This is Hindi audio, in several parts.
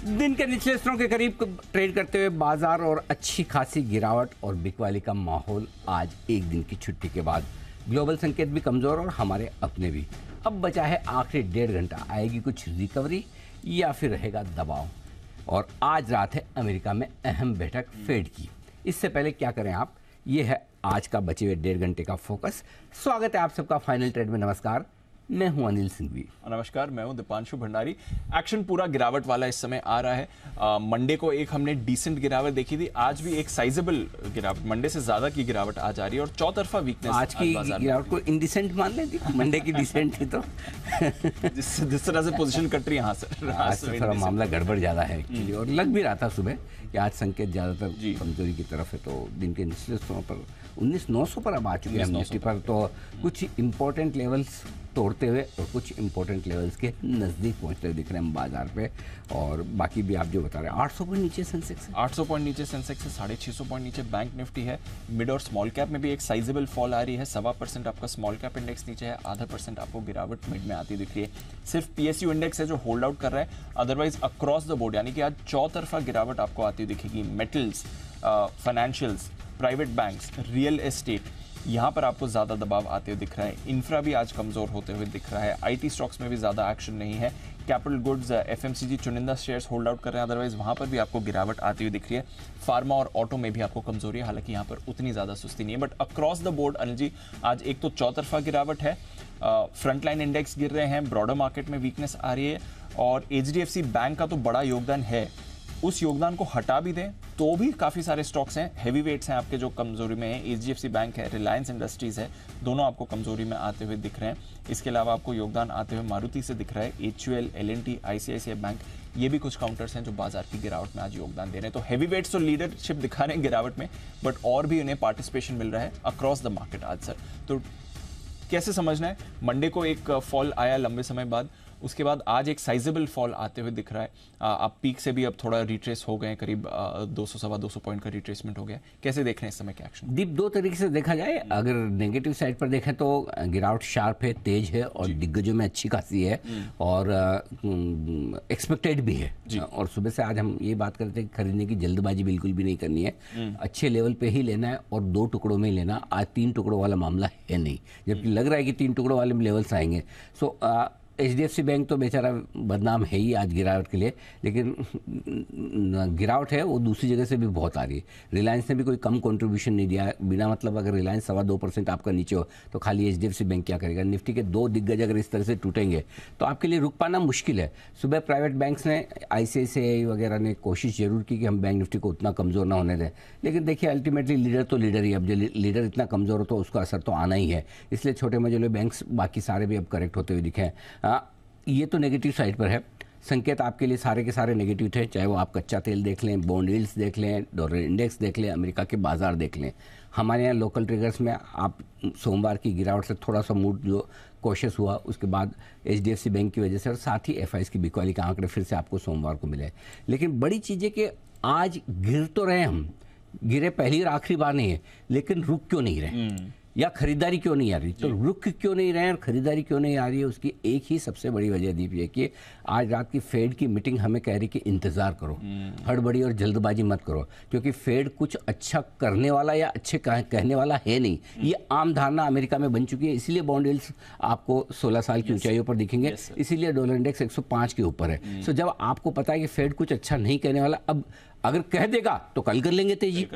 दिन के निचले स्तरों के करीब ट्रेड करते हुए बाजार और अच्छी खासी गिरावट और बिकवाली का माहौल आज एक दिन की छुट्टी के बाद। ग्लोबल संकेत भी कमजोर और हमारे अपने भी। अब बचा है आखिरी 1.5 घंटा, आएगी कुछ रिकवरी या फिर रहेगा दबाव। और आज रात है अमेरिका में अहम बैठक फेड की। इससे पहले क्या करें आप, ये है आज का बचे हुए 1.5 घंटे का फोकस। स्वागत है आप सबका फाइनल ट्रेड में। नमस्कार, मैं हूं अनिल सिंघवी। नमस्कार, मैं हूं दीपांशु भंडारी। एक्शन पूरा गिरावट वाला इस समय आ रहा है। मंडे को एक हमने डिसेंट गिरावट देखी थी, आज भी एक साइजेबल गिरावट, मंडे से ज्यादा की गिरावट आज आ रही है और चौतरफा वीकनेस। आज की गिरावट को इंडिसेंट मान लें थी, मंडे की डिसेंट थी तो जिस तरह से पोजीशन कट रही है। हाँ सर, आज तो थोड़ा मामला गड़बड़ ज्यादा है एक्चुअली, और लग भी रहा था सुबह कि आज संकेत ज्यादातर कमजोरी की तरफ है। तो दिन के निचले स्तरों पर 19,900 पर अब आ चुके हैं निफ्टी पर। तो कुछ इंपॉर्टेंट लेवल्स तोड़ते हुए और कुछ इंपॉर्टेंट लेवल्स के नज़दीक पहुंचते हुए दिख रहे हैं बाजार पे। और बाकी भी आप जो बता रहे हैं, 800 पॉइंट नीचे सेंसेक्स है, 800 पॉइंट नीचे सेंसेक्स है, 650 पॉइंट नीचे बैंक निफ्टी है। मिड और स्मॉल कैप में भी एक साइजेबल फॉल आ रही है। 1.25% आपका स्मॉल कैप इंडेक्स नीचे है, 0.5% आपको गिरावट मिड में आती दिख रही है। सिर्फ पीएसयू इंडेक्स है जो होल्ड आउट कर रहा है, अदरवाइज अक्रॉस द बोर्ड यानी कि आज चौतरफा गिरावट आपको आती दिखेगी। Metals, financials, private banks, real estate, यहाँ पर आपको ज़्यादा दबाव आते हुए दिख रहा है। इंफ्रा भी आज कमज़ोर होते हुए दिख रहा है। आईटी स्टॉक्स में भी ज़्यादा एक्शन नहीं है। कैपिटल गुड्स, एफएमसीजी, चुनिंदा शेयर्स होल्ड आउट कर रहे हैं, अदरवाइज वहाँ पर भी आपको गिरावट आती हुई दिख रही है। फार्मा और ऑटो में भी आपको कमजोरी है, हालांकि यहाँ पर उतनी ज़्यादा सुस्ती नहीं है। But across the board Anil ji, आज एक तो चौतरफा गिरावट है, फ्रंटलाइन इंडेक्स गिर रहे हैं, ब्रॉडर मार्केट में वीकनेस आ रही है, और एचडीएफसी बैंक का तो बड़ा योगदान है। उस योगदान को हटा भी दें तो भी काफ़ी सारे स्टॉक्स हैं, हैवी वेट्स हैं आपके जो कमजोरी में है। एचडीएफसी बैंक है, रिलायंस इंडस्ट्रीज है, दोनों आपको कमजोरी में आते हुए दिख रहे हैं। इसके अलावा आपको योगदान आते हुए मारुति से दिख रहा है, एचयूएल, एलएनटी, आईसीआईसीआई बैंक, ये भी कुछ काउंटर्स हैं जो बाजार की गिरावट में आज योगदान दे रहे हैं। तो हैवी वेट्स तो लीडरशिप दिखा रहे हैं गिरावट में, बट और भी उन्हें पार्टिसिपेशन मिल रहा है अक्रॉस द मार्केट आज सर। तो कैसे समझना है, मंडे को एक फॉल आया लंबे समय बाद, उसके बाद आज एक साइजेबल फॉल आते हुए दिख रहा है। आप पीक से भी अब थोड़ा रिट्रेस हो गए, करीब 200-250 पॉइंट का रिट्रेसमेंट हो गया। कैसे देख रहे हैं इस समय के एक्शन? दीप, दो तरीके से देखा जाए। अगर नेगेटिव साइड पर देखें तो गिरावट शार्प है, तेज है और दिग्गजों में अच्छी खासी है और एक्सपेक्टेड भी है। और सुबह से आज हम ये बात करते हैं कि खरीदने की जल्दबाजी बिल्कुल भी नहीं करनी है, अच्छे लेवल पे ही लेना है और 2 टुकड़ों में लेना। आज 3 टुकड़ों वाला मामला है नहीं, जबकि लग रहा है कि 3 टुकड़ों वाले लेवल्स आएंगे। सो एचडीएफसी बैंक तो बेचारा बदनाम है ही आज गिरावट के लिए, लेकिन गिरावट है वो दूसरी जगह से भी बहुत आ रही है। रिलायंस ने भी कोई कम कंट्रीब्यूशन नहीं दिया, बिना मतलब अगर रिलायंस 2.25% आपका नीचे हो तो खाली एचडीएफसी बैंक क्या करेगा। निफ्टी के 2 दिग्गज अगर इस तरह से टूटेंगे तो आपके लिए रुक पाना मुश्किल है। सुबह प्राइवेट बैंक्स ने, आईसीआईसीआई वगैरह ने कोशिश जरूर की कि हम बैंक निफ्टी को उतना कमज़ोर ना होने दें, लेकिन देखिए अल्टीमेटली लीडर तो लीडर ही। अब जो लीडर इतना कमज़ोर हो तो उसका असर तो आना ही है, इसलिए छोटे मझोले बैंक्स बाकी सारे भी अब करेक्ट होते हुए दिखे। ये तो नेगेटिव साइड पर है। संकेत आपके लिए सारे के सारे नेगेटिव थे, चाहे वो आप कच्चा तेल देख लें, बॉन्ड यील्ड्स देख लें, डॉलर इंडेक्स देख लें, अमेरिका के बाजार देख लें। हमारे यहाँ लोकल ट्रिगर्स में आप सोमवार की गिरावट से थोड़ा सा मूड जो कॉशियस हुआ, उसके बाद एचडीएफसी बैंक की वजह से और साथ ही एफआईएस की बिकवाली के आंकड़े फिर से आपको सोमवार को मिले। लेकिन बड़ी चीज़ है कि आज गिर तो रहे हम, गिरे पहली और आखिरी बार नहीं है, लेकिन रुक क्यों नहीं रहे या खरीदारी क्यों नहीं आ रही। तो रुक क्यों नहीं रहे और खरीदारी क्यों नहीं आ रही है, उसकी एक ही सबसे बड़ी वजह दीप है कि आज रात की फेड की मीटिंग हमें कह रही कि इंतजार करो, हड़बड़ी और जल्दबाजी मत करो, क्योंकि फेड कुछ अच्छा करने वाला या अच्छे कहने वाला है नहीं। ये आम धारणा अमेरिका में बन चुकी है, इसीलिए बॉन्ड यील्ड्स आपको 16 साल की ऊंचाइयों पर दिखेंगे, इसीलिए डॉलर इंडेक्स 105 के ऊपर है। सो जब आपको पता है कि फेड कुछ अच्छा नहीं कहने वाला, अब अगर कह देगा तो कल कर लेंगे तेजी,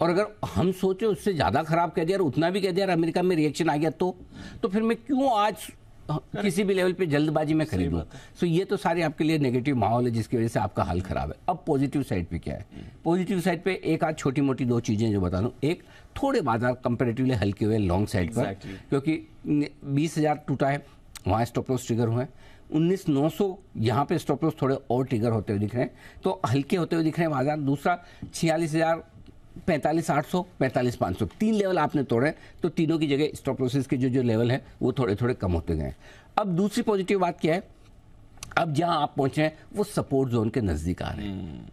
और अगर हम सोचे उससे ज़्यादा खराब कह दिया और उतना भी कह दिया और अमेरिका में रिएक्शन आ गया तो फिर मैं क्यों आज किसी भी लेवल पे जल्दबाजी में खरीदूं। सो ये तो सारे आपके लिए नेगेटिव माहौल है जिसकी वजह से आपका हाल खराब है। अब पॉजिटिव साइड पे क्या है? पॉजिटिव साइड पे एक आध छोटी मोटी 2 चीज़ें जो बता दूं। एक, थोड़े बाजार कंपेरेटिवली हल्के हुए लॉन्ग साइड पर, क्योंकि 20,000 टूटा है, वहाँ स्टॉप लॉस ट्रिगर हुए हैं। 19,900 यहाँ पे स्टॉप लॉस थोड़े और ट्रिगर होते हुए दिख रहे हैं, तो हल्के होते हुए दिख रहे हैं बाजार। दूसरा 46,000, 45,800, 45,500, 3 लेवल आपने तोड़े, तो तीनों की जगह स्टॉप लॉसेस के जो लेवल है वो थोड़े थोड़े कम होते गए। अब दूसरी पॉजिटिव बात क्या है, अब जहां आप पहुंचे हैं वो सपोर्ट जोन के नजदीक आ रहे हैं।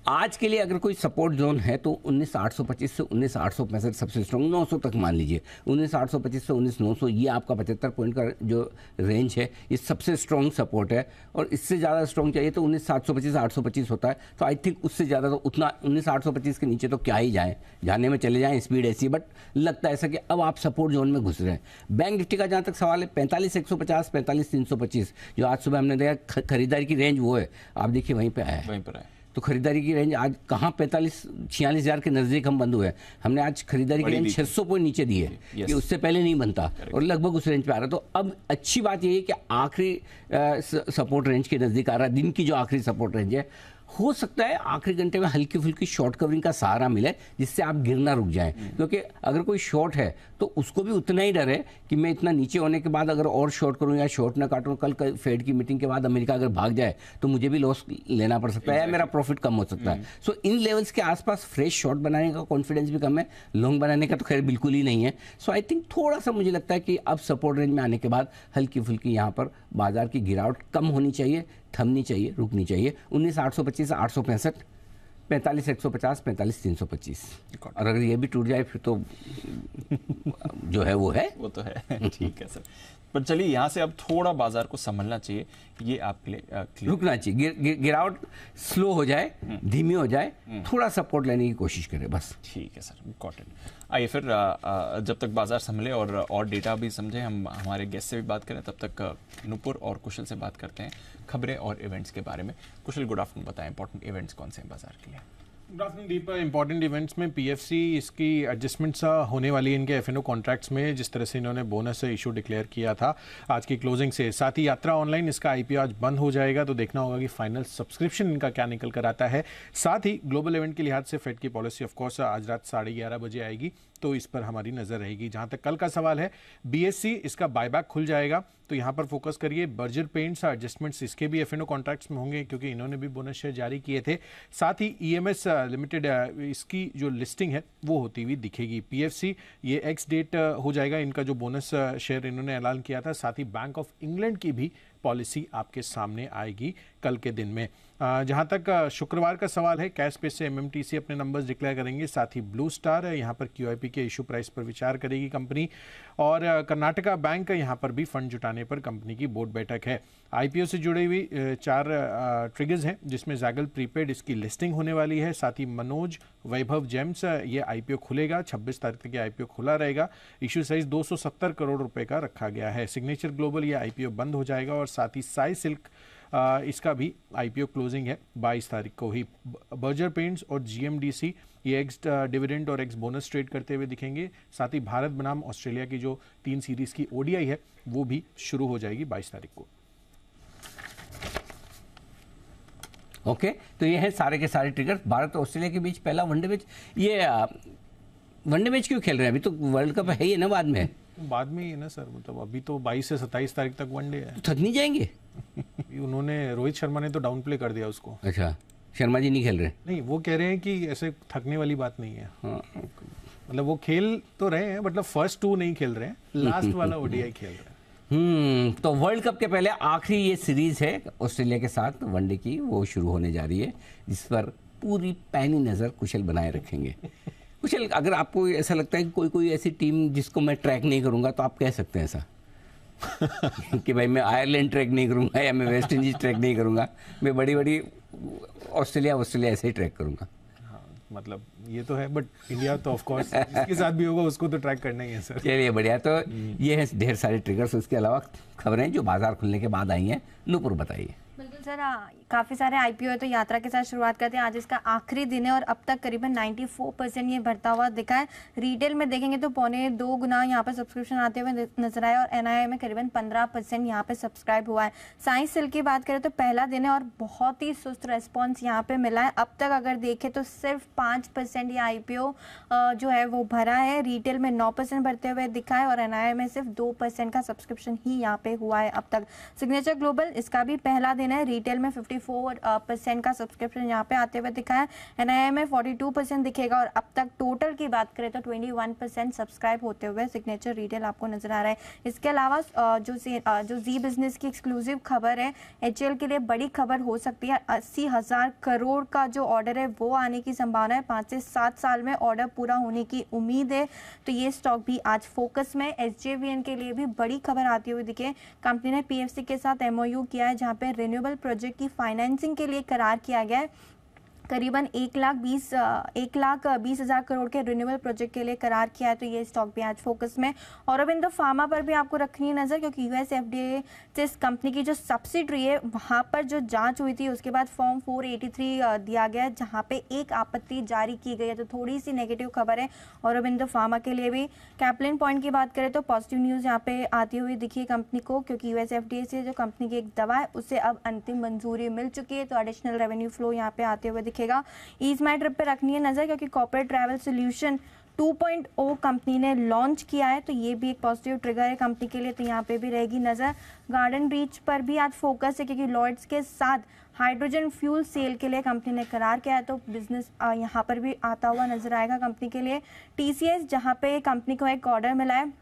आज के लिए अगर कोई सपोर्ट जोन है तो 19,825 से 19,865 सबसे स्ट्रॉन्ग, 900 तक मान लीजिए, 19,825 से 19,900 ये आपका 75 पॉइंट का जो रेंज है ये सबसे स्ट्रॉन्ग सपोर्ट है। और इससे ज़्यादा स्ट्रॉन्ग चाहिए तो 19,725 825 होता है। तो आई थिंक उससे ज़्यादा तो उतना 19,825 के नीचे तो क्या ही जाएँ, जाने में चले जाएँ, स्पीड ऐसी। बट लगता है ऐसा कि अब आप सपोर्ट जोन में घुस रहे हैं। बैंक निफ्टी का जहाँ तक सवाल है 45,150 45,325 जो आज सुबह हमने देखा खरीदारी की रेंज वो है, आप देखिए वहीं पे आया है, वहीं पर है। तो खरीदारी की रेंज आज कहाँ 45-46 हज़ार के नज़दीक हम बंद हुए हैं। हमने आज खरीदारी की रेंज 600 पॉइंट नीचे दी है कि उससे पहले नहीं बनता और लगभग उस रेंज पे आ रहा है। तो अब अच्छी बात ये है कि आखिरी सपोर्ट रेंज के नज़दीक आ रहा है। दिन की जो आखिरी सपोर्ट रेंज है, हो सकता है आखिरी घंटे में हल्की फुल्की शॉर्ट कवरिंग का सहारा मिले जिससे आप गिरना रुक जाएं, क्योंकि अगर कोई शॉर्ट है तो उसको भी उतना ही डर है कि मैं इतना नीचे होने के बाद अगर और शॉर्ट करूं या शॉर्ट ना काटूं, कल फेड की मीटिंग के बाद अमेरिका अगर भाग जाए तो मुझे भी लॉस लेना पड़ सकता है या मेरा प्रॉफिट कम हो सकता है। सो इन लेवल्स के आसपास फ्रेश शॉर्ट बनाने का कॉन्फिडेंस भी कम है, लॉन्ग बनाने का तो खैर बिल्कुल ही नहीं है। सो आई थिंक थोड़ा सा मुझे लगता है कि अब सपोर्ट रेंज में आने के बाद हल्की फुल्की यहाँ पर बाजार की गिरावट कम होनी चाहिए, थमनी चाहिए, रुकनी चाहिए। 19,825 865, 45,150 45,325, और अगर ये भी टूट जाए फिर तो जो है वो है, वो तो है। ठीक है सर, पर चलिए यहाँ से अब थोड़ा बाजार को संभलना चाहिए, ये आपके लिए रुकना चाहिए, गिरावट स्लो हो जाए, धीमी हो जाए, थोड़ा सपोर्ट लेने की कोशिश करें बस। ठीक है सर, गॉट इट। आइए फिर जब तक बाजार संभले और डेटा भी समझे, हम हमारे गेस्ट से भी बात करें, तब तक नुपुर और कुशल से बात करते हैं खबरें और इवेंट्स के बारे में। कुशल, गुड आफ्टरनून, बताएं इंपॉर्टेंट इवेंट्स कौन से हैं बाजार के लिए? गुड आफ्टरनून दीप। इंपॉर्टेंट इवेंट्स में पीएफसी इसकी एडजस्टमेंट्स होने वाली है इनके एफएनओ कॉन्ट्रैक्ट्स में, जिस तरह से इन्होंने बोनस इशू डिक्लेयर किया था आज की क्लोजिंग से। साथ ही यात्रा ऑनलाइन इसका आईपीओ आज बंद हो जाएगा, तो देखना होगा कि फाइनल सब्सक्रिप्शन इनका क्या निकल कर आता है। साथ ही ग्लोबल इवेंट के लिहाज से फेड की पॉलिसी ऑफकोर्स आज रात 11:30 बजे आएगी, तो इस पर हमारी नजर रहेगी। जहां तक कल का सवाल है, बीएससी इसका बायबैक खुल जाएगा, तो यहां पर फोकस करिए। बर्जर पेंट्स एडजस्टमेंट्स इसके भी एफएनओ कॉन्ट्रैक्ट्स में होंगे, क्योंकि इन्होंने भी बोनस शेयर जारी किए थे। साथ ही ईएमएस लिमिटेड इसकी जो लिस्टिंग है वो होती हुई दिखेगी। पीएफसी ये एक्स डेट हो जाएगा इनका जो बोनस शेयर इन्होंने ऐलान किया था। साथ ही बैंक ऑफ इंग्लैंड की भी पॉलिसी आपके सामने आएगी कल के दिन में। जहां तक शुक्रवार का सवाल है, कैश पे से एमएमटीसी अपने नंबर्स डिक्लेयर करेंगे। साथ ही ब्लू स्टार यहां पर क्यूआईपी के इशू प्राइस पर विचार करेगी कंपनी, और कर्नाटका बैंक यहां पर भी फंड जुटाने पर कंपनी की बोर्ड बैठक है। आईपीओ से जुड़ी हुई 4 ट्रिगर्स हैं, जिसमें जैगल प्रीपेड इसकी लिस्टिंग होने वाली है। साथ ही मनोज वैभव जेम्स ये आईपीओ खुलेगा, 26 तारीख तक ये आईपीओ खुला रहेगा। इशू साइज 270 करोड़ रुपए का रखा गया है। सिग्नेचर ग्लोबल ये आईपीओ बंद हो जाएगा, और साथ ही साई सिल्क इसका भी आईपीओ क्लोजिंग है 22 तारीख को ही। बर्जर पेंट्स और जीएमडीसी ये एक्स डिविडेंड और एक्स बोनस ट्रेड करते हुए दिखेंगे। साथ ही भारत बनाम ऑस्ट्रेलिया की जो 3 सीरीज की ओडीआई है वो भी शुरू हो जाएगी 22 तारीख को। ओके, तो ये है सारे के सारे ट्रिगर। भारत और ऑस्ट्रेलिया के बीच पहला वनडे मैच, ये वनडे मैच क्यों खेल रहे हैं? अभी तो वर्ल्ड कप है ही ना, बाद में बाद में ही है ना सर, मतलब अभी तो 22 से 27 तारीख तक वनडे है। तो थक नहीं जाएंगे? उन्होंने, रोहित शर्मा ने तो डाउन प्ले कर दिया उसको। अच्छा, शर्मा जी नहीं खेल रहे? नहीं, वो कह रहे हैं कि ऐसे थकने वाली बात नहीं है। हाँ। मतलब वो खेल तो रहे हैं, मतलब फर्स्ट 2 नहीं खेल रहे हैं, लास्ट वाला ओडीआई खेल रहे हैं। तो वर्ल्ड कप के पहले आखिरी ये सीरीज है ऑस्ट्रेलिया के साथ वनडे की, वो शुरू होने जा रही है, जिस पर पूरी पैनी नज़र कुशल बनाए रखेंगे। कुशल, अगर आपको ऐसा लगता है कि कोई ऐसी टीम जिसको मैं ट्रैक नहीं करूंगा, तो आप कह सकते हैं ऐसा कि भाई मैं आयरलैंड ट्रैक नहीं करूंगा या मैं वेस्ट इंडीज ट्रैक नहीं करूंगा, मैं बड़ी ऑस्ट्रेलिया ऐसे ही ट्रैक करूंगा। हाँ, मतलब ये तो है, बट इंडिया तो ऑफ कोर्स इसके साथ भी होगा, उसको तो ट्रैक करना ही है सर। चलिए बढ़िया, तो ये है ढेर सारे ट्रिगर्स। उसके अलावा खबरें जो बाजार खुलने के बाद आई हैं, नुपुर बताइए। बिल्कुल सर, काफ़ी सारे आईपीओ है, तो यात्रा के साथ शुरुआत करते हैं। आज इसका आखिरी दिन है और अब तक करीबन 94% ये बढ़ता हुआ दिखा है। रिटेल में देखेंगे तो 1.25 गुना यहाँ पर सब्सक्रिप्शन आते हुए नजर आए, और एनआईआई में करीबन 15% यहाँ पे सब्सक्राइब हुआ है। साई सिल्क की बात करें तो पहला दिन है और बहुत ही सुस्त रेस्पॉन्स यहाँ पे मिला है। अब तक अगर देखें तो सिर्फ 5% ये आईपीओ जो है वो भरा है। रिटेल में 9% बढ़ते हुए दिखा है, और एनआईआई में सिर्फ 2% का सब्सक्रिप्शन ही यहाँ पे हुआ है अब तक। सिग्नेचर ग्लोबल, इसका भी पहला दिन है। रिटेल में 54% का सब्सक्रिप्शन यहाँ पे आते हुए दिखा है, NII में 42% दिखेगा और अब तक टोटल की बात करें तो 21% सब्सक्राइब होते हुए सिग्नेचर रिटेल आपको नजर आ रहा है। इसके अलावा जो जी बिजनेस की एक्सक्लूसिव खबर है, HL के लिए बड़ी खबर हो सकती है। 80,000 करोड़ का जो ऑर्डर है वो आने की संभावना है, 5 से 7 साल में ऑर्डर पूरा होने की उम्मीद है, तो ये स्टॉक भी आज फोकस में। SJVN के लिए भी बड़ी खबर आती हुई दिखे, कंपनी ने PFC के साथ MOU किया है जहां पे रिन्यूएबल प्रोजेक्ट की फाइनेंसिंग के लिए करार किया गया है। करीबन 1,20,000 करोड़ के रिन्यूएबल प्रोजेक्ट के लिए करार किया है, तो ये स्टॉक भी आज फोकस में। औरोबिंदो फार्मा पर भी आपको रखनी है नज़र, क्योंकि US FDA से इस कंपनी की जो सब्सिडरी है वहाँ पर जो जांच हुई थी उसके बाद फॉर्म 483 दिया गया है जहाँ पे एक आपत्ति जारी की गई है, तो थोड़ी सी नेगेटिव खबर है औरोबिंदो फार्मा के लिए भी। कैप्लिन पॉइंट की बात करें तो पॉजिटिव न्यूज़ यहाँ पे आती हुई दिखी है कंपनी को, क्योंकि US FDA से जो कंपनी की एक दवा है उसे अब अंतिम मंजूरी मिल चुकी है, तो एडिशनल रेवेन्यू फ्लो यहाँ पे आते हुए ईज माई ट्रिप पे रखनी है नजर, क्योंकि कॉर्पोरेट ट्रैवल सॉल्यूशन 2.0 कंपनी ने लॉन्च किया है, तो ये भी एक पॉजिटिव ट्रिगर है कंपनी के लिए, तो यहाँ पे भी रहेगी नजर। गार्डन रीच पर भी आज फोकस है, क्योंकि लॉयड्स के साथ हाइड्रोजन फ्यूल सेल के लिए कंपनी ने करार किया है, तो बिजनेस यहाँ पर भी आता हुआ नजर आएगा कंपनी के लिए। TCS जहाँ पे कंपनी को एक ऑर्डर मिला है,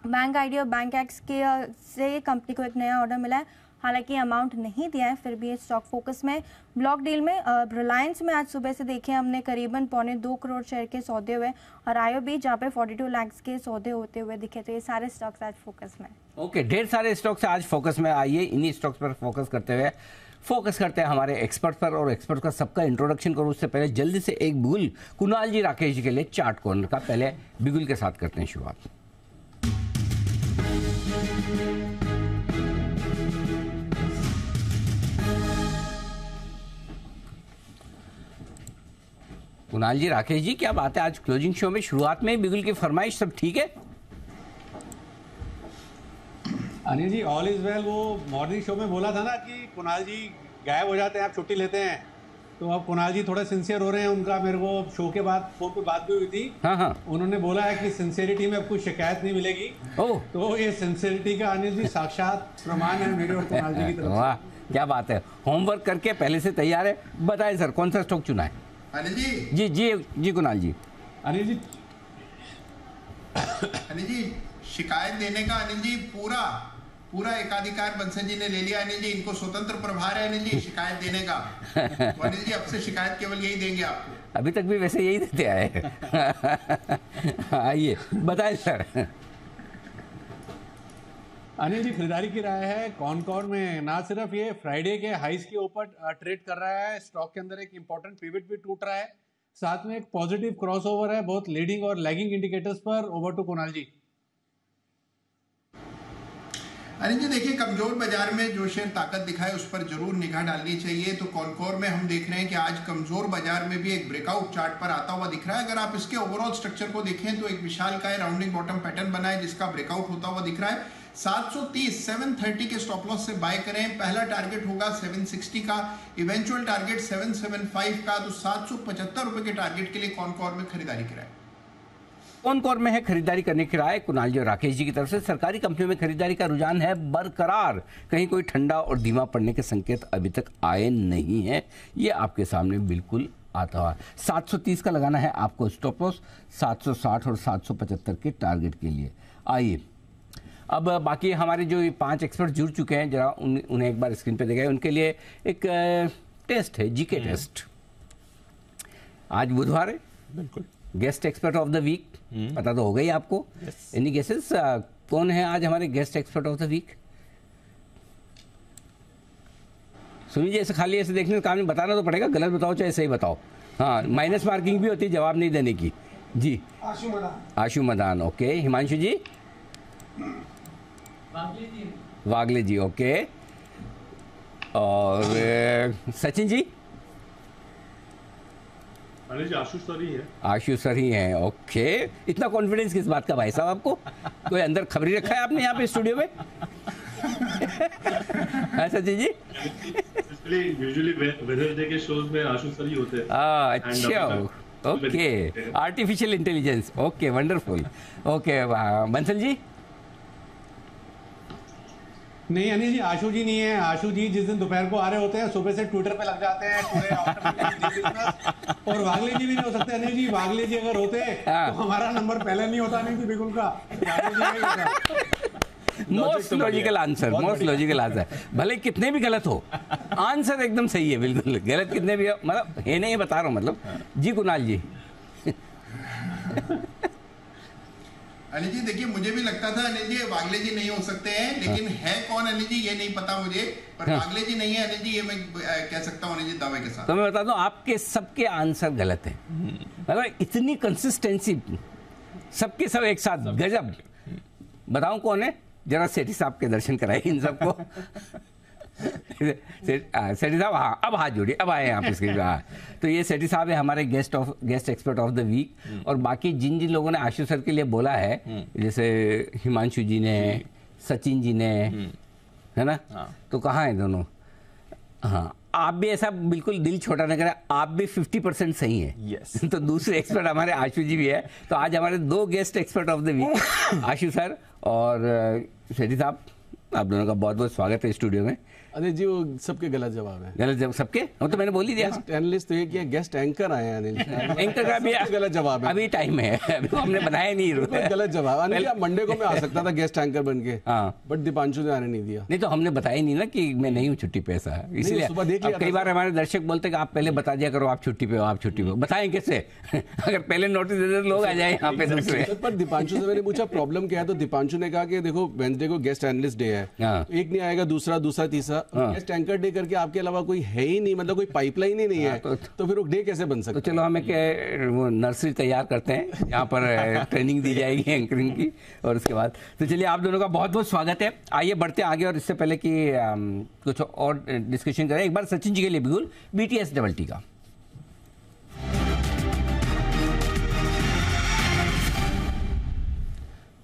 बैंक आईडी और बैंक एक्स के से कंपनी को एक नया ऑर्डर मिला है, हालांकि अमाउंट नहीं दिया है, फिर भी ये स्टॉक फोकस में। ब्लॉक डील में रिलायंस में आज सुबह से देखे हमने करीबन 2.25 करोड़ शेयर के सौदे हुए, और IOB जहाँ पे 42 लाख के सौदे होते हुए दिखे, तो ये सारे स्टॉक्स आज फोकस में। ओके, ढेर सारे स्टॉक्स आज फोकस में। आइए इन्हीं स्टॉक्स पर फोकस करते हैं हमारे एक्सपर्ट पर, और एक्सपर्ट का सबका इंट्रोडक्शन करूँ उससे पहले जल्दी से एक बिगुल कुणाल जी राकेश जी के लिए चार्ट कॉर्नर का। पहले बिगुल के साथ करते हैं शुरुआत। कुणाल जी राकेश जी, क्या बात है, आज क्लोजिंग शो में शुरुआत में बिगुल की फरमाइश, सब ठीक है? Anil ji all is well. वो मॉर्निंग शो में बोला था ना कि कुणाल जी गायब हो जाते हैं, आप छुट्टी लेते हैं, तो अब कुणाल जी थोड़ा सिंसियर हो रहे हैं। उनका मेरे को शो के बाद फोन पे बात भी हुई थी। हाँ। उन्होंने बोला है कि सिंसियरिटी में अब कोई शिकायत नहीं मिलेगी। ओह, तो ये सिंसियरिटी का अनिल जी साक्षात प्रमाण है मेरे और कुणाल जी की तरफ। वाह, क्या बात है, होमवर्क करके पहले से तैयार है। बताएं सर, कौन सा स्टॉक चुना है? अनिल जी जी कुणाल जी। अनिल जी शिकायत देने का अनिल जी पूरा एकाधिकार बंसल जी ने ले लिया। अनिल जी इनको स्वतंत्र प्रभार है अनिल जी शिकायत देने का। तो अनिल जी अब से शिकायत केवल यही देंगे आपको। अभी तक भी वैसे यही देते आए। आइए बताएं सर। अनिल जी खरीदारी की राय है कॉनकॉर्ड में। ना सिर्फ ये फ्राइडे के हाइस के ऊपर ट्रेड कर रहा है, स्टॉक के अंदर एक इंपॉर्टेंट पिवट भी टूट रहा है, साथ में एक पॉजिटिव क्रॉसओवर है बहुत लीडिंग और लैगिंग इंडिकेटर्स पर। ओवर टू कुणाल जी। अनिल जी देखिए, कमजोर बाजार में जो शेयर ताकत दिखाए उस पर जरूर निगाह डालनी चाहिए। तो कॉनकॉर में हम देख रहे हैं कि आज कमजोर बाजार में भी एक ब्रेकआउट चार्ट पर आता हुआ दिख रहा है। अगर आप इसके ओवरऑल स्ट्रक्चर को देखें तो एक विशालकाय राउंडिंग बॉटम पैटर्न बना है जिसका ब्रेकआउट होता हुआ दिख रहा है। 730 730 के स्टॉप लॉस से बाय करें। पहला टारगेट होगा 760 का, इवेंचुअल टारगेट 775 का, तो 775 रुपए के टारगेट के लिए कॉनकॉर में खरीदारी कराएं। कॉनकॉर में है खरीदारी करने की राय कुणाल जी और राकेश जी की तरफ से। सरकारी कंपनियों में खरीदारी का रुझान है बरकरार, कहीं कोई ठंडा और धीमा पड़ने के संकेत अभी तक आए नहीं है, ये आपके सामने बिल्कुल आता हुआ। 730 का लगाना है आपको स्टॉप लॉस, 760 और 775 के टारगेट के लिए। आइए अब बाकी हमारे जो 5 एक्सपर्ट जुड़ चुके हैं, जरा उन्हें एक बार स्क्रीन पे दिखाएं। उनके लिए एक टेस्ट है, जीके टेस्ट। आज बुधवार है, बिल्कुल। Guest expert of the week पता तो हो गई आपको। एनी गेसेस, कौन है आज हमारे guest expert of the week? सुनिए जी, ऐसे खाली ऐसे देखने का काम नहीं, बताना तो पड़ेगा, गलत बताओ चाहे सही बताओ। हाँ, माइनस मार्किंग भी होती है जवाब नहीं देने की। जी आशु मदान, ओके। हिमांशु जी? वागले जी, ओके। और सचिन जी? आशु सर ही है। आशु सर ही हैं, ओके। इतना कॉन्फिडेंस किस बात का भाई साहब आपको? कोई अंदर खबरी रखा है आपने यहाँ पे स्टूडियो में? सचिन जी? यूजुअली वेडनेसडे के शोज में आशु सर ही होते हैं। अच्छा, okay. Artificial intelligence, okay, wonderful. Okay, Bansal ji? नहीं अनिल जी, आशु जी नहीं है। आशु जी जिस दिन दोपहर को आ रहे होते हैं सुबह से ट्विटर पे लग जाते हैं और वागले जी भी नहीं हो सकते अनिल जी। वागले जी अगर होते तो हमारा नंबर पहले नहीं होता अनिल जी बिल्कुल का। Most logical answer, most logical answer, भले कितने भी गलत हो आंसर एकदम सही है, बिल्कुल गलत कितने भी हो, मतलब है नहीं बता रहा हूँ मतलब। जी कुणाल जी। अनिल जी देखिए, मुझे भी लगता था अनिल जी वागले जी नहीं हो सकते हैं, लेकिन है कौन अनिल जी ये नहीं पता मुझे, पर वागले जी नहीं है अनिल जी, ये मैं कह सकता हूँ अनिल जी दावे के साथ। तो मैं बता दूं आपके सबके आंसर गलत हैं, मतलब इतनी कंसिस्टेंसी, सबके सब एक साथ, गजब। बताऊं कौन है, जरा सेठी साहब के दर्शन कराइए इन सबको। सेठी साहब, हाँ अब हाथ जोड़िए, अब आए आप इसके। हाँ, तो ये सेठी साहब है हमारे guest expert of the week. और बाकी जिन जिन लोगों ने आशु सर के लिए बोला है, जैसे हिमांशु जी ने, सचिन जी ने, है ना, तो कहाँ है दोनों। हाँ, आप भी ऐसा बिल्कुल दिल छोटा न करें, आप भी 50% सही है। Yes. तो दूसरे एक्सपर्ट हमारे आशु जी भी है। तो आज हमारे 2 guest expert of the week, Ashu sir और सेठी साहब, आप दोनों का बहुत बहुत स्वागत है स्टूडियो में। अनिल जी वो सबके गलत जवाब है। गलत जवाब सबके, वो तो मैंने बोल ही दिया। गेस्ट एनालिस्ट तो ये किया, गेस्ट एंकर आए हैं अनिल। एंकर का भी गलत जवाब है। अभी टाइम है, अभी तो हमने बनाया नहीं रूट। गलत जवाब। अनिल जी मंडे को मैं आ सकता था गेस्ट एंकर बन के, बट दीपांशु ने आने नहीं दिया। नहीं तो हमने बताया नहीं ना कि मैं नहीं हूँ छुट्टी पे, ऐसा इसलिए। कई बार हमारे दर्शक बोलते कि आप पहले बता दिया करो आप छुट्टी पे हो, आप छुट्टी पे हो। बताएं कैसे? अगर पहले नोटिस दे दे लोग आ जाए यहाँ पे दूसरे। पर दीपांशु से मैंने पूछा प्रॉब्लम क्या है, तो दीपांशु ने कहा कि देखो वेडनेसडे को गेस्ट एनालिस्ट डे है, एक नहीं आएगा, दूसरा तीसरा, गेस्ट एंकर डे करके आपके अलावा कोई है ही नहीं, मतलब कोई पाइपलाइन ही नहीं है, तो फिर वो डे कैसे बन सकता? तो चलो हम एक वो नर्सरी तैयार करते हैं, यहाँ पर ट्रेनिंग दी जाएगी एंकरिंग की, और उसके बाद तो चलिए आप दोनों का बहुत बहुत स्वागत है। आइए बढ़ते आगे, और इससे पहले कि कुछ और डिस्कशन करें, एक बार सचिन जी के लिए बिल्कुल BTS डबल टी का।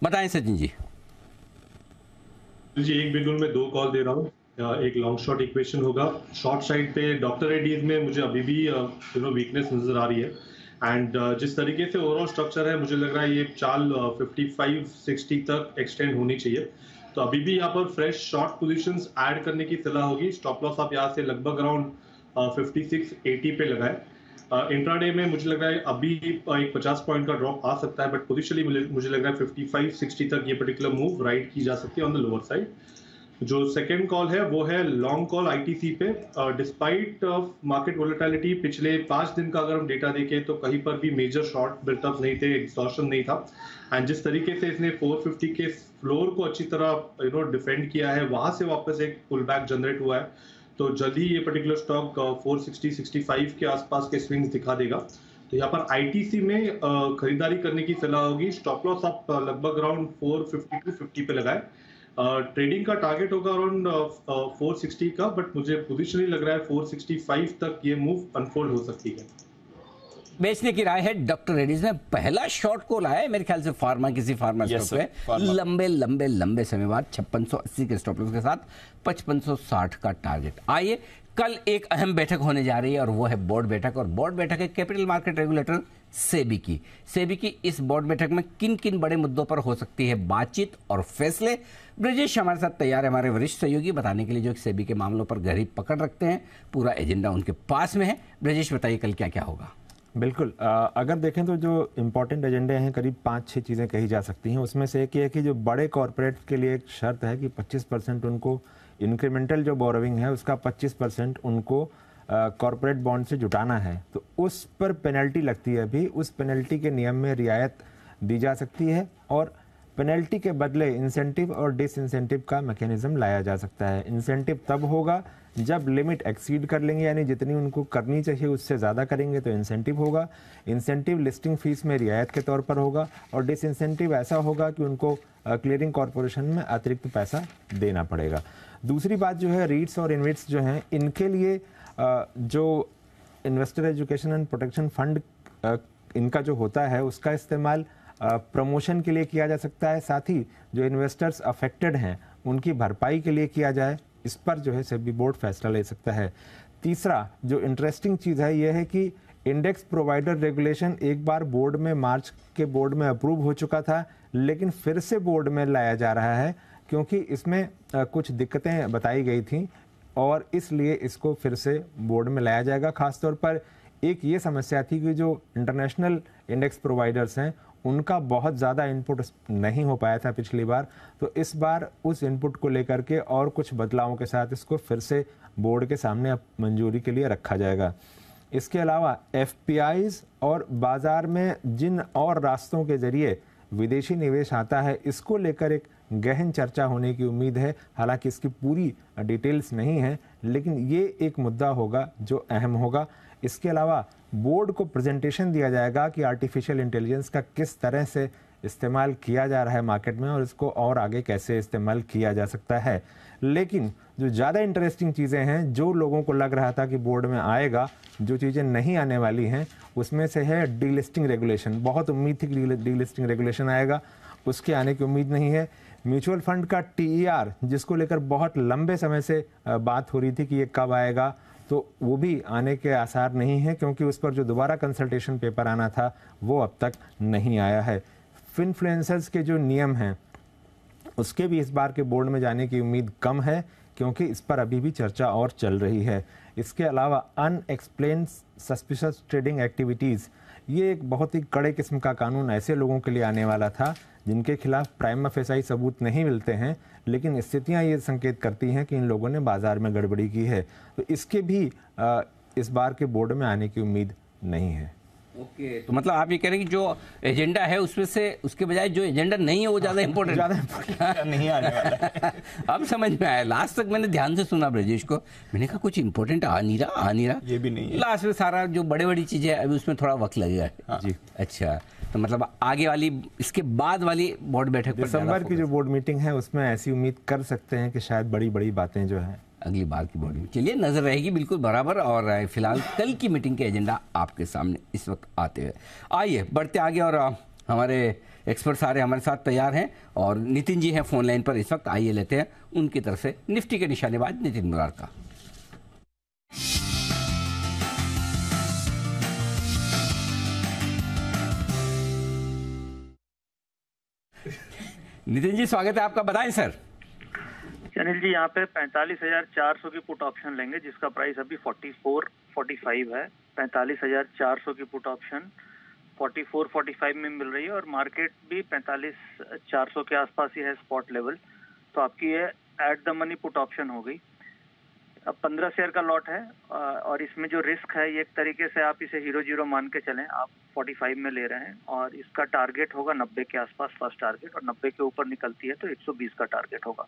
बताएं सचिन जी। जी एक बिल्कुल मैं 2 कॉल दे रहा हूँ। एक लॉन्ग शॉट इक्वेशन होगा, शॉर्ट साइड पे डॉक्टर रेड्डीज में मुझे अभी भी वीकनेस नजर आ रही है। एंड जिस तरीके से ओवरऑल स्ट्रक्चर है, मुझे लग रहा है ये चाल 55-60 तक एक्सटेंड होनी चाहिए। तो अभी भी यहाँ पर फ्रेश शॉर्ट पोजीशंस ऐड करने की सलाह होगी। स्टॉप लॉस आप यहाँ से लगभग अराउंड 56-80 पे लगाए। इंट्राडे में मुझे लग रहा है अभी एक 50 पॉइंट का ड्रॉप आ सकता है, बट पोजिशनली मुझे लग रहा है 55-60 तक ये पर्टिकुलर मूव राइड की जा सकती है ऑन द लोअर साइड। जो सेकंड कॉल है वो है लॉन्ग कॉल ITC पे। डिस्पाइट मार्केट वोलेटिलिटी पिछले 5 दिन का अगर हम डेटा देखें तो कहीं पर भी मेजर शॉर्ट बिल्टअप नहीं थे, एक्सॉर्शन नहीं था। एंड जिस तरीके से इसने 450 के फ्लोर को अच्छी तरह डिफेंड किया है, वहां से वापस एक पुल बैक जनरेट हुआ है, तो जल्दी ये पर्टिकुलर स्टॉक 460-65 के आसपास के स्विंग्स दिखा देगा। तो यहाँ पर ITC में खरीदारी करने की सलाह होगी। स्टॉप लॉस आप लगभग अराउंड 450-50 पे लगाए। ट्रेडिंग का टारगेट होगा अराउंड 460 का, बट मुझे पोजिशनली लग रहा है 465 तक ये मूव अनफोल्ड हो सकती है। बेचने की राय है डॉक्टर रेड्डीज ने पहला शॉर्ट कॉल आया है मेरे ख्याल से किसी फार्मा स्टॉक पे, लंबे समय बाद 5680 के स्टॉप लॉस के साथ 5560 का टारगेट। आइए, कल एक अहम बैठक होने जा रही है और वो है बोर्ड बैठक, और बोर्ड बैठक है कैपिटल मार्केट रेगुलेटर सेबी की इस बोर्ड बैठक में किन किन बड़े मुद्दों पर हो सकती है बातचीत और फैसले। ब्रजेश हमारे साथ तैयार है, हमारे वरिष्ठ सहयोगी, बताने के लिए, जो सेबी के मामलों पर गहरी पकड़ रखते हैं। पूरा एजेंडा उनके पास में है। ब्रजेश बताइए कल क्या क्या होगा। बिल्कुल, अगर देखें तो जो इम्पोर्टेंट एजेंडे हैं करीब 5-6 चीज़ें कही जा सकती हैं। उसमें से एक ये है कि जो बड़े कॉरपोरेट के लिए एक शर्त है कि 25% उनको इंक्रीमेंटल जो बोरोविंग है उसका 25% उनको कॉरपोरेट बॉन्ड से जुटाना है, तो उस पर पेनल्टी लगती है। अभी उस पेनल्टी के नियम में रियायत दी जा सकती है, और पेनल्टी के बदले इंसेंटिव और डिसइंसेंटिव का मैकेनिज्म लाया जा सकता है। इंसेंटिव तब होगा जब लिमिट एक्सीड कर लेंगे, यानी जितनी उनको करनी चाहिए उससे ज़्यादा करेंगे तो इंसेंटिव होगा। इंसेंटिव लिस्टिंग फीस में रियायत के तौर पर होगा, और डिसइंसेंटिव ऐसा होगा कि उनको क्लियरिंग कॉरपोरेशन में अतिरिक्त पैसा देना पड़ेगा। दूसरी बात जो है, रीट्स और इनविट्स जो हैं, इनके लिए जो investor education and protection fund इनका जो होता है उसका इस्तेमाल प्रमोशन के लिए किया जा सकता है। साथ ही जो इन्वेस्टर्स अफेक्टेड हैं उनकी भरपाई के लिए किया जाए, इस पर जो है सेबी बोर्ड फैसला ले सकता है। तीसरा जो इंटरेस्टिंग चीज़ है यह है कि इंडेक्स प्रोवाइडर रेगुलेशन एक बार बोर्ड में, मार्च के बोर्ड में अप्रूव हो चुका था, लेकिन फिर से बोर्ड में लाया जा रहा है, क्योंकि इसमें कुछ दिक्कतें बताई गई थी और इसलिए इसको फिर से बोर्ड में लाया जाएगा। खासतौर पर एक ये समस्या थी कि जो इंटरनेशनल इंडेक्स प्रोवाइडर्स हैं उनका बहुत ज़्यादा इनपुट नहीं हो पाया था पिछली बार, तो इस बार उस इनपुट को लेकर के और कुछ बदलावों के साथ इसको फिर से बोर्ड के सामने मंजूरी के लिए रखा जाएगा। इसके अलावा FPIs और बाज़ार में जिन और रास्तों के ज़रिए विदेशी निवेश आता है, इसको लेकर एक गहन चर्चा होने की उम्मीद है। हालांकि इसकी पूरी डिटेल्स नहीं है, लेकिन ये एक मुद्दा होगा जो अहम होगा। इसके अलावा बोर्ड को प्रेजेंटेशन दिया जाएगा कि आर्टिफिशियल इंटेलिजेंस का किस तरह से इस्तेमाल किया जा रहा है मार्केट में और इसको और आगे कैसे इस्तेमाल किया जा सकता है। लेकिन जो ज़्यादा इंटरेस्टिंग चीज़ें हैं, जो लोगों को लग रहा था कि बोर्ड में आएगा, जो चीज़ें नहीं आने वाली हैं, उसमें से है डीलिस्टिंग रेगुलेशन। बहुत उम्मीद थी कि डीलिस्टिंग रेगुलेशन आएगा, उसके आने की उम्मीद नहीं है। म्यूचुअल फंड का TER, जिसको लेकर बहुत लंबे समय से बात हो रही थी कि ये कब आएगा, तो वो भी आने के आसार नहीं है, क्योंकि उस पर जो दोबारा कंसल्टेशन पेपर आना था वो अब तक नहीं आया है। फिनफ्लुएंसर्स के जो नियम हैं उसके भी इस बार के बोर्ड में जाने की उम्मीद कम है, क्योंकि इस पर अभी भी चर्चा और चल रही है। इसके अलावा अनएक्सप्लेन्ड सस्पिशियस ट्रेडिंग एक्टिविटीज़, ये एक बहुत ही कड़े किस्म का कानून ऐसे लोगों के लिए आने वाला था जिनके खिलाफ प्राइमा फेसाई सबूत नहीं मिलते हैं, लेकिन स्थितियां ये संकेत करती हैं कि इन लोगों ने बाजार में गड़बड़ी की है, तो इसके भी इस बार के बोर्ड में आने की उम्मीद नहीं है। ओके, तो मतलब आप ये कह रहे हैं कि जो एजेंडा है उसमें से उसके बजाय जो एजेंडा नहीं है वो ज़्यादा इम्पोर्टेंट नहीं आने वाला है। अब समझ में आया। लास्ट तक मैंने ध्यान से सुना ब्रजेश को, मैंने कहा कुछ इंपॉर्टेंट आ नहीं रहा ये भी नहीं है। लास्ट में सारा जो बड़ी चीज़ें अभी उसमें थोड़ा वक्त लगेगा। हाँ। जी, अच्छा, तो मतलब आगे वाली, इसके बाद वाली बोर्ड बैठक पर दिसंबर की जो बोर्ड मीटिंग है उसमें ऐसी उम्मीद कर सकते हैं कि शायद बड़ी बातें जो है अगली बार की बोर्ड में, चलिए नजर रहेगी बिल्कुल बराबर। और फिलहाल कल की मीटिंग के एजेंडा आपके सामने इस वक्त आते हुए, आइए बढ़ते आगे। और हमारे एक्सपर्ट सारे हमारे साथ तैयार हैं और नितिन जी हैं फोन लाइन पर इस वक्त। आइए लेते हैं उनकी तरफ से निफ्टी के निशानेबाज नितिन मुरार का। नितिन जी स्वागत है आपका, बताएं सर। अनिल जी, यहाँ पे 45,400 की पुट ऑप्शन लेंगे जिसका प्राइस अभी 44.45 है। 45,400 की पुट ऑप्शन 44.45 में मिल रही है और मार्केट भी 45,400 के आसपास ही है स्पॉट लेवल। तो आपकी ये at the money put option हो गई। अब 15 शेयर का लॉट है और इसमें जो रिस्क है ये एक तरीके से आप इसे हीरो जीरो मान के चलें। आप 45 में ले रहे हैं और इसका टारगेट होगा 90 के आसपास फर्स्ट टारगेट, और 90 के ऊपर निकलती है तो 120 का टारगेट होगा।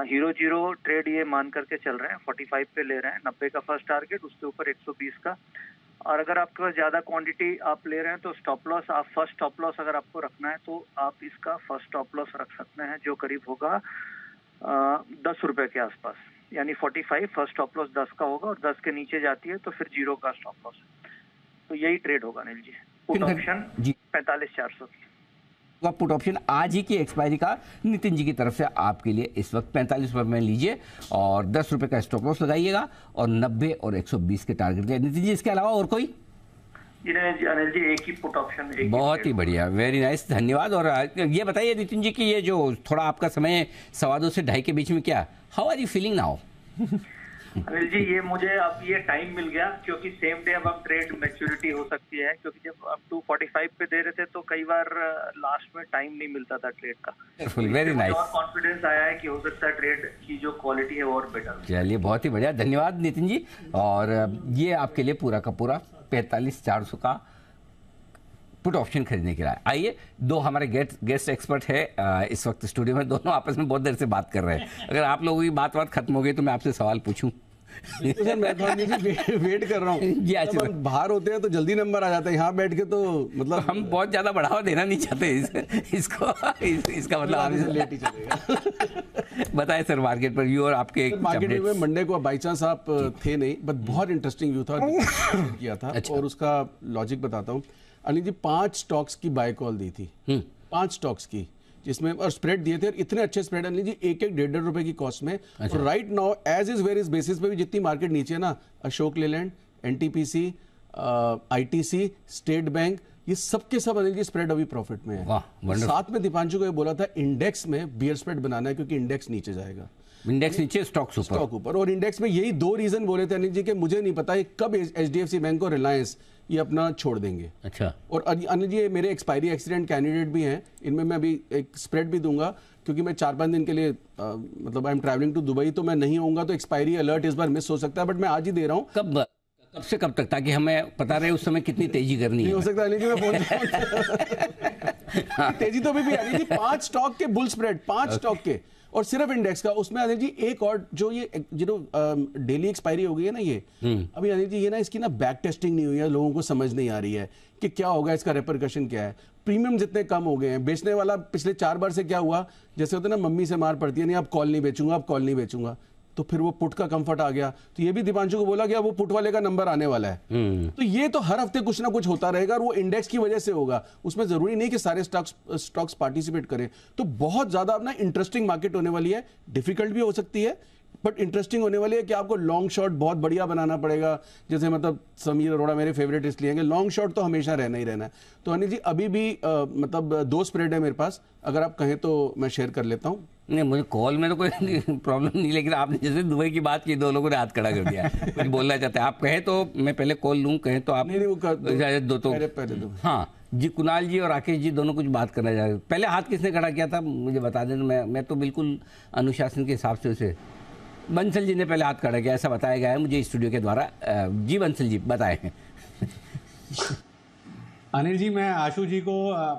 हीरो जीरो ट्रेड ये मान करके चल रहे हैं, 45 पे ले रहे हैं, 90 का फर्स्ट टारगेट, उसके ऊपर 120 का। और अगर आपके पास ज़्यादा क्वांटिटी आप ले रहे हैं तो स्टॉप लॉस, आप फर्स्ट स्टॉप लॉस अगर आपको रखना है तो आप इसका फर्स्ट स्टॉप लॉस रख सकते हैं जो करीब होगा 10 रुपये के आसपास। यानी 45 फर्स्ट स्टॉप लॉस 10 का होगा और 10 के नीचे जाती है तो फिर 0 का स्टॉप लॉस। तो यही ट्रेड होगा अनिल जी। पुट ऑप्शन 45,400 की पुट ऑप्शन आज ही की एक्सपायरी का नितिन जी की तरफ से आपके लिए इस वक्त 45 रुपये में लीजिए और 10 रुपये का स्टॉप लॉस लगाइएगा और 90 और 120 के टारगेट दिए। नितिन जी इसके अलावा और कोई? अनिल जी एक ही पुट ऑप्शन। बहुत ही बढ़िया, वेरी नाइस, धन्यवाद। और ये बताइए नितिन जी कि ये जो थोड़ा आपका समय 2:15 से 2:30 के बीच में, क्या how are you feeling now? Anil ji ये मुझे अब ये टाइम मिल गया क्योंकि सेम डे अब ट्रेड मैच्योरिटी हो सकती है, क्योंकि जब आप 245 पे दे रहे थे तो कई बार लास्ट में टाइम नहीं मिलता था ट्रेड का। वेरी नाइस, और कॉन्फिडेंस आया है कि हो सकता है ट्रेड की जो क्वालिटी है वो और बेटर। चलिए बहुत ही बढ़िया, धन्यवाद नितिन जी। और ये आपके लिए पूरा का पूरा 45,400 का पुट ऑप्शन खरीदने के लिए। आइए, दो हमारे गेस्ट एक्सपर्ट है इस वक्त स्टूडियो में, दोनों आपस में बहुत देर से बात कर रहे हैं। अगर आप लोगों की बात खत्म हो गई तो मैं आपसे सवाल पूछूं। तो सर मैं तो वेट कर रहा हूँ। बाहर होते हैं तो जल्दी नंबर आ जाता है, यहाँ बैठ के तो मतलब हम बहुत ज्यादा बढ़ावा देना नहीं चाहते इसका मतलब आप लेट ही चलेगा। बताएं सर मार्केट पर व्यू और आपके मार्केट में मंडे को बाई चांस आप थे नहीं, बट बहुत इंटरेस्टिंग व्यू था किया था। अच्छा। और उसका लॉजिक बताता हूँ। अनिल जी 5 स्टॉक्स की बाय कॉल दी थी, 5 स्टॉक्स की, जिसमें और स्प्रेड दिए थे, इतने अच्छे स्प्रेड अनिल जी, एक 1.5 रुपए की कॉस्ट में। अच्छा। और right now as is where is basis पे भी जितनी मार्केट नीचे है ना, Ashok Leyland, NTPC, ITC, State Bank, ये सबके सब अनिल जी स्प्रेड अभी प्रॉफिट में है। वाह, साथ में दीपांशु को ये बोला था इंडेक्स में बियर स्प्रेड बनाना है क्योंकि इंडेक्स नीचे जाएगा, इंडेक्स नीचे स्टॉक ऊपर। और इंडेक्स में यही 2 रीजन बोले थे अनिल जी कि मुझे नहीं पता कब HDFC बैंक और रिलायंस ये अपना छोड़ देंगे। अच्छा। और अनिल जी मेरे एक्सपायरी एक्सीडेंट कैंडिडेट भी हैं, इनमें मैं अभी एक स्प्रेड भी दूंगा क्योंकि मैं 4-5 दिन के लिए मतलब I am travelling to Dubai, तो मैं नहीं होऊंगा तो एक्सपायरी अलर्ट इस बार मिस हो सकता है, बट मैं आज ही दे रहा हूँ। कब से कब तक, ताकि हमें पता रहे उस समय कितनी तेजी करनी है? हो सकता है मैं तेजी तो अभी भी अनिल जी 5 स्टॉक के बुल स्प्रेड, 5 स्टॉक के, और सिर्फ इंडेक्स का। उसमें अनिल जी एक और जो ये डेली एक्सपायरी हो गई है ना, ये अभी अनिल जी ये ना इसकी ना बैक टेस्टिंग नहीं हुई है, लोगों को समझ नहीं आ रही है कि क्या होगा, इसका रेपरकशन क्या है। प्रीमियम जितने कम हो गए हैं, बेचने वाला पिछले 4 बार से क्या हुआ, जैसे होता है ना मम्मी से मार पड़ती है, नहीं अब कॉल नहीं बेचूंगा, अब कॉल नहीं बेचूंगा, तो फिर वो पुट का कंफर्ट आ गया। तो ये भी दीपांशु को बोला गया वो पुट वाले का नंबर आने वाला है। तो ये तो हर हफ्ते कुछ ना कुछ होता रहेगा और वो इंडेक्स की वजह से होगा, उसमें जरूरी नहीं कि सारे स्टॉक्स पार्टिसिपेट करें। तो बहुत ज्यादा अपना इंटरेस्टिंग मार्केट होने वाली है, डिफिकल्ट भी हो सकती है बट इंटरेस्टिंग होने वाली है कि आपको लॉन्ग शॉट बहुत बढ़िया बनाना पड़ेगा। जैसे मतलब समीर अरोड़ा मेरे फेवरेट इसलिए हैं कि लॉन्ग शॉट तो हमेशा रहना ही रहना है। तो अनिल जी अभी भी मतलब 2 स्प्रेड है मेरे पास, अगर आप कहें तो मैं शेयर कर लेता हूँ। नहीं, मुझे कॉल में तो कोई प्रॉब्लम नहीं, लेकिन आपने जैसे दुबई की बात की, 2 लोगों ने हाथ खड़ा कर दिया। कुछ बोलना चाहते हैं आप? कहें तो मैं पहले कॉल लूँ, कहें तो आप? नहीं, इजाजत दो तो पहले दो। हाँ जी, कुणाल जी और राकेश जी दोनों कुछ बात करना चाह रहे। पहले हाथ किसने खड़ा किया था मुझे बता दें, मैं तो बिल्कुल अनुशासन के हिसाब से उसे, बंसल जी ने पहले हाथ खड़ा किया, ऐसा बताया गया है मुझे स्टूडियो के द्वारा। जी बंसल जी बताएं। अनिल जी मैं आशु जी को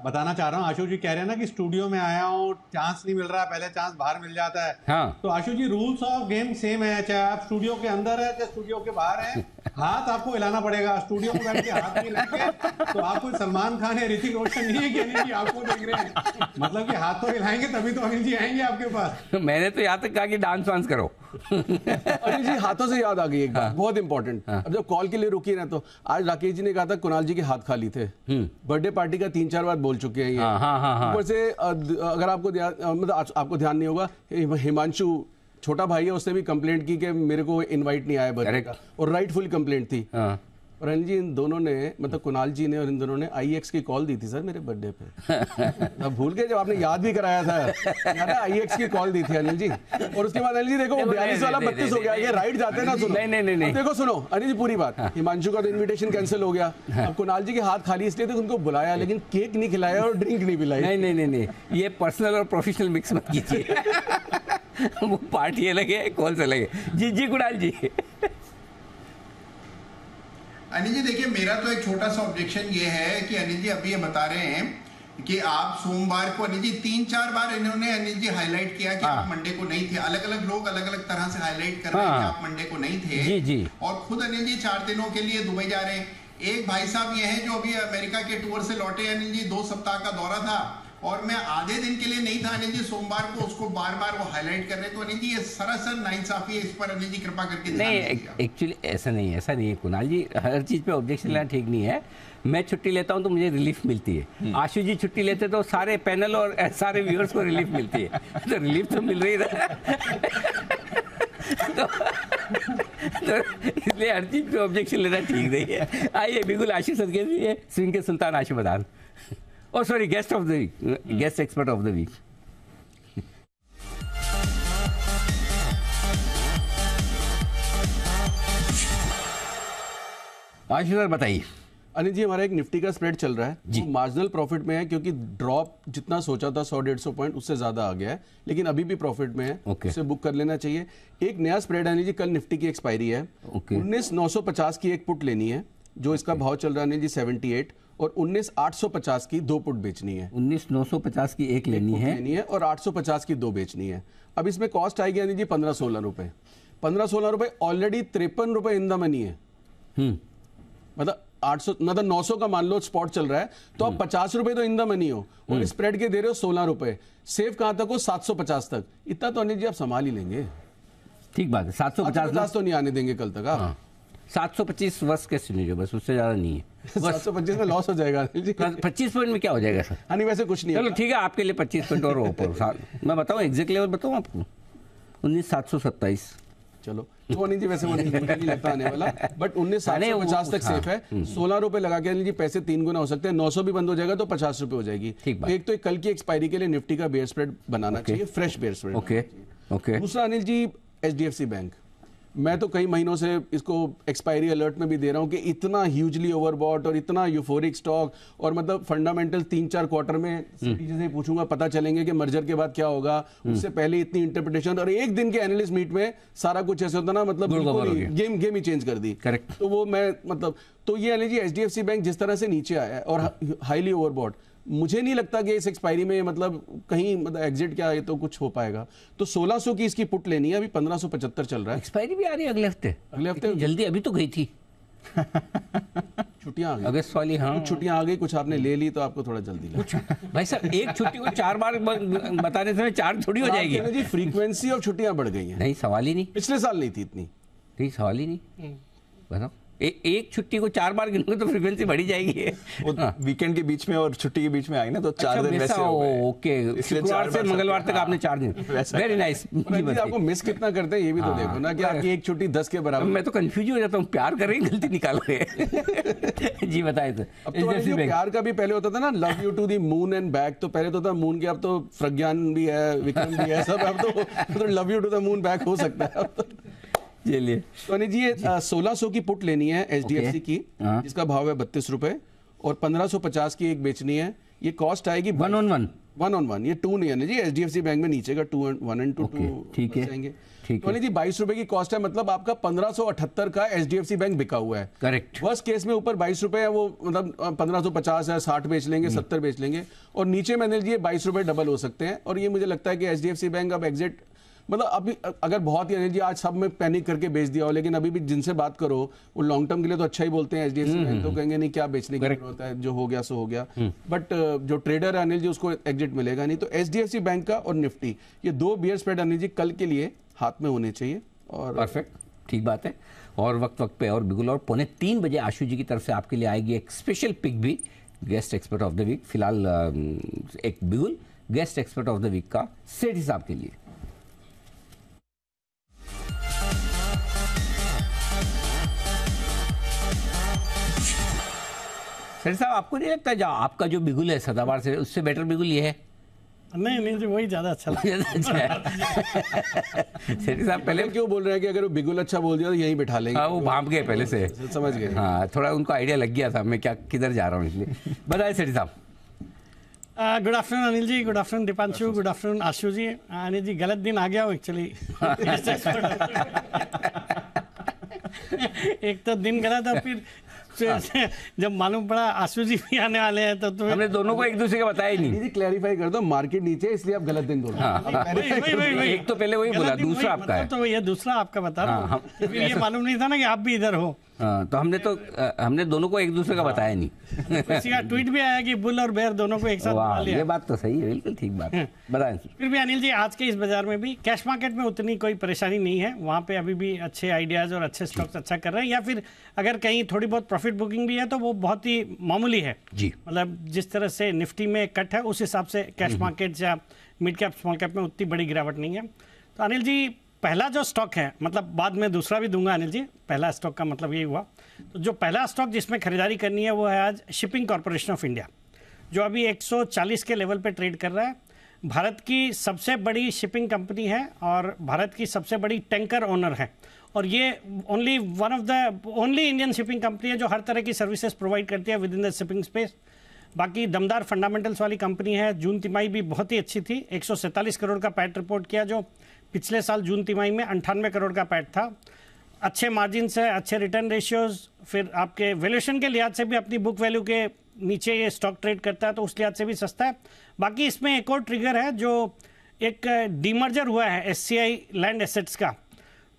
बताना चाह रहा हूँ, आशु जी कह रहे हैं ना कि स्टूडियो में आया हूँ, चांस नहीं मिल रहा, पहले चांस बाहर मिल जाता है। हाँ। तो आशु जी रूल्स ऑफ गेम सेम है, चाहे आप स्टूडियो के अंदर है चाहे स्टूडियो के बाहर है, हाथ आपको हिलाना पड़ेगा। स्टूडियो में बैठ के हाथ नहीं हिलाएंगे तो आप कोई सलमान खान है, ऋतिक रोशन नहीं है कि अनिल जी आपको देख रहे हैं, मतलब कि हाथ तो हिलाएंगे तभी तो अनिल जी आएंगे आपके पास। मैंने तो यहाँ तक कहा कि डांस वांस करो। अनिल जी हाथों से याद आ गई एक बात बहुत इंपॉर्टेंट। अब जब कॉल के लिए रुकी ना, तो आज राकेश जी ने कहा था कुणाल जी के हाथ खाली थे, बर्थडे पार्टी का 3-4 बार बोल चुके हैं ये। ऊपर से अगर आपको मतलब आपको ध्यान नहीं होगा, हिमांशु छोटा भाई है, उसने भी कंप्लेंट की कि मेरे को इनवाइट नहीं आया बर्थडे का, और राइटफुल कंप्लेंट थी। और अनिल जी इन दोनों ने, मतलब कुणाल जी ने और इन दोनों ने IEX की कॉल दी थी सर मेरे बर्थडे पे। अब भूल गए जब आपने याद भी कराया था, याद है IEX की कॉल दी थी अनिल जी। और उसके बाद अनिल जी देखो 42 वाला 32 हो गया, ये राइट जाते हैं ना। सुनो नहीं देखो, सुनो अनिल जी पूरी बात। हिमांशु का तो इन्विटेशन कैंसिल हो गया, अब कुणाल जी के हाथ खाली इसलिए थे उनको बुलाया, लेकिन केक नहीं खिलाया और ड्रिंक नहीं पिलाई। नहीं, ये पर्सनल और प्रोफेशनल मिक्स मत कीजिए। वो पार्टी अलग है, कॉल से अलग है। जी कुणाल जी। अनिल जी देखिए, मेरा तो एक छोटा सा ऑब्जेक्शन ये है कि अनिल जी अभी ये बता रहे हैं कि आप सोमवार को, अनिल जी 3-4 बार इन्होंने अनिल जी हाईलाइट किया कि आप मंडे को नहीं थे। अलग अलग लोग अलग अलग तरह से हाईलाइट कर रहे हैं कि आप मंडे को नहीं थे। जी। और खुद अनिल जी 4 दिनों के लिए दुबई जा रहे हैं। एक भाई साहब ये हैं जो अभी अमेरिका के टूर से लौटे। अनिल जी 2 सप्ताह का दौरा था और मैं आधे दिन के लिए नहीं था अनिल जी, सोमवार को उसको बार बार वो हाईलाइट कर रहे। तो अनिल जी ये सरासर नाइंसाफी है, इस पर अनिल जी कृपा करके नहीं, एक्चुअली ऐसा नहीं है कुणाल जी, हर चीज़ पे ऑब्जेक्शन लेना ठीक नहीं है। मैं छुट्टी लेता हूं तो मुझे रिलीफ मिलती है, आशु जी छुट्टी लेते तो सारे पैनल और सारे व्यूअर्स को रिलीफ मिलती है, तो रिलीफ तो मिल रही है। तो इसलिए हर चीज पे ऑब्जेक्शन लेना ठीक नहीं है। आइए बिल्कुल आशु सदके जी, स्विंग के सुल्तान आशु बदान, और sorry guest of the week, guest expert of the week. Ashu sir बताइए। अनिल जी हमारा एक निफ्टी का स्प्रेड चल रहा है जी, मार्जिनल प्रॉफिट में है क्योंकि ड्रॉप जितना सोचा था 100-150 पॉइंट उससे ज्यादा आ गया है, लेकिन अभी भी प्रॉफिट में है, उसे बुक कर लेना चाहिए। एक नया स्प्रेड अनिल जी, कल निफ्टी की एक्सपायरी है, 19,950 की एक पुट लेनी है, जो इसका भाव चल रहा है अनिल जी 78, और 19,850 की 2 पुट बेचनी है। 19,950 की एक लेनी है और 850 की 2 बेचनी है। अब इसमें कॉस्ट आएगी अनिल जी 15-16 रुपए। 15-16 रुपए ऑलरेडी 53 रुपए इन द मनी है। मतलब 800, मतलब 900 का मान लो स्पॉट चल रहा है, तो आप 50 रुपए तो इन द मनी हो, और स्प्रेड के दे रहे हो 16 रुपए। सेफ कहां तक हो? 750 तक। इतना तो अनिल जी आप संभाल ही लेंगे। ठीक बात है, 750 तो नहीं आने देंगे कल तक। हाँ 725 वर्ष के सिनेरियो, बस उससे ज्यादा नहीं है। 725 में लॉस हो जाएगा 25 पॉइंट में क्या हो जाएगा सर? नहीं वैसे कुछ नहीं। चलो ठीक है, आपके लिए 25 पॉइंट और ऊपर। मैं बताऊं एग्जैक्ट लेवल बताऊं आपको, 19,727। चलो तो अनिल जी वैसे वो मुझे नहीं लगता आने वाला, बट 19,750 तक सेफ है। 16 रुपए लगा के अनिल जी पैसे 3 गुना हो सकते हैं। 900 भी बंद हो जाएगा तो 50 रुपए हो जाएगी। एक तो कल की एक्सपायरी के लिए निफ्टी का बेयर स्प्रेड बनाना चाहिए, फ्रेश बेयर स्प्रेड। ओके। दूसरा अनिल जी HDFC बैंक, मैं तो कई महीनों से इसको एक्सपायरी अलर्ट में भी दे रहा हूं कि इतना ह्यूजली ओवरबॉट और इतना यूफोरिक स्टॉक, और मतलब फंडामेंटल 3-4 क्वार्टर में सीटीजी से पूछूंगा पता चलेंगे कि मर्जर के बाद क्या होगा, उससे पहले इतनी इंटरप्रिटेशन, और एक दिन के एनालिस्ट मीट में सारा कुछ ऐसे होता ना, मतलब गेम ही चेंज कर दी। करेक्ट। तो वो मैं मतलब तो ये अनिल जी HDFC बैंक जिस तरह से नीचे आया है और हाईली ओवरबॉट, मुझे नहीं लगता कि इस एक्सपायरी में मतलब कहीं मतलब एग्जिट क्या है तो कुछ हो पाएगा। तो 1600 की इसकी पुट लेनी है, अभी 1575 चल रहा है। एक्सपायरी भी आ रही है अगले हफ्ते जल्दी, अभी तो गई थी छुट्टियां आ गई अगस्त वाली। हाँ, छुट्टियां आ गई, कुछ आपने ले ली तो आपको थोड़ा जल्दी लगा। भाई साहब एक छुट्टी को 4 बार बताने से 4 थोड़ी हो जाएगी जी। फ्रीक्वेंसी और छुट्टियां बढ़ गई हैं। नहीं, सवाल ही नहीं। पिछले साल नहीं थी इतनी। नहीं, सवाल ही नहीं। बताओ, एक छुट्टी को 4 बार गिनोगे तो फ्रीक्वेंसी बढ़ी जाएगी। वीकेंड के बीच में और छुट्टी के बीच में आई ना, तो 4 दिन वैसे हो गए। ओके, शुक्रवार से मंगलवार तक आपने 4 दिन। Very nice. आपको मिस कितना करते हैं ये भी तो देखो ना, कि आपकी एक छुट्टी 10 के बराबर। मैं तो कंफ्यूज हो जाता हूँ, प्यार कर रहे हैं गलती निकाल रहे। जी बताइए। अब तो प्यार का भी पहले होता था ना, love you to the moon and back, तो पहले तो था मून के, अब तो प्रज्ञान भी है, विक्रम भी है, सब। अब तो love you to the moon back हो सकता है। चलिए तो अनिल जी, ये 1600 की पुट लेनी है HDFC की, जिसका भाव है 32 रुपए, और 1550 की एक बेचनी है। ये कॉस्ट आएगी 1 on 1, ये 2 नहीं है जी। HDFC बैंक में नीचे का 2 and 2 ठीक है। तो अनिल जी 22 रुपए की कॉस्ट है, मतलब आपका 1578 का HDFC बैंक बिका हुआ है। करेक्ट। वर्स्ट केस में ऊपर 22 रुपए है, वो मतलब 1550 है, 60 बेच लेंगे, 70 बेच लेंगे, और नीचे में अनिल जी 22 रुपए डबल हो सकते हैं। और ये मुझे लगता है कि HDFC बैंक अब एग्जिट, मतलब अभी अगर बहुत ही एनर्जी आज सब में पैनिक करके बेच दिया हो, लेकिन अभी भी जिनसे बात करो वो लॉन्ग टर्म के लिए तो अच्छा ही बोलते हैं HDFC बैंक, तो कहेंगे नहीं क्या बेचने की जरूरत है, जो हो गया सो हो गया। बट जो ट्रेडर है अनिल जी उसको एग्जिट मिलेगा नहीं। तो HDFC बैंक का और निफ्टी, ये 2 बियर स्प्रेड अनिल जी कल के लिए हाथ में होने चाहिए। और परफेक्ट, ठीक बात है। और वक्त पे और बिगुल, और 2:45 बजे आशु जी की तरफ से आपके लिए आएगी एक स्पेशल पिक भी, guest expert of the week. फिलहाल एक Bigul guest expert of the week का सेठ साहब के लिए। सर साहब, आपको नहीं लगता जो आपका जो बिगुल है सदाबहार से, उससे बेटर बिगुल ये है? नहीं जी, वही ज्यादा अच्छा लगता है। सर साहब पहले क्यों बोल रहे हैं कि अगर वो बिगुल अच्छा बोल दिया तो यहीं बिठा लेंगे? हाँ, वो भाप गए पहले से, समझ गए। हाँ, थोड़ा उनको आइडिया लग गया था मैं क्या किधर जा रहा हूँ, इसलिए। बताइए सर साहब। Good afternoon Anil ji, good afternoon Deepanshu, good afternoon Ashu ji. Anil ji गलत दिन आ गया हो एक्चुअली। एक तो दिन गलत था, फिर जब मालूम पड़ा आशु जी भी आने वाले हैं तो हमने दोनों को एक दूसरे का बताया ही नहीं। क्लैरिफाई कर दो, मार्केट नीचे इसलिए आप गलत दिन बोल रहे हैं। एक तो पहले वही बोला, दूसरा आपका है, तो ये दूसरा आपका बता रहा हूँ। फिर ये मालूम नहीं था ना कि आप भी इधर हो। तो हमने दोनों को एक दूसरे का बताया नहीं। किसी का ट्वीट भी आया कि बुल और बेयर दोनों को एक साथ बता लिया। ये बात तो सही है, बिल्कुल ठीक बात है। बताएं। फिर भी अनिल जी, आज के इस बाजार में भी कैश मार्केट में उतनी कोई परेशानी नहीं है, वहाँ पे अभी भी अच्छे आइडियाज और अच्छे स्टॉक्स अच्छा कर रहे हैं, या फिर अगर कहीं थोड़ी बहुत प्रॉफिट बुकिंग भी है तो वो बहुत ही मामूली है जी। मतलब जिस तरह से निफ्टी में कट है उस हिसाब से कैश मार्केट या मिड कैप स्मॉल कैप में उतनी बड़ी गिरावट नहीं है। तो अनिल जी, पहला जो स्टॉक है, मतलब बाद में दूसरा भी दूंगा अनिल जी, पहला स्टॉक का मतलब यही हुआ, तो जो पहला स्टॉक जिसमें खरीदारी करनी है वो है आज शिपिंग कॉर्पोरेशन ऑफ इंडिया, जो अभी 140 के लेवल पे ट्रेड कर रहा है। भारत की सबसे बड़ी शिपिंग कंपनी है और भारत की सबसे बड़ी टैंकर ओनर है, और ये one of the only Indian shipping company है जो हर तरह की सर्विसेज प्रोवाइड करती है with in the shipping space. बाकी दमदार फंडामेंटल्स वाली कंपनी है। जून तिमाही भी बहुत ही अच्छी थी, 147 करोड़ का पैट रिपोर्ट किया, जो पिछले साल जून तिमाही में 98 करोड़ का पैट था। अच्छे मार्जिन है, अच्छे रिटर्न रेशियोज, फिर आपके वैल्यूएशन के लिहाज से भी अपनी बुक वैल्यू के नीचे ये स्टॉक ट्रेड करता है, तो उस लिहाज से भी सस्ता है। बाकी इसमें एक और ट्रिगर है, जो एक डीमर्जर हुआ है SCI लैंड एसेट्स का,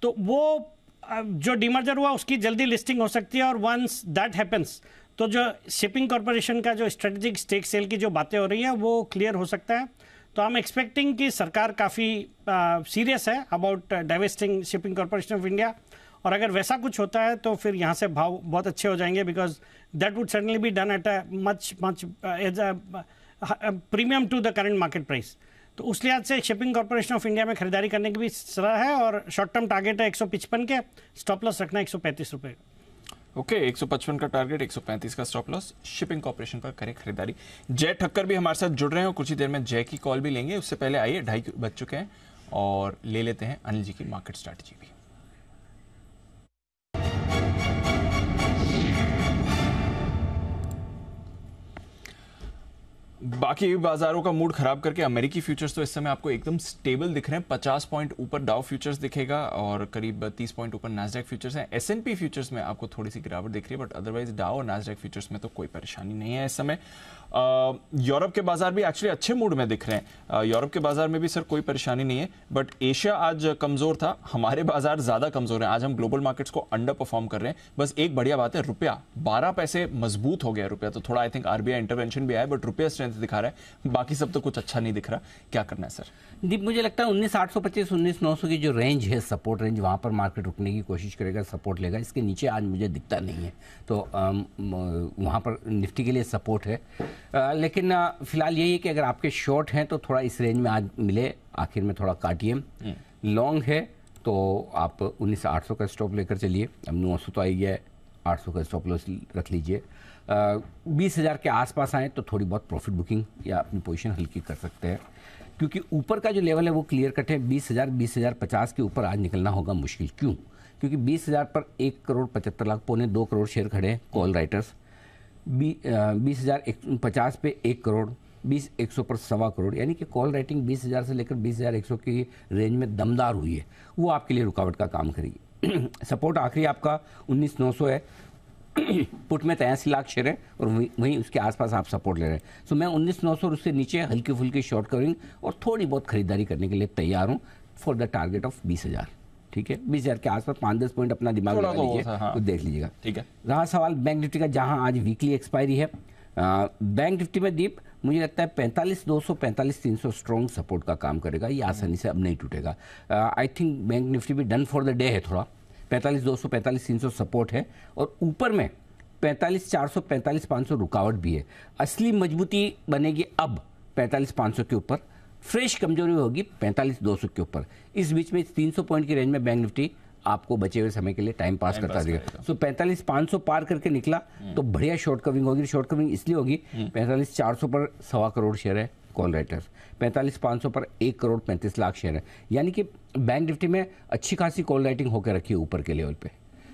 तो वो जो डीमर्जर हुआ उसकी जल्दी लिस्टिंग हो सकती है, और वंस दैट हैपन्स तो जो शिपिंग कॉर्पोरेशन का जो स्ट्रेटेजिक स्टेक सेल की जो बातें हो रही है वो क्लियर हो सकता है। तो आई एम एक्सपेक्टिंग कि सरकार काफ़ी सीरियस है about divesting shipping corporation of India, और अगर वैसा कुछ होता है तो फिर यहाँ से भाव बहुत अच्छे हो जाएंगे, because that would suddenly be done at a much as a premium to the current market price. तो उस लिहाज से शिपिंग कॉर्पोरेशन ऑफ इंडिया में खरीदारी करने की भी सलाह है और शॉर्ट टर्म टारगेट है 155 के, स्टॉप लॉस रखना 135 रुपये। ओके 155 का टारगेट, 135 का स्टॉप लॉस, शिपिंग कॉर्पोरेशन पर करें खरीदारी। जय ठक्कर भी हमारे साथ जुड़ रहे हैं और कुछ ही देर में जय की कॉल भी लेंगे। उससे पहले आइए 2:30 बज चुके हैं और ले लेते हैं अनिल जी की मार्केट स्ट्रैटेजी भी। बाकी बाजारों का मूड खराब करके अमेरिकी फ्यूचर्स तो इस समय आपको एकदम स्टेबल दिख रहे हैं। 50 पॉइंट ऊपर डाउ फ्यूचर्स दिखेगा और करीब 30 पॉइंट ऊपर नैस्डैक फ्यूचर्स हैं। S&P फ्यूचर्स में आपको थोड़ी सी गिरावट दिख रही है, बट अदरवाइज डाउ और नैस्डैक फ्यूचर्स में तो कोई परेशानी नहीं है इस समय। यूरोप के बाजार भी एक्चुअली अच्छे मूड में दिख रहे हैं। यूरोप के बाजार में भी सर कोई परेशानी नहीं है, बट एशिया आज कमजोर था, हमारे बाजार ज्यादा कमजोर हैं। आज हम ग्लोबल मार्केट्स को अंडर परफॉर्म कर रहे हैं। बस एक बढ़िया बात है, रुपया 12 पैसे मजबूत हो गया रुपया, तो थोड़ा आई थिंक RBI इंटरवेंशन भी आया, बट रुपया स्ट्रेंथ दिखा रहा है, बाकी सब तो कुछ अच्छा नहीं दिख रहा। क्या करना है सर? दीप, मुझे लगता है 19,825 19,900 की जो रेंज है, सपोर्ट रेंज, वहाँ पर मार्केट रुकने की कोशिश करेगा, सपोर्ट लेगा। इसके नीचे आज मुझे दिखता नहीं है, तो वहाँ पर निफ्टी के लिए सपोर्ट है। लेकिन फिलहाल यही है कि अगर आपके शॉर्ट हैं तो थोड़ा इस रेंज में आज मिले, आखिर में थोड़ा काटिए। लॉन्ग है तो आप 19,800 का स्टॉप लेकर चलिए। अब 900 तो आई है, 800 का स्टॉप लॉस रख लीजिए। 20,000 के आसपास आए तो थोड़ी बहुत प्रॉफिट बुकिंग या अपनी पोजीशन हल्की कर सकते हैं, क्योंकि ऊपर का जो लेवल है वो क्लियर कट है। 20,000 20,050 के ऊपर आज निकलना होगा मुश्किल। क्यों? क्योंकि 20,000 पर 1,75,00,000 पौने 2 करोड़ शेयर खड़े हैं कॉल राइटर्स। 20,050 पे 1 करोड़, 20,100 पर 1.25 करोड़, यानी कि कॉल राइटिंग 20,000 से लेकर 20,100 की रेंज में दमदार हुई है, वो आपके लिए रुकावट का काम करेगी। सपोर्ट आखिरी आपका 19,900 है। पुट में 83 लाख शेयर है और वहीं उसके आसपास आप सपोर्ट ले रहे हैं। सो मैं 19,900 और उससे नीचे हल्की फुल्की शॉर्ट कवरिंग और थोड़ी बहुत खरीदारी करने के लिए तैयार हूँ फॉर द टारगेट ऑफ 20,000। ठीक है, 20,000 के आसपास 5-10 पॉइंट अपना दिमाग लगा लीजिए, कुछ देख लीजिएगा। ठीक है। रहा सवाल बैंक निफ्टी का, जहां आज वीकली एक्सपायरी है। बैंक निफ्टी में दीप मुझे लगता है 45,200 45,300 स्ट्रॉन्ग सपोर्ट का काम करेगा, ये आसानी से अब नहीं टूटेगा। आई थिंक बैंक निफ्टी भी डन फॉर द डे है। थोड़ा 45,200 45,300 सपोर्ट है और ऊपर में 45,400 45,500 रुकावट भी है। असली मजबूती बनेगी अब 45,500 के ऊपर, फ्रेश कमजोरी होगी 45,200 के ऊपर। इस बीच में 300 पॉइंट की रेंज में बैंक निफ्टी आपको बचे हुए समय के लिए टाइम पास करता रहेगा। सो 45,500 पार करके निकला तो बढ़िया शॉर्ट कवरिंग होगी। शॉर्ट कवरिंग इसलिए होगी 45,400 पर 1.25 करोड़ शेयर है कॉल राइटर्स, 45,500 पर 1 करोड़ 35 लाख शेयर है, यानी कि बैंक निफ्टी में अच्छी खासी कॉल राइटिंग होकर रखी है ऊपर के लेवल पे,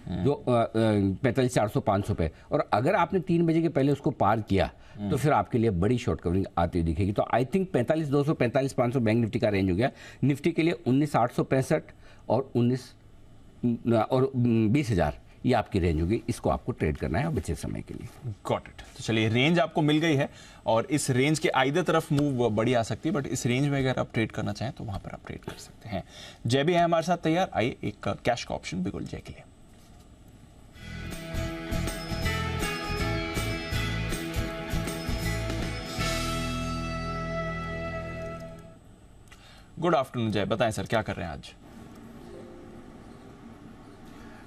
जो 45,400 500 पे। और अगर आपने 3 बजे के पहले उसको पार किया तो फिर आपके लिए बड़ी शॉर्ट कवरिंग आती हुई दिखेगी। तो आई थिंक 45,200 45,500 बैंक निफ्टी का रेंज हो गया। निफ्टी के लिए 19,865 और 20,000 ये आपकी रेंज होगी। इसको आपको ट्रेड करना है बचे समय के लिए। Got it. तो चलिए, रेंज आपको मिल गई है और इस रेंज के आइदर तरफ मूव बड़ी आ सकती है, बट इस रेंज में अगर आप ट्रेड करना चाहें तो वहां पर आप ट्रेड कर सकते हैं। जय भी है हमारे साथ तैयार। आइए एक कैश का ऑप्शन बिगुल जय के लिए। गुड आफ्टरनून जय, बताएं सर क्या कर रहे हैं आज?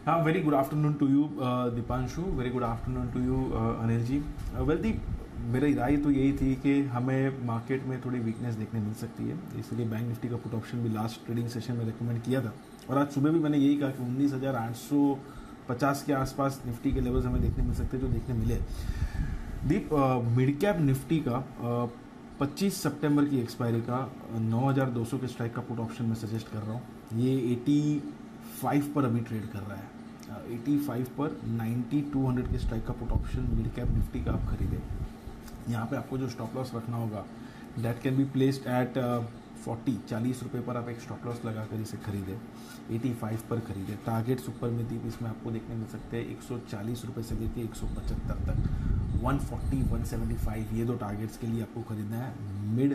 हाँ, very good afternoon to you Deepanshu, very good afternoon to you Anil ji. Well Deep, मेरी राय तो यही थी कि हमें मार्केट में थोड़ी वीकनेस देखने मिल सकती है, इसलिए बैंक निफ्टी का पुट ऑप्शन भी लास्ट ट्रेडिंग सेशन में रिकमेंड किया था और आज सुबह भी मैंने यही कहा कि 19,850 के आसपास निफ्टी के लेवल्स हमें देखने मिल सकते हैं, जो देखने मिले। दीप, मिड कैप निफ्टी का 25 सितंबर की एक्सपायरी का 9,200 के स्ट्राइक का पुट ऑप्शन मैं सजेस्ट कर रहा हूँ। ये 85 पर अभी ट्रेड कर रहा है। 85 पर 9,200 के स्ट्राइक का put option mid cap Nifty का आप खरीदें। यहाँ पे आपको जो स्टॉप लॉस रखना होगा that can be placed eight 40 रुपये पर आप एक स्टॉप लॉस लगाकर इसे खरीदें। 85 पर खरीदें। टारगेट्स ऊपर में दीप इसमें आपको देखने मिल सकते हैं 140 रुपये से लेकर 175 तक, 140 175 ये दो टारगेट्स के लिए आपको खरीदना है। मिड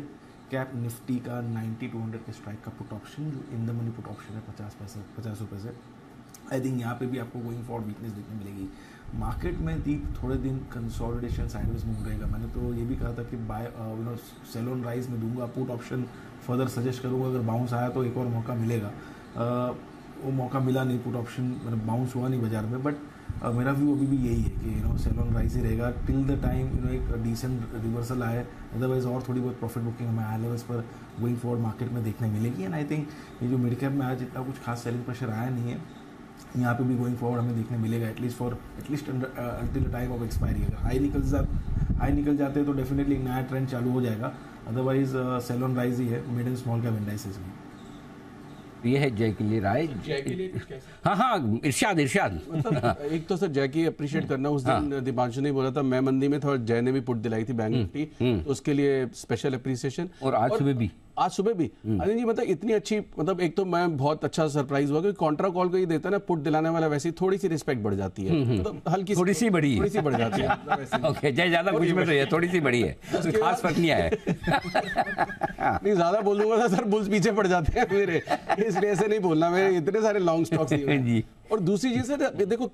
कैप निफ्टी का 9,200 के स्ट्राइक का पुट ऑप्शन जो in the money put option है 50 रुपये से। आई थिंक यहाँ पे भी आपको गोइंग फॉर वीकनेस देखने मिलेगी। मार्केट में दीप थोड़े दिन कंसोलिडेशन साइडवेज मूव रहेगा। मैंने तो ये भी कहा था कि बाय सेल ऑन राइज में दूंगा, पुट ऑप्शन फर्दर सजेस्ट करूँगा। अगर बाउंस आया तो एक और मौका मिलेगा, वो मौका मिला नहीं, पुट ऑप्शन मतलब बाउंस हुआ नहीं बाजार में। बट मेरा व्यू अभी भी यही है कि सेल ऑन राइज ही रहेगा टिल द टाइम एक डिसेंट रिवर्सल आए, अदरवाइज और थोड़ी बहुत प्रॉफिट बुकिंग हमें हाई लेवल्स पर गोइंग फॉरवर्ड मार्केट में देखने मिलेगी। एंड आई थिंक ये जो मिड कैप में आज इतना कुछ खास सेलिंग प्रेशर आया नहीं है, यहाँ पे भी गोइंग फॉरवर्ड हमें देखने मिलेगा at least until the time of expiry. अगर हाई निकल जाते हैं तो डेफिनेटली एक नया ट्रेंड चालू हो जाएगा, अदरवाइज सेल ऑन राइज ही है mid and small cap indices में। ये है जय के लिए राय। हाँ इरशाद मतलब एक तो सर जय की अप्रिशिएट करना, उस दिन दीपांशु ने बोला था मैं मंदी में था और जय ने भी पुट दिलाई थी बैंक निफ्टी, तो उसके लिए स्पेशल अप्रिसिएशन। और आज सुबह भी अनिल जी मतलब इतनी अच्छी, मतलब एक तो मैं बहुत अच्छा सरप्राइज हुआ क्योंकि कॉन्ट्रा कॉल को ये देता है ना पुट दिलाने वाला, वैसे थोड़ी सी रिस्पेक्ट बढ़ जाती है, मतलब हल्की थोड़ी सी बढ़ जाती है। ओके जय ज्यादा कुछ में रही है, थोड़ी सी बड़ी है, खास फर्क नहीं आया। नहीं ज्यादा बोलूंगा तो सर बुल्स पीछे पड़ जाते हैं मेरे, इसलिए ऐसे नहीं बोलना, मेरे इतने सारे लॉन्ग स्टॉक्स जी। और दूसरी चीज सर देखो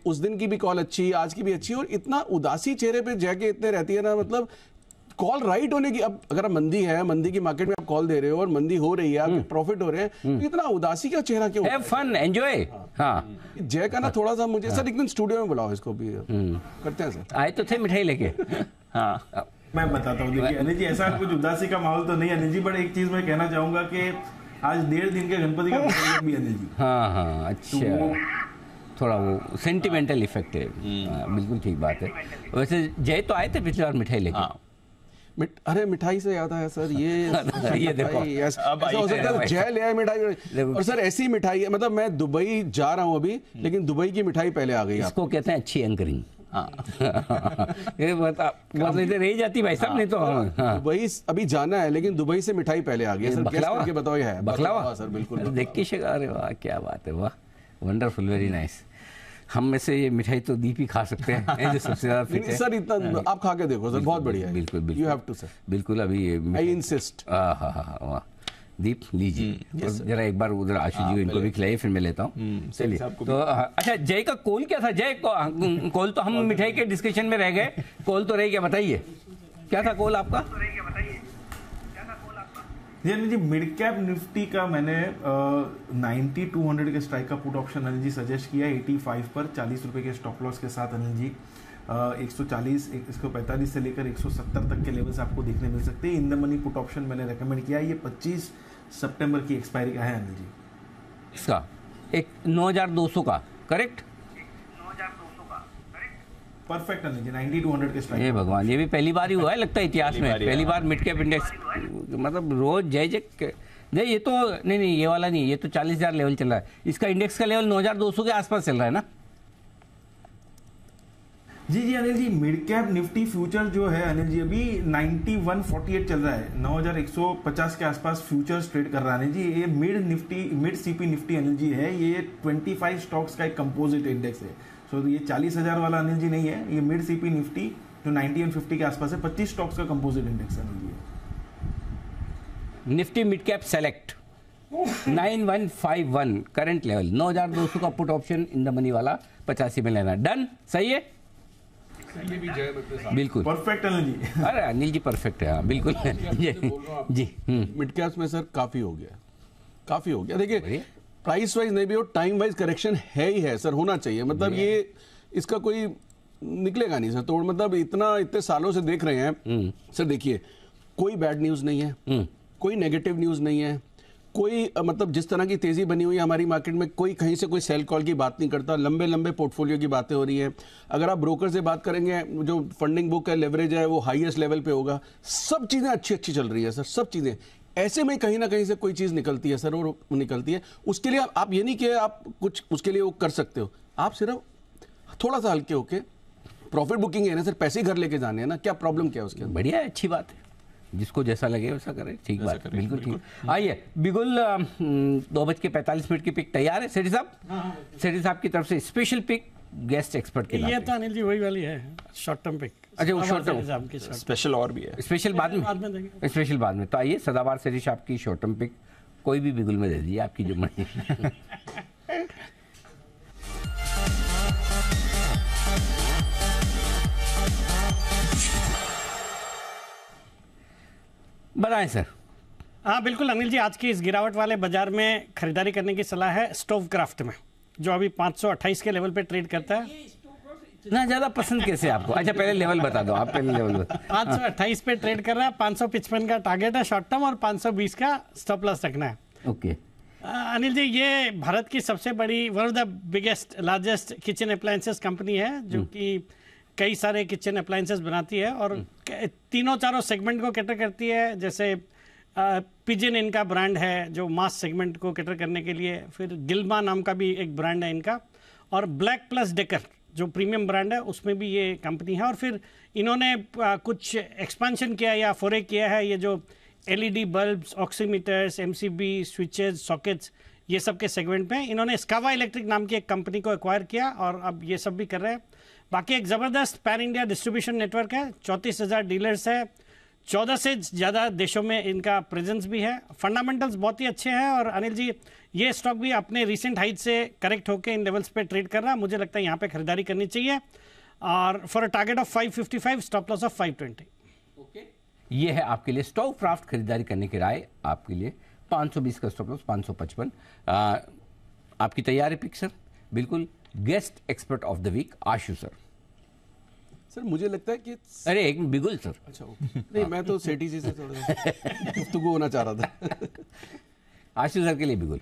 उस दिन की भी कॉल अच्छी, आज की भी अच्छी, और इतना उदासी चेहरे पे जाके इतने रहती है ना, मतलब कॉल राइट होने की। अब अगर मंदी है, मंदी की मार्केट में आप कॉल दे रहे हो और मंदी हो रही है, आप प्रॉफिट हो रहे हैं, तो इतना उदासी का चेहरा क्यों? Have fun, enjoy. हाँ जय का ना थोड़ा सा मुझे सर एक दिन स्टूडियो में बुलाओ, इसको भी करते हैं सर। आए तो थे मिठाई लेके। हाँ मैं बताता हूँ, देखिए अनिल जी ऐसा कुछ उदासी का माहौल तो नहीं अनिल जी, बट एक चीज मैं कहना चाहूंगा कि आज 1.5 दिन के गणपति का भी अनिल जी। हाँ अच्छा, थोड़ा वो सेंटिमेंटल इफेक्ट है। बिल्कुल ठीक बात है। वैसे जय तो आए थे पिछले बार मिठाई लेके। अरे मिठाई से याद आया सर, ये देखो अब ऐसा हो सकता है जय ले आए मिठाई, और सर ऐसी मिठाई है, मतलब मैं दुबई जा रहा हूँ अभी, लेकिन दुबई की मिठाई पहले आ गई। इसको कहते हैं अच्छी एंकरिंग। ये रह जाती भाई साहब, नहीं तो दुबई अभी जाना है, लेकिन दुबई से मिठाई पहले आ गई। बकलावा के बताओ, है बकलावा सर, बिल्कुल देख के शिकार। अरे वाह क्या बात है, वाह वंडरफुल, वेरी नाइस। हम में से ये मिठाई तो दीप ही खा सकते हैं जो सबसे ज्यादा फिट है। सर इतना आप खा के देखो सर, बहुत बढ़िया है। बिल्कुल यू हैव टू सर, बिल्कुल। अभी आई इंसिस्ट। वाह दीप लीजिए जरा एक बार उधर आशु जी इनको भी खिलाइए, फिर मैं लेता हूँ। चलिए तो अच्छा जय का कॉल क्या था? जय कॉल तो हम मिठाई के डिस्कशन में रह गए, कॉल तो रह गया, बताइए क्या था कॉल आपका? जी मिड कैप निफ्टी का मैंने 90-200 के स्ट्राइक का put option Anil ji suggest किया 85 पर 40 रुपए के स्टॉप लॉस के साथ अनिल जी। 140 145 से लेकर 170 तक के लेवल्स आपको देखने मिल सकते हैं। In the money put option मैंने रेकमेंड किया, ये 25 सितंबर की एक्सपायरी का है अनिल जी। इसका एक 9200 का करेक्ट, परफेक्ट अनिल जी 90-200 के स्ट्राइक। ये भगवान, ये भी पहली बार ही हुआ है लगता है इतिहास में, पहली बार मिड कैप इंडेक्स, मतलब रोज जय ये तो नहीं ये वाला नहीं, ये तो 40,000 लेवल चल रहा है, इसका इंडेक्स का लेवल 9200 के आसपास चल रहा है ना? जी अनिल जी मिड कैप निफ्टी फ्यूचर जो है अनिल जी अभी 9148 चल रहा है, 9150 के आसपास फ्यूचर्स ट्रेड कर रहा है अनिल जी। ये mid CP Nifty Anil ji है, ये 25 स्टॉक्स का एक कंपोजिट इंडेक्स है। सो ये 40,000 वाला अनिल जी नहीं है, ये मिड सीपी निफ्टी जो 90 और 50 के आसपास है, 25 स्टॉक्स का कंपोजिट इंडेक्स अनिल जी है। Nifty mid cap select 9151 current level, 9200 का put option in the money वाला 85 में लेना। डन, सही है? बिल्कुल परफेक्ट अनिल जी। अरे अनिल जी परफेक्ट है, बिल्कुल जी। मिड कैप्स में सर काफी हो गया। देखिए प्राइस वाइज नहीं भी हो, टाइम वाइज करेक्शन है ही है सर, होना चाहिए। मतलब ये इसका कोई निकलेगा नहीं सर तोड़, मतलब इतने सालों से देख रहे हैं सर। देखिए कोई बैड न्यूज नहीं है, कोई नेगेटिव न्यूज नहीं है, कोई मतलब जिस तरह की तेजी बनी हुई है हमारी मार्केट में, कोई कहीं से कोई सेल कॉल की बात नहीं करता, लंबे पोर्टफोलियो की बातें हो रही है। अगर आप ब्रोकर से बात करेंगे, जो फंडिंग बुक है, लेवरेज है, वो हाईएस्ट लेवल पे होगा। सब चीजें अच्छी चल रही है सर, सब चीजें। ऐसे में कहीं ना कहीं से कोई चीज निकलती है सर, और निकलती है। उसके लिए आप ये नहीं कि आप कुछ उसके लिए वो कर सकते हो, आप सिर्फ थोड़ा सा हल्के होके प्रॉफिट बुकिंग है ना सर, पैसे घर लेके जाने हैं ना, क्या प्रॉब्लम क्या है उसके? बढ़िया है, अच्छी बात है, जिसको जैसा लगे वैसा करे, ठीक बात है, बिल्कुल ठीक। आइए बिगुल 2:45 की पिक तैयार है सेठी साहब? सेठी साहब की तरफ से स्पेशल पिक गेस्ट एक्सपर्ट के ये तो अनिल जी वही वाली है, शॉर्ट टर्म पिक। अच्छा वो शॉर्ट टर्म, स्पेशल और भी है, स्पेशल बाद में, स्पेशल बाद में। तो आइए सदाबहार सेठी साहब की शॉर्ट टर्म पिक कोई भी बिगुल में दे दीजिए, आपकी जो मर्जी। बताएं सर। हाँ बिल्कुल अनिल जी, आज की इस गिरावट वाले बाजार में खरीदारी करने की सलाह है स्टोव क्राफ्ट में। जो अभी 528 के लेवल पे ट्रेड करता है। इतना ज्यादा पसंद कैसे आपको? अच्छा पहले लेवल बता दो, आप पहले लेवल 528 पे ट्रेड कर रहा है, 555 का टारगेट है शॉर्ट टर्म और 520 का स्टॉप लॉस रखना है। ओके अनिल जी, ये भारत की सबसे बड़ी, one of the biggest largest kitchen appliances company है, जो कि कई सारे किचन अप्लायंसेस बनाती है और तीनों चारों सेगमेंट को कैटर करती है। जैसे पिजन इनका ब्रांड है जो मास सेगमेंट को कैटर करने के लिए, फिर गिल्मा नाम का भी एक ब्रांड है इनका, और ब्लैक प्लस डेकर जो प्रीमियम ब्रांड है उसमें भी ये कंपनी है। और फिर इन्होंने कुछ एक्सपेंशन किया या फोरे किया है, ये जो LED bulbs, oximeters, MCB, switches, sockets, ये सब के सेगमेंट में इन्होंने स्कावा इलेक्ट्रिक नाम की एक कंपनी को एक्वायर किया और अब ये सब भी कर रहे हैं। बाकी एक ज़बरदस्त पैन इंडिया डिस्ट्रीब्यूशन नेटवर्क है, 34,000 डीलर्स है, 14 से ज़्यादा देशों में इनका प्रेजेंस भी है। फंडामेंटल्स बहुत ही अच्छे हैं और अनिल जी, ये स्टॉक भी अपने रिसेंट हाइट से करेक्ट होकर इन लेवल्स पे ट्रेड कर रहा है। मुझे लगता है यहाँ पे खरीदारी करनी चाहिए और for a target of 555, stop loss of 520। ये है आपके लिए स्टॉक क्राफ्ट खरीदारी करने की राय। आपके लिए 520 का स्टॉप लॉस, 555। आपकी तैयार है पिक सर? बिल्कुल। Guest expert of the week Ashu sir. Sir मुझे लगता है कि अरे एक बिगुल सर। अच्छा नहीं, मैं तो सेठी से थोड़ा गुफ्तगू होना चाह रहा था। आशु सर के लिए बिगुल।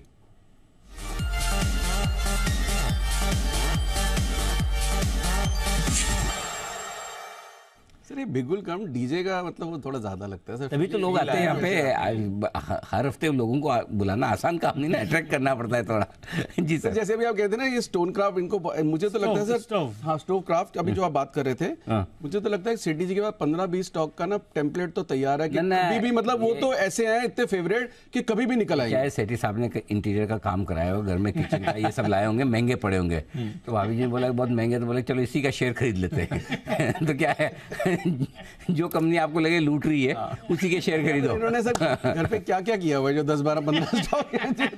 सर ये बिगुल कम डीजे का मतलब वो थोड़ा ज्यादा लगता है सर। तभी तो लोग आते हैं यहाँ पे। हर हफ्ते लोगों को बुलाना आसान काम नहीं ना, अट्रैक्ट करना पड़ता है थोड़ा। जी सर। जैसे अभी आप कहते हैं ना ये स्टोन क्राफ्ट, इनको मुझे तो लगता है सर, हाँ स्टोव क्राफ्ट अभी जो आप बात कर रहे थे, मुझे तो लगता है सिटी जी के बाद 15-20 स्टॉक का ना टेम्पलेट तो तैयार है कि कभी भी, मतलब वो तो ऐसे हैं इतने फेवरेट कि कभी भी निकल आएंगे। क्या सेठी साहब ने इंटीरियर का काम कराया हो, घर में किचन का ये सब लाए होंगे, महंगे पड़े होंगे, तो भाभी जी ने बोला बहुत महंगे, तो बोले चलो इसी का शेयर खरीद लेते हैं। तो क्या है, जो कंपनी आपको लगे लूट रही है उसी के शेयर खरीदो। इन्होंने सर घर पे क्या क्या किया हुआ है जो 10, 12, 15 स्टॉक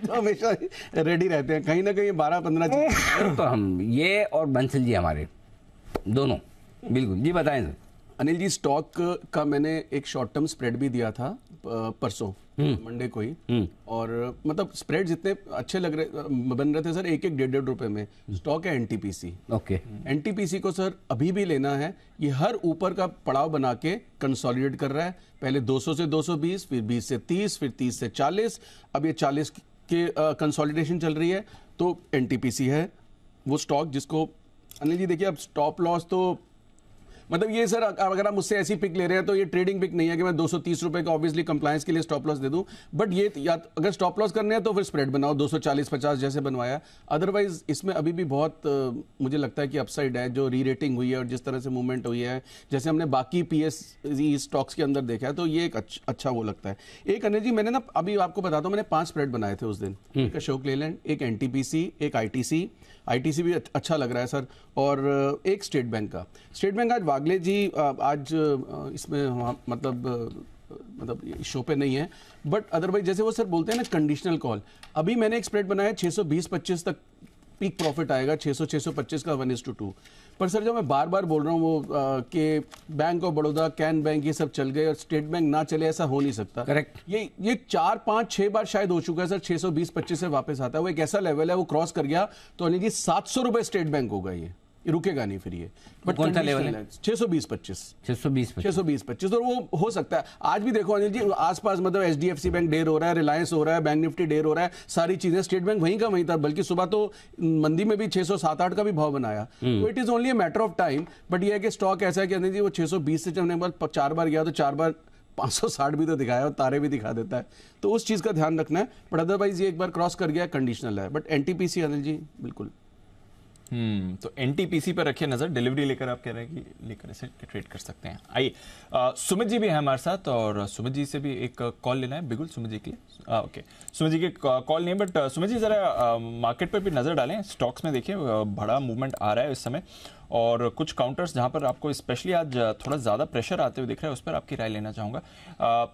जो हमेशा रेडी रहते हैं, कहीं ना कहीं 12-15 तो हम ये और बंसल जी हमारे दोनों। बिल्कुल जी, बताएं सर। अनिल जी, स्टॉक का मैंने एक शॉर्ट टर्म स्प्रेड भी दिया था परसों मंडे को ही, और मतलब स्प्रेड जितने अच्छे लग रहे बन रहे थे सर, 1-1, 1.5 रुपए में स्टॉक है एनटीपीसी। ओके, एनटीपीसी को सर अभी भी लेना है। ये हर ऊपर का पड़ाव बना के कंसोलिडेट कर रहा है। पहले 200 से 220, फिर 20 से 30, फिर 30 से 40, अब ये 40 के कंसोलिडेशन चल रही है। तो एनटीपीसी है वो स्टॉक जिसको अनिल जी देखिए, अब स्टॉप लॉस तो मतलब ये सर अगर आप मुझसे ऐसी पिक ले रहे हैं तो ये ट्रेडिंग पिक नहीं है कि मैं 230 रुपए का ऑब्वियसली कंप्लायंस के लिए स्टॉप लॉस दे दूं, बट ये या अगर स्टॉप लॉस करने हैं तो फिर स्प्रेड बनाओ 240-50 जैसे बनवाया। अदरवाइज इसमें अभी भी बहुत मुझे लगता है कि अपसाइड है। जो री रेटिंग हुई है और जिस तरह से मूवमेंट हुई है, जैसे हमने बाकी पीएसई स्टॉक्स के अंदर देखा है, तो ये एक अच्छा वो लगता है। एक अनिल जी, मैंने ना अभी आपको बताता हूँ, मैंने 5 स्प्रेड बनाए थे उस दिन। एक अशोक लेलैंड, एक एनटीपीसी, एक आईटीसी भी अच्छा लग रहा है सर, और एक स्टेट बैंक का। स्टेट बैंक आज वागले जी आज इसमें मतलब शो पे नहीं है, बट अदरवाइज जैसे वो सर बोलते हैं ना कंडीशनल कॉल, अभी मैंने एक स्प्रेड बनाया 620-25 तक पीक प्रॉफिट आएगा, 600-625 का 1:2। पर सर जो मैं बार बार बोल रहा हूँ वो कि bank of Baroda, can bank ये सब चल गए और स्टेट बैंक ना चले, ऐसा हो नहीं सकता। करेक्ट। ये 4-5-6 बार शायद हो चुका है सर, 620-25 से वापस आता है। वो एक ऐसा लेवल है, वो क्रॉस कर गया तो अनिल जी 700 रुपए स्टेट बैंक होगा, ये रुकेगा नहीं फिर ये। बट कौन सा लेवल है? 620-25 और वो हो सकता है। आज भी देखो अनिल जी आसपास, मतलब एचडीएफसी बैंक डेर हो रहा है, रिलायंस हो रहा है, बैंक निफ्टी डेर हो रहा है, सारी चीजें। स्टेट बैंक वहीं का वहीं था, बल्कि सुबह तो मंदी में भी 607-8 का भी भाव बनाया। तो it is only a matter of time. But ये है कि स्टॉक ऐसा है कि अनिल जी वो 620 से चलने के बाद 4 बार गया तो 4 बार 560 भी तो दिखाया और तारे भी दिखा देता है, तो उस चीज का ध्यान रखना है। बट अदरवाइज ये एक बार क्रॉस कर गया, कंडीशनल है। बट एनटीपीसी अनिल जी बिल्कुल। तो एनटीपीसी पर रखिए नजर, डिलीवरी लेकर आप कह रहे हैं कि लेकर इसे ट्रेड कर सकते हैं। आइए सुमित जी भी हैं हमारे साथ, और सुमित जी से भी एक कॉल लेना है। बिल्कुल सुमित जी के लिए ओके, सुमित जी के कॉल नहीं है, बट सुमित जी जरा मार्केट पर भी नजर डालें। स्टॉक्स में देखिए बड़ा मूवमेंट आ रहा है इस समय, और कुछ काउंटर्स जहां पर आपको स्पेशली आज थोड़ा ज़्यादा प्रेशर आते हुए दिख रहा है, उस पर आपकी राय लेना चाहूँगा।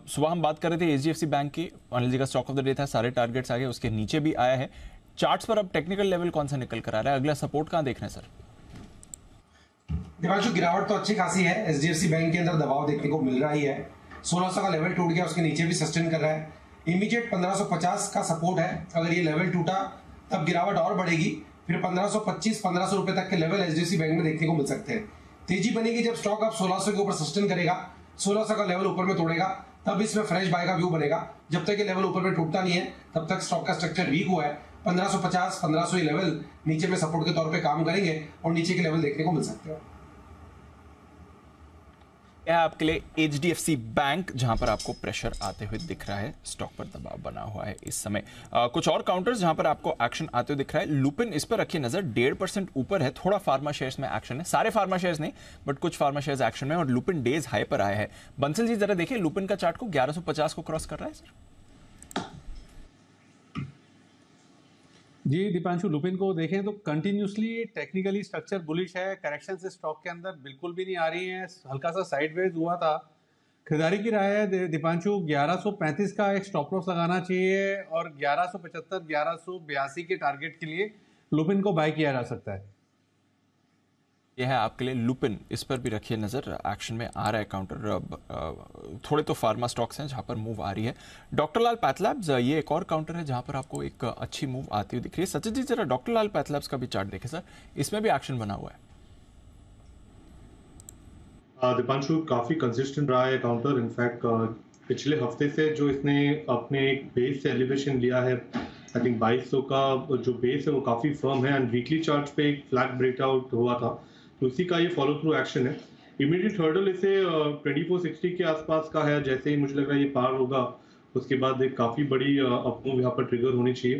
सुबह हम बात कर रहे थे एचडीएफसी बैंक की, अनिल जी का स्टॉक ऑफ द डे था, सारे टारगेट्स आ गए, उसके नीचे भी आया है। चार्ट्स पर अब टेक्निकल लेवल कौन सा निकल कर आ रहा है, अगला सपोर्ट कहां देख रहे हैं सर? दिवांशु, गिरावट तो अच्छी खासी है। एचडीएफसी बैंक के अंदर दबाव देखने को मिल रहा ही है। 1600 का लेवल टूट गया, उसके नीचे भी सस्टेन कर रहा है। इमीडिएट 1550 का सपोर्ट है, अगर ये लेवल टूटा तब गिरावट और बढ़ेगी। फिर 1525-1500 रुपए तक के लेवल एचडीएफसी बैंक में देखने को मिल सकते हैं। तेजी बनेगी जब स्टॉक अब 1600 के ऊपर सस्टेन करेगा, 1600 का लेवल ऊपर में तोड़ेगा, तब इसमें फ्रेश बाय का व्यू बनेगा। जब तक ये लेवल ऊपर में टूटता नहीं है तब तक स्टॉक का स्ट्रक्चर वीक हुआ है। 1550-1500 ये लेवल नीचे में सपोर्ट के तौर पे काम करेंगे और नीचे के लेवल देखने को मिल सकते हैं। यह आपके लिए एचडीएफसी बैंक, जहां पर आपको प्रेशर आते हुए दिख रहा है, स्टॉक पर दबाव बना हुआ है इस समय। कुछ और काउंटर्स जहां पर आपको एक्शन आते हुए दिख रहा है। लुपिन, इस पर रखिए नजर, 1.5% ऊपर है। थोड़ा फार्मा शेयर्स में एक्शन है, सारे फार्मा शेयर्स नहीं बट कुछ फार्मा शेयर्स एक्शन में, और लुपिन डेज हाई पर आया है। बंसल जी जरा देखिए लुपिन का चार्ट को, 1150 को क्रॉस कर रहा है सर। जी दीपांशु, लुपिन को देखें तो कंटिन्यूसली टेक्निकली स्ट्रक्चर बुलिश है। करेक्शन से स्टॉक के अंदर बिल्कुल भी नहीं आ रही है, हल्का सा साइडवेज हुआ था। खरीदारी की राय है दीपांशु, 1135 का एक स्टॉप लॉस लगाना चाहिए और 1175 1182 के टारगेट के लिए लुपिन को बाय किया जा सकता है। यह है आपके लिए लुपिन, इस पर भी रखिए नजर, एक्शन में आ रहा है काउंटर। थोड़े तो फार्मा स्टॉक्स हैं जहां पर मूव आ रही है। डॉक्टर लाल पैथलैब्स, ये एक और काउंटर है जहां पर आपको एक अच्छी मूव आती हुई दिख रही है। सचिन जी जरा डॉक्टर लाल पैथलैब्स का भी चार्ट देखें सर, इसमें भी एक्शन बना हुआ है। दीपांशु, काफी कंसिस्टेंट रहा है काउंटर। इनफैक्ट पिछले हफ्ते से जो इसने अपने एक बेस से एलिवेशन लिया है, आई थिंक 2200 का जो बेस है वो काफी फर्म है, एंड वीकली चार्ट पे एक फ्लैट ब्रेकआउट हुआ था, तो उसी का ये फॉलो थ्रू एक्शन है। इमीडिएट हर्डल इसे 2460 के आसपास का है। जैसे ही मुझे लग रहा है ये पार होगा उसके बाद एक काफी बड़ी अपमूव यहाँ पर ट्रिगर होनी चाहिए।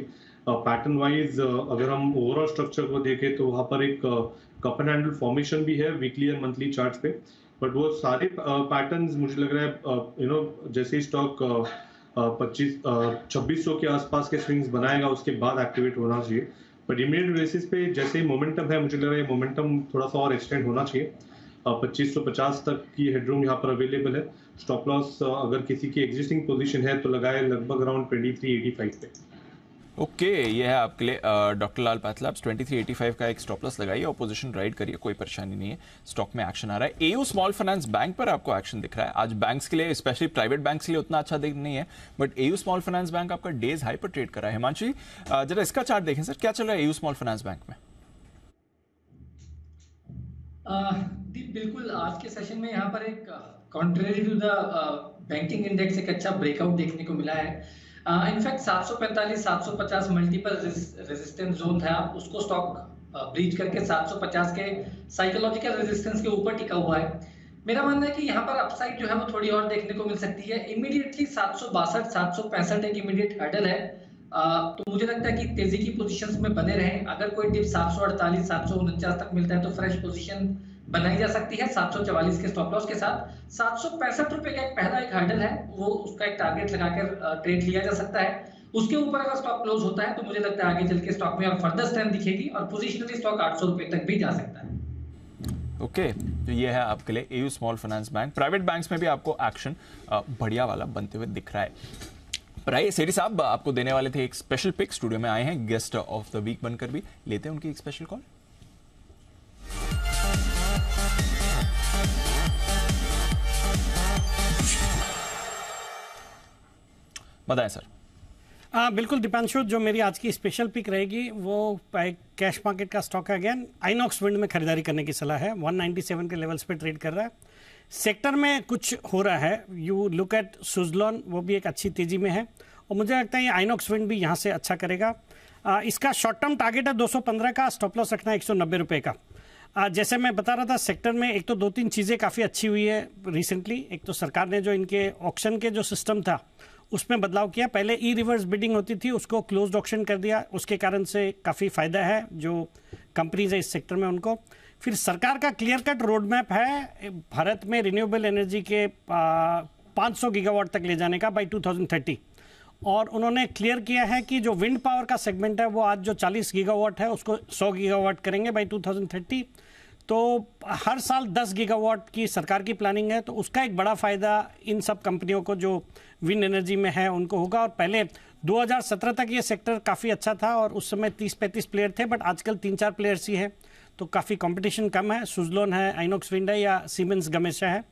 पैटर्न वाइज अगर हम ओवरऑल स्ट्रक्चर को देखें तो वहाँ पर एक कप एंड हैंडल फॉर्मेशन भी है वीकली और मंथली चार्ट्स पे, बट वो सारे पैटर्न्स मुझे लग रहा है जैसे ही स्टॉक 2600 के आसपास के स्विंग्स बनाएगा उसके बाद एक्टिवेट होना चाहिए। बट इमीडिएट बेसिस पे जैसे ही मोमेंटम है, मुझे लग रहा है मोमेंटम थोड़ा सा और एक्सटेंड होना चाहिए। 2550 तक की हेडरूम यहाँ पर अवेलेबल है। स्टॉप लॉस अगर किसी की एग्जिस्टिंग पोजीशन है तो लगाए लगभग अराउंड 2385 पे। ओके, ये है आपके लिए डॉक्टर लाल पैथलैब्स, 2385 का एक स्टॉप लॉस लगाइए और पोजीशन राइड करिए, कोई परेशानी नहीं है। स्टॉक में एक्शन आ रहा है। एयू स्मॉल फाइनेंस बैंक पर आपको एक्शन दिख रहा है। आज बैंक्स के लिए, स्पेशली प्राइवेट बैंक्स के लिए उतना अच्छा दिन नहीं है, but AU small finance bank आपका डेज हाई पर ट्रेड कर रहा है। हिमांशु जरा इसका चार्ट देखें सर, क्या चल रहा है एयू स्मॉल फाइनेंस बैंक में? बिल्कुल, आज के सेशन में यहाँ पर एक contrary to the banking index एक अच्छा ब्रेकआउट देखने को मिला है। इनफैक्ट 745-750 मल्टीपल रेजिस्टेंस जोन था, उसको स्टॉक ब्रीच करके 750 के साइकोलॉजिकल रेजिस्टेंस के ऊपर टिका हुआ है। मेरा मानना है कि यहाँ पर अपसाइड जो है वो थोड़ी और देखने को मिल सकती है। इमीडिएटली 762-765 एक इमीडिएट हर्डल है, तो मुझे लगता है कि तेजी की पोजीशंस में बने रहें। अगर कोई टिप 748-749 तक मिलता है तो फ्रेश पोजीशन बनाई जा सकती है 744 के स्टॉप लॉस के साथ। 765 रुपए का एक पहला एक हर्डल है, वो उसका एक टारगेट लगाकर ट्रेड लिया जा सकता है। उसके ऊपर अगर स्टॉक क्लोज होता है तो मुझे लगता है आगे चल के स्टॉक में और फर्दर स्ट्रेंथ दिखेगी और पोजीशनली स्टॉक 800 रुपए तक भी जा सकता है। ओके, तो ये है आपके लिए AU small finance bank. Private banks में भी आपको एक्शन बढ़िया वाला बनते हुए दिख रहा है। राय सेठी साहब आपको देने वाले थे एक स्पेशल पिक, स्टूडियो में आए हैं, गेस्ट ऑफ द वीक बनकर भी, लेते हैं उनकी एक स्पेशल कॉल। बताएं सर। बिल्कुल दीपांशु, जो मेरी आज की स्पेशल पिक रहेगी वो कैश मार्केट का स्टॉक है। अगेन आइनॉक्स विंड में खरीदारी करने की सलाह है। 197 के लेवल्स पे ट्रेड कर रहा है। सेक्टर में कुछ हो रहा है, यू लुक एट सुजलॉन, वो भी एक अच्छी तेजी में है और मुझे लगता है ये आइनॉक्स विंड भी यहाँ से अच्छा करेगा। इसका शॉर्ट टर्म टारगेट है 215 का, स्टॉप लॉस रखना है 190 रुपये का। जैसे मैं बता रहा था, सेक्टर में एक तो 2-3 चीज़ें काफ़ी अच्छी हुई है रिसेंटली। एक तो सरकार ने जो इनके ऑक्शन के जो सिस्टम था उसमें बदलाव किया। पहले ई रिवर्स बिडिंग होती थी, उसको क्लोज्ड ऑक्शन कर दिया, उसके कारण से काफ़ी फ़ायदा है जो कंपनीज है इस सेक्टर में उनको। फिर सरकार का क्लियर कट रोड मैप है भारत में रिन्यूएबल एनर्जी के 500 गीगावाट तक ले जाने का बाय 2030, और उन्होंने क्लियर किया है कि जो विंड पावर का सेगमेंट है वो आज जो 40 गीगावाट है उसको 100 गीगावाट करेंगे बाय 2030। तो हर साल 10 गीगावाट की सरकार की प्लानिंग है, तो उसका एक बड़ा फ़ायदा इन सब कंपनियों को जो विंड एनर्जी में है उनको होगा। और पहले 2017 तक ये सेक्टर काफ़ी अच्छा था और उस समय 30-35 प्लेयर थे, बट आजकल 3-4 प्लेयर्स ही हैं, तो काफ़ी कंपटीशन कम है। सुजलॉन है, आइनॉक्स विंड है या सीमेंस गमेशा है।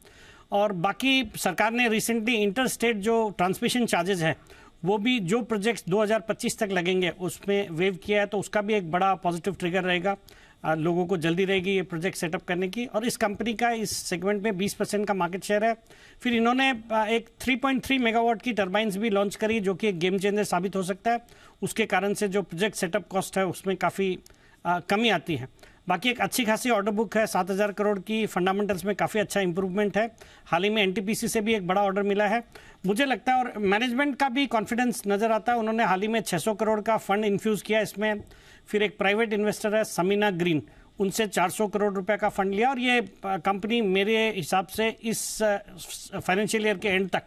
और बाकी सरकार ने रिसेंटली इंटर स्टेट जो ट्रांसमिशन चार्जेस है वो भी जो प्रोजेक्ट्स 2025 तक लगेंगे उसमें वेव किया है, तो उसका भी एक बड़ा पॉजिटिव ट्रिगर रहेगा। लोगों को जल्दी रहेगी ये प्रोजेक्ट सेटअप करने की। और इस कंपनी का इस सेगमेंट में 20% का मार्केट शेयर है। फिर इन्होंने एक 3.3 मेगावाट की टर्बाइन्स भी लॉन्च करी, जो कि एक गेम चेंजर साबित हो सकता है। उसके कारण से जो प्रोजेक्ट सेटअप कॉस्ट है उसमें काफ़ी कमी आती है। बाकी एक अच्छी खासी ऑर्डर बुक है 7,000 करोड़ की। फंडामेंटल्स में काफ़ी अच्छा इंप्रूवमेंट है। हाल ही में एनटीपीसी से भी एक बड़ा ऑर्डर मिला है मुझे लगता है, और मैनेजमेंट का भी कॉन्फिडेंस नज़र आता है। उन्होंने हाल ही में 600 करोड़ का फंड इन्फ्यूज़ किया इसमें। फिर एक प्राइवेट इन्वेस्टर है समीना ग्रीन, उनसे 400 करोड़ रुपए का फंड लिया। और ये कंपनी मेरे हिसाब से इस फाइनेंशियल ईयर के एंड तक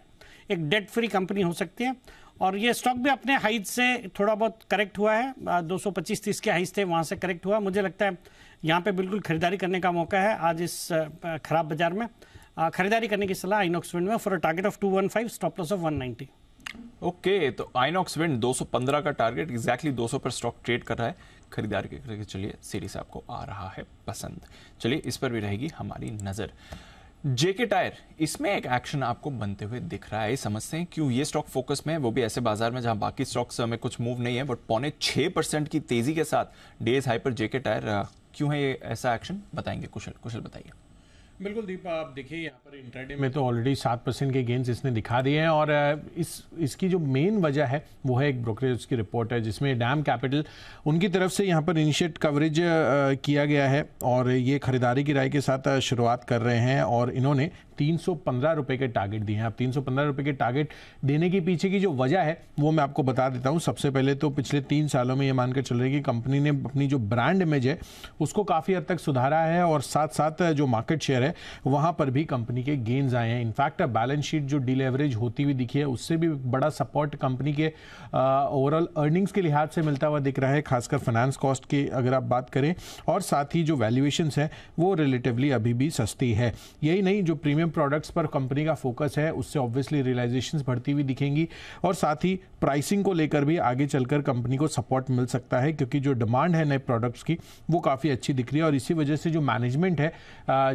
एक डेट फ्री कंपनी हो सकती है। और ये स्टॉक भी अपने हाइट से थोड़ा बहुत करेक्ट हुआ है, 225-30 के हाइट थे, वहाँ से करेक्ट हुआ। मुझे लगता है यहाँ पे बिल्कुल खरीदारी करने का मौका है आज इस खराब बाजार में। खरीदारी करने की सलाह आइनॉक्स विंड में for a target of 215, stop loss of 190। Okay, तो आइनॉक्स विंड 215 का टारगेट, एग्जैक्टली 200 पर स्टॉक ट्रेड कर रहा है। खरीदारी करके चलिए, सीरीज आपको आ रहा है पसंद, चलिए इस पर भी रहेगी हमारी नजर। जेके टायर, इसमें एक एक्शन आपको बनते हुए दिख रहा है, समझते हैं क्यों ये स्टॉक फोकस में है, वो भी ऐसे बाजार में जहां बाकी स्टॉक्स में कुछ मूव नहीं है, बट 5.6% की तेजी के साथ डेज हाई पर जेके टायर, क्यों है ये ऐसा एक्शन, बताएंगे कुशल बताइए। बिल्कुल दीपा, आप देखिए यहाँ पर इंट्राडे में तो ऑलरेडी 7% के गेंस इसने दिखा दिए हैं। और इसकी जो मेन वजह है वो है एक ब्रोकरेज की रिपोर्ट है जिसमें डैम कैपिटल उनकी तरफ से यहाँ पर इनिशिएट कवरेज किया गया है और ये खरीदारी की राय के साथ शुरुआत कर रहे हैं और इन्होंने 315 रुपये के टारगेट दिए हैं। अब 315 रुपये के टारगेट देने के पीछे की जो वजह है वो मैं आपको बता देता हूँ। सबसे पहले तो पिछले 3 सालों में ये मानकर चल रही है कि कंपनी ने अपनी जो ब्रांड इमेज है उसको काफ़ी हद तक सुधारा है और साथ साथ जो मार्केट शेयर है वहाँ पर भी कंपनी के गेन्स आए हैं। इनफैक्ट बैलेंस शीट जो डिलेवरेज होती हुई दिखी है उससे भी बड़ा सपोर्ट कंपनी के ओवरऑल अर्निंग्स के लिहाज से मिलता हुआ दिख रहा है, खासकर फाइनेंस कॉस्ट की अगर आप बात करें। और साथ ही जो वैल्यूएशंस है वो रिलेटिवली अभी भी सस्ती है। यही नहीं, जो प्रीमियम प्रोडक्ट्स पर कंपनी का फोकस है उससे ऑब्वियसली रियलाइजेशंस बढ़ती हुई दिखेंगी और साथ ही प्राइसिंग को लेकर भी आगे चलकर कंपनी को सपोर्ट मिल सकता है क्योंकि जो डिमांड है नए प्रोडक्ट्स की वो काफ़ी अच्छी दिख रही है। और इसी वजह से जो मैनेजमेंट है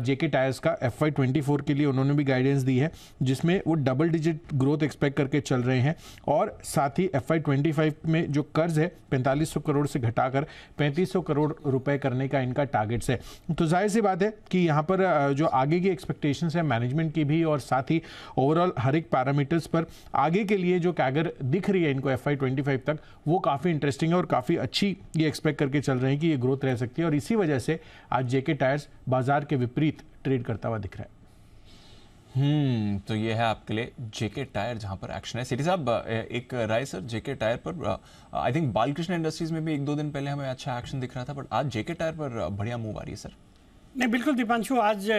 जेके टायर्स का FY24 के लिए उन्होंने भी गाइडेंस दी है जिसमें वो डबल डिजिट ग्रोथ एक्सपेक्ट करके चल रहे हैं और साथ ही FY25 में जो कर्ज है 4500 करोड़ से घटाकर 3500 करोड़ रुपए करने का इनका टारगेट्स है। तो जाहिर सी बात है कि यहाँ पर जो आगे की एक्सपेक्टेशंस है मैनेजमेंट की भी और साथ ही ओवरऑल हर एक पैरामीटर्स पर आगे के लिए जो कैगर दिख रही है इनको FY25 तक वो काफ़ी इंटरेस्टिंग है और काफ़ी अच्छी ये एक्सपेक्ट करके चल रहे हैं कि ये ग्रोथ रह सकती है। और इसी वजह से आज जेके टायर्स बाजार के विपरीत ट्रेड करता हुआ दिख रहा है। तो ये है आपके लिए जेके टायर जहां पर एक्शन है। सिटी साहब एक राय सर, जेके टायर पर आई थिंक बालकृष्ण इंडस्ट्रीज में भी 1-2 दिन पहले हमें अच्छा एक्शन दिख रहा था, बट आज जेके टायर पर बढ़िया मूव आ रही है सर। नहीं बिल्कुल दीपांशु, आज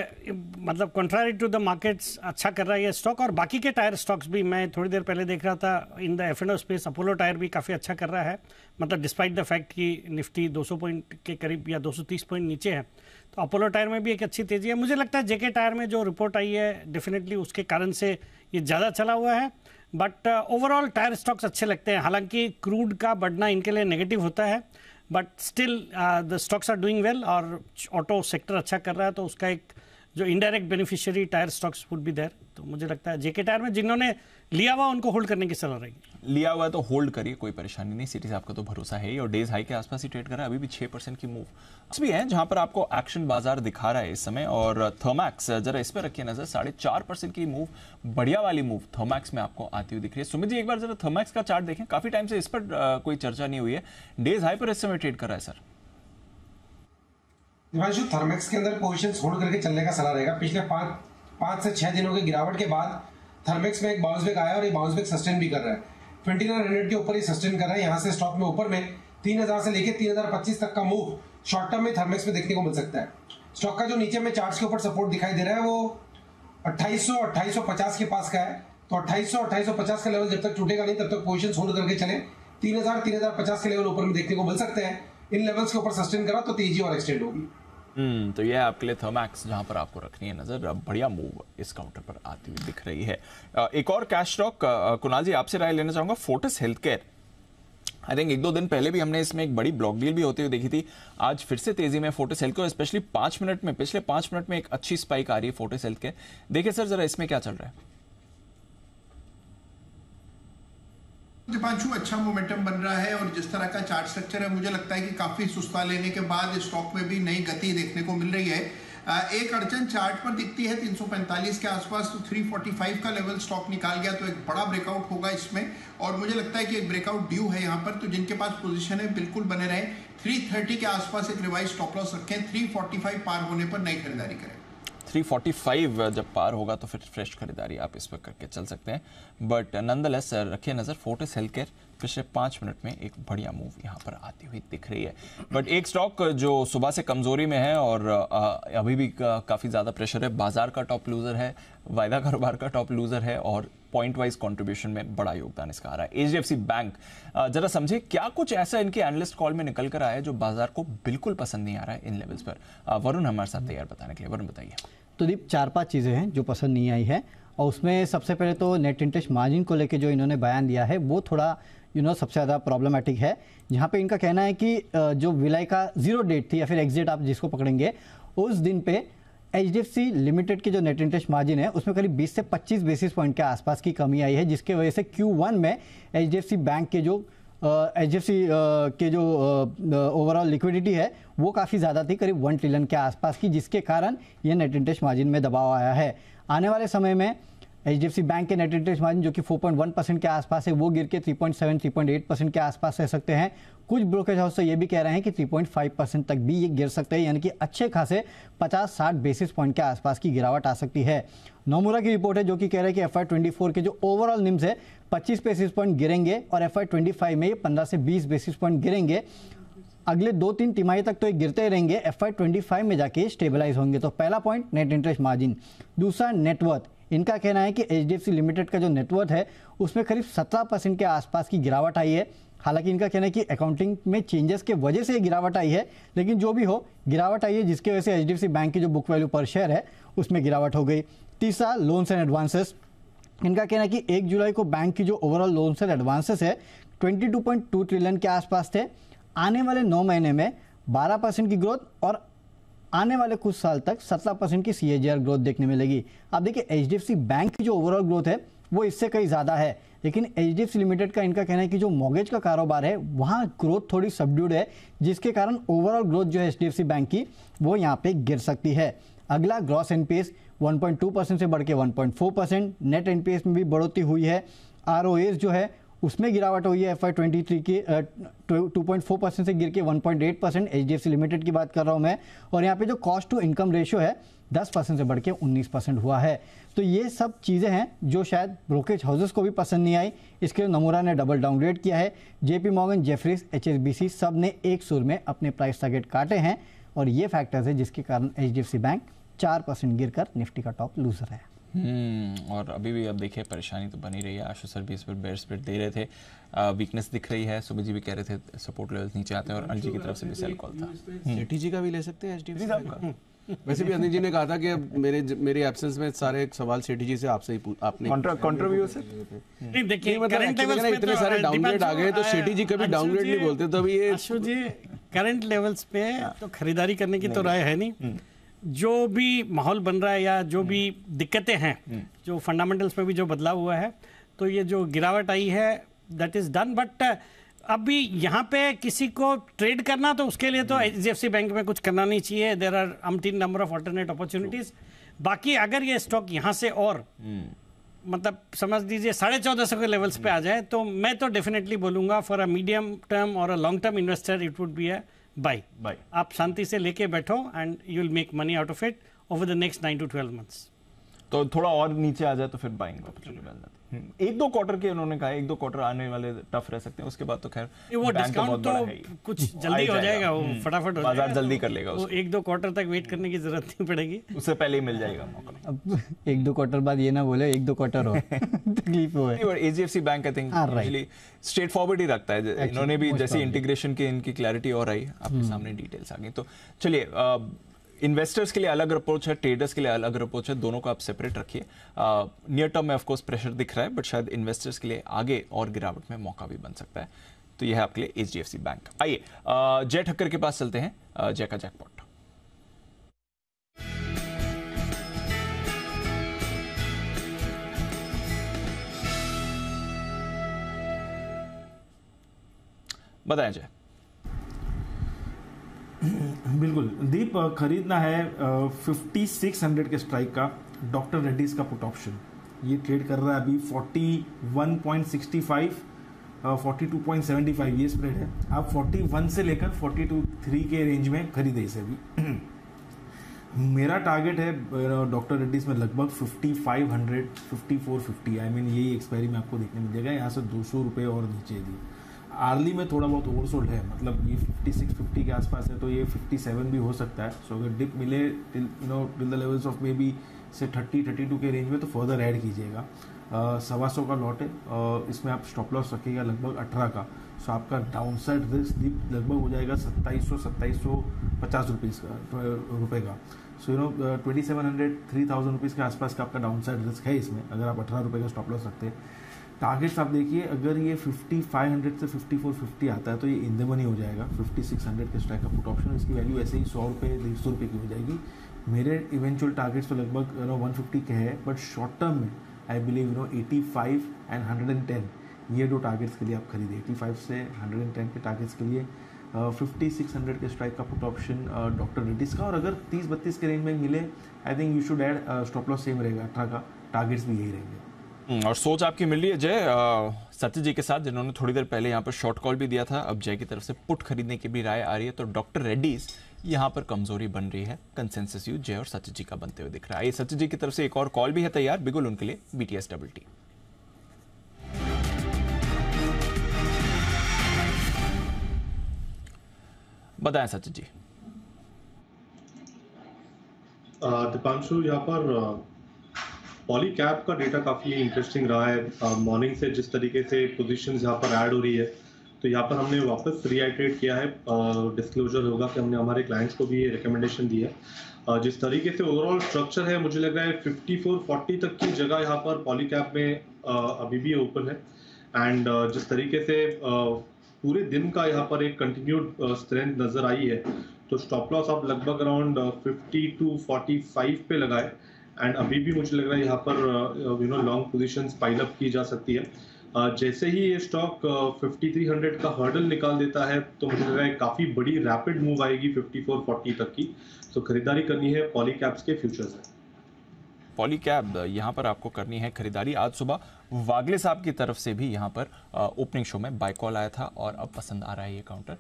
मतलब कॉन्ट्रारी टू द मार्केट्स अच्छा कर रहा है ये स्टॉक और बाकी के टायर स्टॉक्स भी। मैं थोड़ी देर पहले देख रहा था in the F&O space Apollo tyre भी काफ़ी अच्छा कर रहा है, मतलब डिस्पाइट द फैक्ट कि निफ्टी 200 पॉइंट के करीब या 230 पॉइंट नीचे है, तो अपोलो टायर में भी एक अच्छी तेज़ी है। मुझे लगता है जेके टायर में जो रिपोर्ट आई है डेफिनेटली उसके कारण से ये ज़्यादा चला हुआ है, बट ओवरऑल टायर स्टॉक्स अच्छे लगते हैं। हालांकि क्रूड का बढ़ना इनके लिए नेगेटिव होता है but still the stocks are doing well और ऑटो सेक्टर अच्छा कर रहा है, तो उसका एक जो indirect beneficiary tyre stocks would be there. तो मुझे लगता है जेके टायर में जिन्होंने लिया हुआ उनको होल्ड करने की सलाह रहेगी। लिया हुआ है तो होल्ड करिए, कोई परेशानी नहीं। सिटीज आपका तो भरोसा है ही और डेज हाई के आसपास ही ट्रेड कर रहा है, अभी भी 6% की मूव भी है जहां पर आपको एक्शन बाजार दिखा रहा है इस समय। और थर्मैक्स जरा इस पर रखिए नजर, 4.5% की मूव, बढ़िया वाली मूव थर्मैक्स में आपको आती हुई दिख रही है। सुमित जी एक बार जरा थर्मैक्स का चार्ट देखें, काफी टाइम से इस पर कोई चर्चा नहीं हुई है, डेज हाई पर इस समय ट्रेड कर रहा है सर। दिवांशु, थर्मैक्स के अंदर पोजीशंस होल्ड करके चलने का सलाह रहेगा। पिछले 5 से 6 दिनों की गिरावट के बाद थर्मैक्स में एक बाउंस बैक आया और ये बाउंस बैक सस्टेन भी कर रहा है। 2900 के ऊपर ही सस्टेन कर रहा है। यहाँ से स्टॉक में ऊपर में 3000 से लेकर 3025 तक का मूव शॉर्ट टर्म में थर्मैक्स में देखने को मिल सकता है। स्टॉक का जो नीचे में चार्ट्स के ऊपर सपोर्ट दिखाई दे रहा है वो 2800-2850 के पास का है, तो 2800-2850 का लेवल जब तक टूटेगा नहीं तब तक पोजीशंस होल्ड करके चले। 3000-3050 के लेवल ऊपर में देखने को मिल सकते हैं। इन लेवल्स के ऊपर सस्टेन करा तो तेजी और एक्सटेंड होगी। तो यह आपके लिए थर्मैक्स जहां पर आपको रखनी है नजर, बढ़िया मूव इस काउंटर पर आती हुई दिख रही है। एक और कैश स्टॉक कुणाल जी आपसे राय लेना चाहूंगा, फोर्टिस हेल्थकेयर। आई थिंक 1-2 दिन पहले भी हमने इसमें एक बड़ी ब्लॉक डील भी होती हुई देखी थी, आज फिर से तेजी में फोर्टिस हेल्थकेयर, स्पेशली 5 मिनट में, पिछले 5 मिनट में एक अच्छी स्पाइक आ रही है फोर्टिस हेल्थकेयर। देखिए सर जरा इसमें क्या चल रहा है। दीपांशु, अच्छा मोमेंटम बन रहा है और जिस तरह का चार्ट स्ट्रक्चर है मुझे लगता है कि काफी सुस्ता लेने के बाद स्टॉक में भी नई गति देखने को मिल रही है। एक अड़चन चार्ट पर दिखती है 345 के आसपास, तो 345 का लेवल स्टॉक निकाल गया तो एक बड़ा ब्रेकआउट होगा इसमें, और मुझे लगता है कि एक ब्रेकआउट ड्यू है यहाँ पर। तो जिनके पास पोजीशन है बिल्कुल बने रहें, 330 के आसपास एक रिवाइज स्टॉप लॉस रखें, 345 पार होने पर नई खरीदारी करें। 345 जब पार होगा तो फिर फ्रेश खरीदारी आप इस पर करके चल सकते हैं, बट नंदलेस रखिए नज़र। फोर्टिस हेल्थकेयर पिछले 5 मिनट में एक बढ़िया मूव यहाँ पर आती हुई दिख रही है, बट एक स्टॉक जो सुबह से कमजोरी में है और अभी भी काफ़ी ज़्यादा प्रेशर है, बाजार का टॉप लूजर है, वायदा कारोबार का टॉप लूजर है और पॉइंट वाइज कंट्रीब्यूशन में बड़ा योगदान इसका आ रहा है, एचडीएफसी बैंक। जरा समझे क्या कुछ ऐसा इनके एनालिस्ट कॉल में निकल कर आया है जो बाजार को बिल्कुल पसंद नहीं आ रहा है इन लेवल्स पर। वरुण हमारे साथ तैयार बताने के लिए। वरुण बताइए। तो दीप 4-5 चीज़ें हैं जो पसंद नहीं आई है, और उसमें सबसे पहले तो नेट इंटरेस्ट मार्जिन को लेके जो इन्होंने बयान दिया है वो थोड़ा सबसे ज़्यादा प्रॉब्लमेटिक है, जहाँ पे इनका कहना है कि जो विलय का 0 डेट थी या फिर एग्जिट आप जिसको पकड़ेंगे, उस दिन पे एचडीएफसी लिमिटेड की जो नेट इंटरेस्ट मार्जिन है उसमें करीब 20 से 25 बेसिस पॉइंट के आसपास की कमी आई है, जिसके वजह से Q1 में एचडीएफसी बैंक के जो ओवरऑल लिक्विडिटी है वो काफ़ी ज़्यादा थी, करीब 1 ट्रिलियन के आसपास की, जिसके कारण ये नेट इंटरेस्ट मार्जिन में दबाव आया है। आने वाले समय में एचडीएफसी बैंक के नेट इंटरेस्ट मार्जिन जो कि 4.1% के आसपास है वो गिर के 3.7-3.8% के आसपास रह सकते हैं। कुछ ब्रोकरेज हाउस तो ये भी कह रहे हैं कि 3.5% तक भी ये गिर सकते हैं, यानी कि अच्छे खासे 50-60 बेसिस पॉइंट के आसपास की गिरावट आ सकती है। नोमुरा की रिपोर्ट है जो कि कह रहे हैं कि FY24 के जो ओवरऑल निम्स है 25 बेसिस पॉइंट गिरेंगे और FY25 में ये 15 से 20 बेसिस पॉइंट गिरेंगे। अगले 2-3 तिमाही तक तो ये गिरते रहेंगे, FY25 में जाके स्टेबलाइज होंगे। तो पहला पॉइंट नेट इंटरेस्ट मार्जिन। दूसरा नेटवर्थ। इनका कहना है कि एचडीएफसी लिमिटेड का जो नेटवर्थ है उसमें करीब 17% के आसपास की गिरावट आई है। हालांकि इनका कहना है कि अकाउंटिंग में चेंजेस के वजह से ये गिरावट आई है, लेकिन जो भी हो गिरावट आई है, जिसकी वजह से एचडीएफसी बैंक की जो बुक वैल्यू पर शेयर है उसमें गिरावट हो गई। तीसरा लोन्स एंड एडवांसेस। इनका कहना है कि 1 जुलाई को बैंक की जो ओवरऑल लोन्स एंड एडवांसेस है 22.2 ट्रिलियन के आसपास थे। आने वाले 9 महीने में 12% की ग्रोथ और आने वाले कुछ साल तक 17% की CAGR ग्रोथ देखने मिलेगी। अब देखिए एचडीएफसी बैंक की जो ओवरऑल ग्रोथ है वो इससे कहीं ज़्यादा है, लेकिन एचडीएफसी लिमिटेड का इनका कहना है कि जो मॉर्गेज का कारोबार है वहाँ ग्रोथ थोड़ी सबड्यूड है, जिसके कारण ओवरऑल ग्रोथ जो है एचडीएफसी बैंक की वो यहाँ पे गिर सकती है। अगला ग्रॉस एनपीएस 1.2% से बढ़ के 1.4%, नेट एनपीएस में भी बढ़ोतरी हुई है। ROAs जो है उसमें गिरावट हुई है, FY23 की 2.4% से गिर के 1.8%, एचडीएफसी लिमिटेड की बात कर रहा हूं मैं। और यहाँ पे जो कॉस्ट टू इनकम रेशियो है 10% से बढ़ के 19% हुआ है। तो ये सब चीज़ें हैं जो शायद ब्रोकरेज हाउसेस को भी पसंद नहीं आई, इसके लिए नमूरा ने डबल डाउनग्रेड किया है। JP मॉर्गन, जेफरीज, HSBC सब ने एक सुर में अपने प्राइस टारगेट काटे हैं, और ये फैक्टर्स है जिसके कारण एचडीएफसी बैंक 4% गिरकर निफ्टी का टॉप लूजर है। और अभी भी अब देखिए परेशानी तो बनी रही है। आशु सर भी इस पर बेयर स्प्रेड दे रहे थे, वीकनेस दिख रही है। सुबह जी भी कह रहे थे सपोर्ट लेवल्स नीचे आते हैं, और अनिल जी की तरफ से भी सेल कॉल था। सेठी जी का भी ले सकते हैं एचडीएफसी का। वैसे भी अनिल जी ने कहा था कि अब मेरे एब्सेंस में सारे सवाल सेठी जी से आपसे ही आपने कंट्रीब्यूट से नहीं देखिए, करंट लेवल्स पे इतने सारे डाउनग्रेड आ गए तो सेठी जी कभी डाउनग्रेड नहीं बोलते, तो अभी ये आशु जी करंट लेवल्स पे तो खरीदारी करने की तो राय है नहीं। जो भी माहौल बन रहा है या जो भी दिक्कतें हैं, जो फंडामेंटल्स में भी जो बदलाव हुआ है, तो ये जो गिरावट आई है दैट इज डन। बट अभी यहाँ पे किसी को ट्रेड करना तो उसके लिए तो एचडीएफसी बैंक में कुछ करना नहीं चाहिए। There are umpteen number of alternate opportunities. बाकी अगर ये स्टॉक यहाँ से और मतलब समझ लीजिए 1450 के लेवल्स पे आ जाए, तो मैं तो डेफिनेटली बोलूंगा फॉर अ मीडियम टर्म और a long term investor it would be a buy. आप शांति से लेके बैठो and you will make money out of it over the next 9 to 12 months। तो थोड़ा और नीचे आ जाए तो फिर बाइंग अपॉर्चुनिटी मिल जाती है। 1-2 क्वार्टर के उन्होंने कहा, 1-2 क्वार्टर आने वाले टफ रह सकते हैं, उसके बाद तो खैर वो डिस्काउंट तो कुछ जल्दी हो जाएगा, वो फटाफट हो बाजार जल्दी कर लेगा, वो 1-2 क्वार्टर तक वेट करने की जरूरत नहीं पड़ेगी, उससे पहले ही मिल जाएगा मौका। अब 1-2 क्वार्टर बाद ये ना बोले 1-2 क्वार्टर हो तकलीफ हो है। HDFC bank I think usually straightforward ही रखता है। इन्होंने भी जैसे इंटीग्रेशन की इनकी क्लैरिटी और आई, आपके सामने डिटेल्स आ गई। तो चलिए, इन्वेस्टर्स के लिए अलग अप्रोच है, ट्रेडर्स के लिए अलग अप्रोच है, दोनों को आप सेपरेट रखिए। नियर टर्म में ऑफकोर्स प्रेशर दिख रहा है, बट शायद इन्वेस्टर्स के लिए आगे और गिरावट में मौका भी बन सकता है। तो यह है आपके लिए एचडीएफसी बैंक। आइए जय ठक्कर के पास चलते हैं, जय का जैकपॉट। बताएं जय। बिल्कुल दीप, खरीदना है 5600 के स्ट्राइक का डॉक्टर रेड्डीज का पुट ऑप्शन। ये ट्रेड कर रहा है अभी 41.65 42.75 ये स्प्रेड है। आप 41 से लेकर 42.3 के रेंज में खरीदे इसे अभी। मेरा टारगेट है डॉक्टर रेड्डीज में लगभग 5500 5450। आई मीन यही एक्सपायरी में आपको देखने मिलेगा, यहाँ से 200 रुपये और नीचे दी। आर्ली में थोड़ा बहुत ओवरसोल्ड है, मतलब ये 5650 के आसपास है, तो ये 57 भी हो सकता है। सो अगर डिप मिले till the levels of may be से 30-32 के रेंज में तो फर्दर ऐड कीजिएगा। 125 का लॉट है, इसमें आप स्टॉप लॉस रखिएगा लगभग 18 का। सो आपका डाउन साइड रिस्क लगभग हो जाएगा 2750 रुपये का। सो 2700-3000 रुपीज़ के आसपास का आपका डाउन साइड रिस्क है इसमें, अगर आप 18 रुपये का स्टॉप लॉस रखते हैं। टारगेट्स आप देखिए, अगर ये 5500 से 5450 आता है तो ये इन द मनी हो जाएगा। 5600 के स्ट्राइक का पुट ऑप्शन, इसकी वैल्यू ऐसे ही 100 रुपये 150 रुपये की हो जाएगी। मेरे इवेंचुअल टारगेट्स तो लगभग 150 के हैं, बट शॉर्ट टर्म में आई बिलीव 85 एंड 110 ये दो टारगेट्स के लिए आप खरीदे। 85 से 110 के टारगेट्स के लिए 5600 के स्ट्राइक का पुट ऑप्शन डॉक्टर रेड्डीज का। और अगर 30-32 के रेंज में मिले, I think you should add stop loss same रहेगा 18 का, टारगेट्स भी यही रहेंगे। और सोच आपकी मिल रही है जय सत्य जी के साथ, जिन्होंने थोड़ी देर पहले यहाँ पर शॉर्ट कॉल भी दिया था। अब जय की तरफ से पुट खरीदने की भी राय आ रही है, तो डॉक्टर रेड्डीज यहाँ पर कमजोरी बन रही है। कंसेंसस व्यू जय और सत्य जी का बनते हुए दिख रहा है। ये सत्य जी की तरफ से एक और कॉल भी है तैयार, बिगुल उनके लिए BTS-TT। बताएं सत्य जी। दीपांशु, यहाँ पर पॉलीकैब का डेटा काफ़ी इंटरेस्टिंग रहा है। मॉर्निंग से जिस तरीके से पोजीशंस यहाँ पर ऐड हो रही है, तो यहाँ पर हमने वापस रीआइटरेट किया है। डिस्क्लोजर होगा कि हमने हमारे क्लाइंट्स को भी ये रिकमेंडेशन दी है। जिस तरीके से ओवरऑल स्ट्रक्चर है, मुझे लग रहा है 54-40 तक की जगह यहाँ पर पॉलीकैब में अभी भी ओपन है। एंड जिस तरीके से पूरे दिन का यहाँ पर एक कंटिन्यूड स्ट्रेंथ नजर आई है, तो स्टॉप लॉस आप लगभग अराउंड 50-45 पे लगाए। एंड अभी भी मुझे लग रहा है यहाँ पर लॉन्ग पोजीशंस पाइल अप की जा सकती है। जैसे ही ये स्टॉक 5300 का हर्डल निकाल देता है, तो मुझे लग रहा है काफ़ी बड़ी रैपिड मूव आएगी 54-40 तक की। तो खरीदारी करनी है पॉलीकैब्स के फ्यूचर्स में। पॉलीकैब यहाँ पर आपको करनी है खरीदारी। आज सुबह वागले साहब की तरफ से भी यहाँ पर ओपनिंग शो में बाय कॉल आया था, और अब पसंद आ रहा है ये काउंटर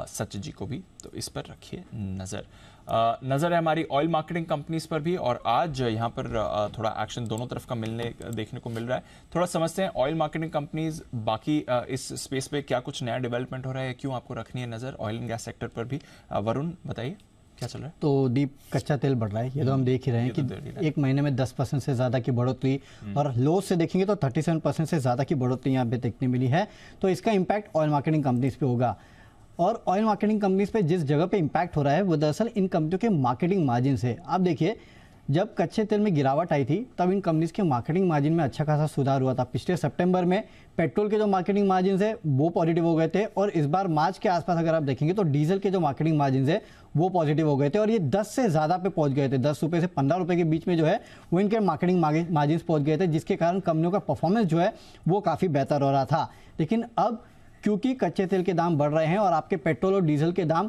सच जी को भी, तो इस पर रखिए नज़र है हमारी ऑयल मार्केटिंग कंपनीज पर भी। और आज यहाँ पर थोड़ा एक्शन दोनों तरफ का देखने को मिल रहा है। थोड़ा समझते हैं ऑयल मार्केटिंग कंपनीज, बाकी इस स्पेस पे क्या कुछ नया डेवलपमेंट हो रहा है, क्यों आपको रखनी है नज़र ऑयल एंड गैस सेक्टर पर भी। वरुण बताइए क्या चल रहा है। तो दीप, कच्चा तेल बढ़ रहा है, ये तो हम देख ही रहे हैं कि एक महीने में 10% से ज़्यादा की बढ़ोतरी, और लो से देखेंगे तो 37% से ज़्यादा की बढ़ोतरी यहाँ पे देखने मिली है। तो इसका इम्पैक्ट ऑयल मार्केटिंग कंपनीज पे होगा। और ऑयल मार्केटिंग कंपनीज पे जिस जगह पे इम्पैक्ट हो रहा है वो दरअसल इन कंपनियों के मार्केटिंग मार्जिन से। आप देखिए, जब कच्चे तेल में गिरावट आई थी तब इन कंपनीज के मार्केटिंग मार्जिन में अच्छा खासा सुधार हुआ था। पिछले सितंबर में पेट्रोल के जो मार्केटिंग मार्जिन है वो पॉजिटिव हो गए थे, और इस बार मार्च के आसपास अगर आप देखेंगे तो डीजल के जो मार्केटिंग मार्जिन है वो पॉजिटिव हो गए थे, और ये 10 से ज़्यादा पे पहुंच गए थे। 10 रुपये से 15 रुपये के बीच में जो है वो इनके मार्केटिंग मार्जिन पहुंच गए थे, जिसके कारण कंपनियों का परफॉर्मेंस जो है वो काफ़ी बेहतर हो रहा था। लेकिन अब क्योंकि कच्चे तेल के दाम बढ़ रहे हैं और आपके पेट्रोल और डीजल के दाम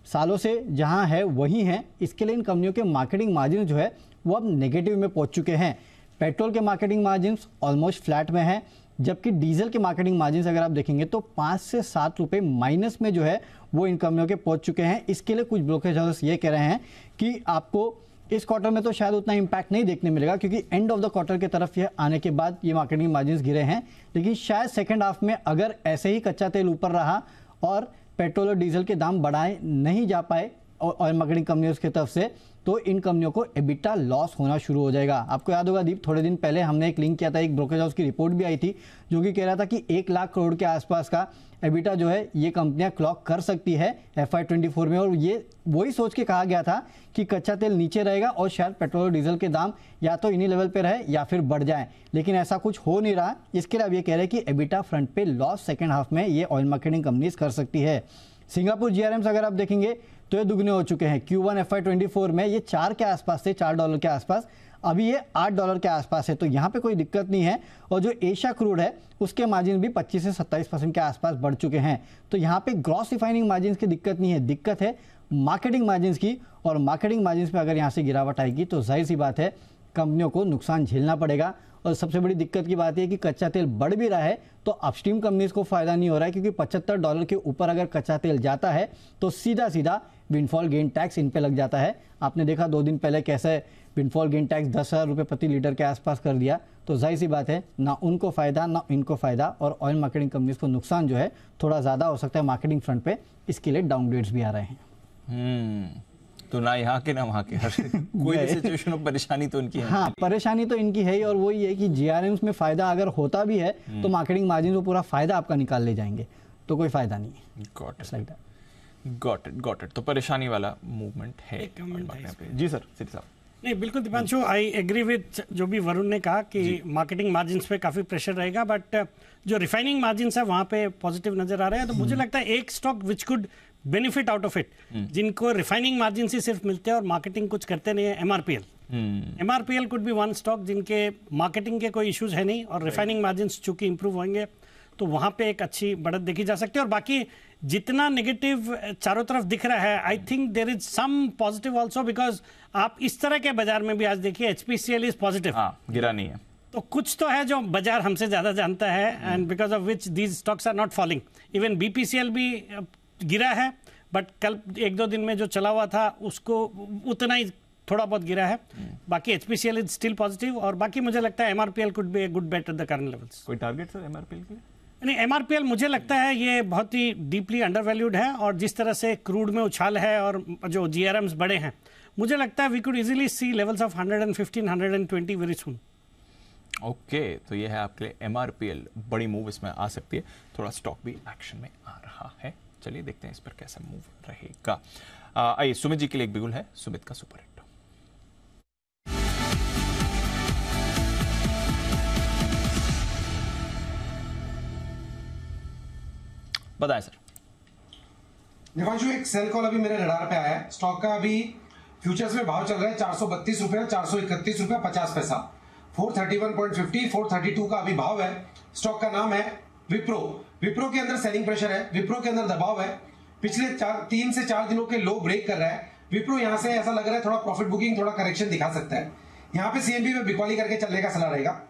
सालों से जहां है वही हैं, इसके लिए इन कंपनियों के मार्केटिंग मार्जिन जो है वो अब नेगेटिव में पहुंच चुके हैं। पेट्रोल के मार्केटिंग मार्जिन ऑलमोस्ट फ्लैट में है, जबकि डीजल के मार्केटिंग मार्जिन अगर आप देखेंगे तो 5 से 7 रुपये माइनस में जो है वो इन कंपनियों के पहुंच चुके हैं। इसके लिए कुछ ब्रोकरेज हाउस ये कह रहे हैं कि आपको इस क्वार्टर में तो शायद उतना इम्पैक्ट नहीं देखने मिलेगा, क्योंकि एंड ऑफ द क्वार्टर की तरफ ये आने के बाद ये मार्केटिंग मार्जिन गिरे हैं। लेकिन शायद सेकेंड हाफ में अगर ऐसे ही कच्चा तेल ऊपर रहा और पेट्रोल और डीजल के दाम बढ़ाए नहीं जा पाए ऑयल मार्केटिंग कंपनियों की तरफ से, तो इन कंपनियों को एबिटा लॉस होना शुरू हो जाएगा। आपको याद होगा दीप, थोड़े दिन पहले हमने एक लिंक किया था, एक ब्रोकरेज हाउस की रिपोर्ट भी आई थी जो कि कह रहा था कि 1 लाख करोड़ के आसपास का एबिटा जो है ये कंपनियां क्लॉक कर सकती है FY24 में। और ये वही सोच के कहा गया था कि कच्चा तेल नीचे रहेगा और शायद पेट्रोल और डीजल के दाम या तो इन्हीं लेवल पे रहे या फिर बढ़ जाए, लेकिन ऐसा कुछ हो नहीं रहा। इसके लिए अब ये कह रहे हैं कि एबिटा फ्रंट पे लॉस सेकेंड हाफ में ये ऑयल मार्केटिंग कंपनीज कर सकती है। सिंगापुर GRMs अगर आप देखेंगे तो ये दुगने हो चुके हैं। Q1 FY24 में ये 4 के आसपास थे, $4 के आसपास, अभी ये $8 के आसपास है, तो यहाँ पे कोई दिक्कत नहीं है। और जो एशिया क्रूड है उसके मार्जिन भी 25 से 27% के आसपास बढ़ चुके हैं, तो यहाँ पे ग्रॉस रिफाइनिंग मार्जिन की दिक्कत नहीं है, दिक्कत है मार्केटिंग मार्जिन की। और मार्केटिंग मार्जिन में अगर यहाँ से गिरावट आएगी तो जाहिर सी बात है कंपनियों को नुकसान झेलना पड़ेगा। और सबसे बड़ी दिक्कत की बात यह कि कच्चा तेल बढ़ भी रहा है तो अपस्ट्रीम कंपनीज को फायदा नहीं हो रहा है, क्योंकि $75 के ऊपर अगर कच्चा तेल जाता है तो सीधा सीधा विंडफॉल गेन टैक्स इन पे लग जाता है। आपने देखा 2 दिन पहले कैसे विंडफॉल गेन टैक्स 10,000 रुपये प्रति लीटर के आसपास कर दिया। तो जाहिर सी बात है ना उनको फायदा ना इनको फायदा, और ऑयल मार्केटिंग कंपनीज को नुकसान जो है थोड़ा ज़्यादा हो सकता है मार्केटिंग फ्रंट पे, इसके लिए डाउनग्रेड्स भी आ रहे हैं। तो ना यहाँ के ना वहाँ के कोई भी सिचुएशन में परेशानी तो इनकी है। हाँ, परेशानी तो इनकी है ही, और वही है कि जीआरएम्स में फायदा अगर होता भी है तो मार्केटिंग मार्जिन को पूरा फायदा आपका निकाल ले जाएंगे, तो कोई फायदा नहीं है। Got it. तो परेशानी वाला मूवमेंट है। जी सर, सिटी साहब। नहीं, बिल्कुल दीपांशु, आई एग्री विद जो भी वरुण ने कहा कि मार्केटिंग मार्जिन्स पे काफी प्रेशर रहेगा, बट जो रिफाइनिंग मार्जिन्स है वहां पे पॉजिटिव नजर आ रहे हैं। तो मुझे लगता है एक stock which could benefit out of it, जिनको रिफाइनिंग मार्जिन ही सिर्फ मिलते हैं और मार्केटिंग कुछ करते नहीं है, MRPL. MRPL could B one stock जिनके मार्केटिंग के कोई इश्यूज है नहीं और रिफाइनिंग मार्जिन चूंकि इंप्रूव होंगे तो वहां पे एक अच्छी बढ़त देखी जा सकती है। और बाकी जितना नेगेटिव चारों तरफ दिख रहा है, I think there is some positive also, because आप इस तरह के बाजार में भी आज देखिए एचपीसीएल इज पॉजिटिव, गिरा नहीं है, तो कुछ तो है जो बाजार हमसे ज्यादा जानता है, and because of which these stocks are not falling. Even BPCL भी गिरा है, बट कल 1-2 दिन में जो चला हुआ था उसको उतना ही थोड़ा बहुत गिरा है। बाकी एचपीसीएल इज स्टिल पॉजिटिव, और बाकी मुझे लगता है MRPL could be a good bet at the current levels. कोई टारगेट सर एमआरपीएल के लिए? नहीं, एमआरपीएल मुझे लगता है ये बहुत ही डीपली अंडरवैल्यूड है, और जिस तरह से क्रूड में उछाल है और जो जीआरएम्स बड़े हैं, मुझे लगता है we could easily see levels of 115-120 very soon. Okay, तो ये है आपके लिए एमआरपीएल, बड़ी मूव इसमें आ सकती है। थोड़ा स्टॉक भी एक्शन में आ रहा है, चलिए देखते हैं इस पर कैसा मूव रहेगा। आइए, सुमित जी के लिए एक बिगुल है, सुमित का सुपर हिट। बताएं सर। दिपांशु, एक सेल कॉल अभी मेरे रडार पे आया है। स्टॉक का अभी फ्यूचर्स में भाव चल रहा है 432 रुपए, 431 रुपए 50 पैसा, 431.50, 432 का अभी भाव है। स्टॉक का नाम है विप्रो। विप्रो के अंदर सेलिंग प्रेशर है, विप्रो के अंदर दबाव है, पिछले 3 से 4 दिनों के लो ब्रेक कर रहा है। विप्रो यहां से ऐसा लग रहा है थोड़ा प्रॉफिट बुकिंग, थोड़ा करेक्शन दिखा सकता है। यहाँ पे सीएमबी में बिकवाली करके चलने का सलाह रहेगा।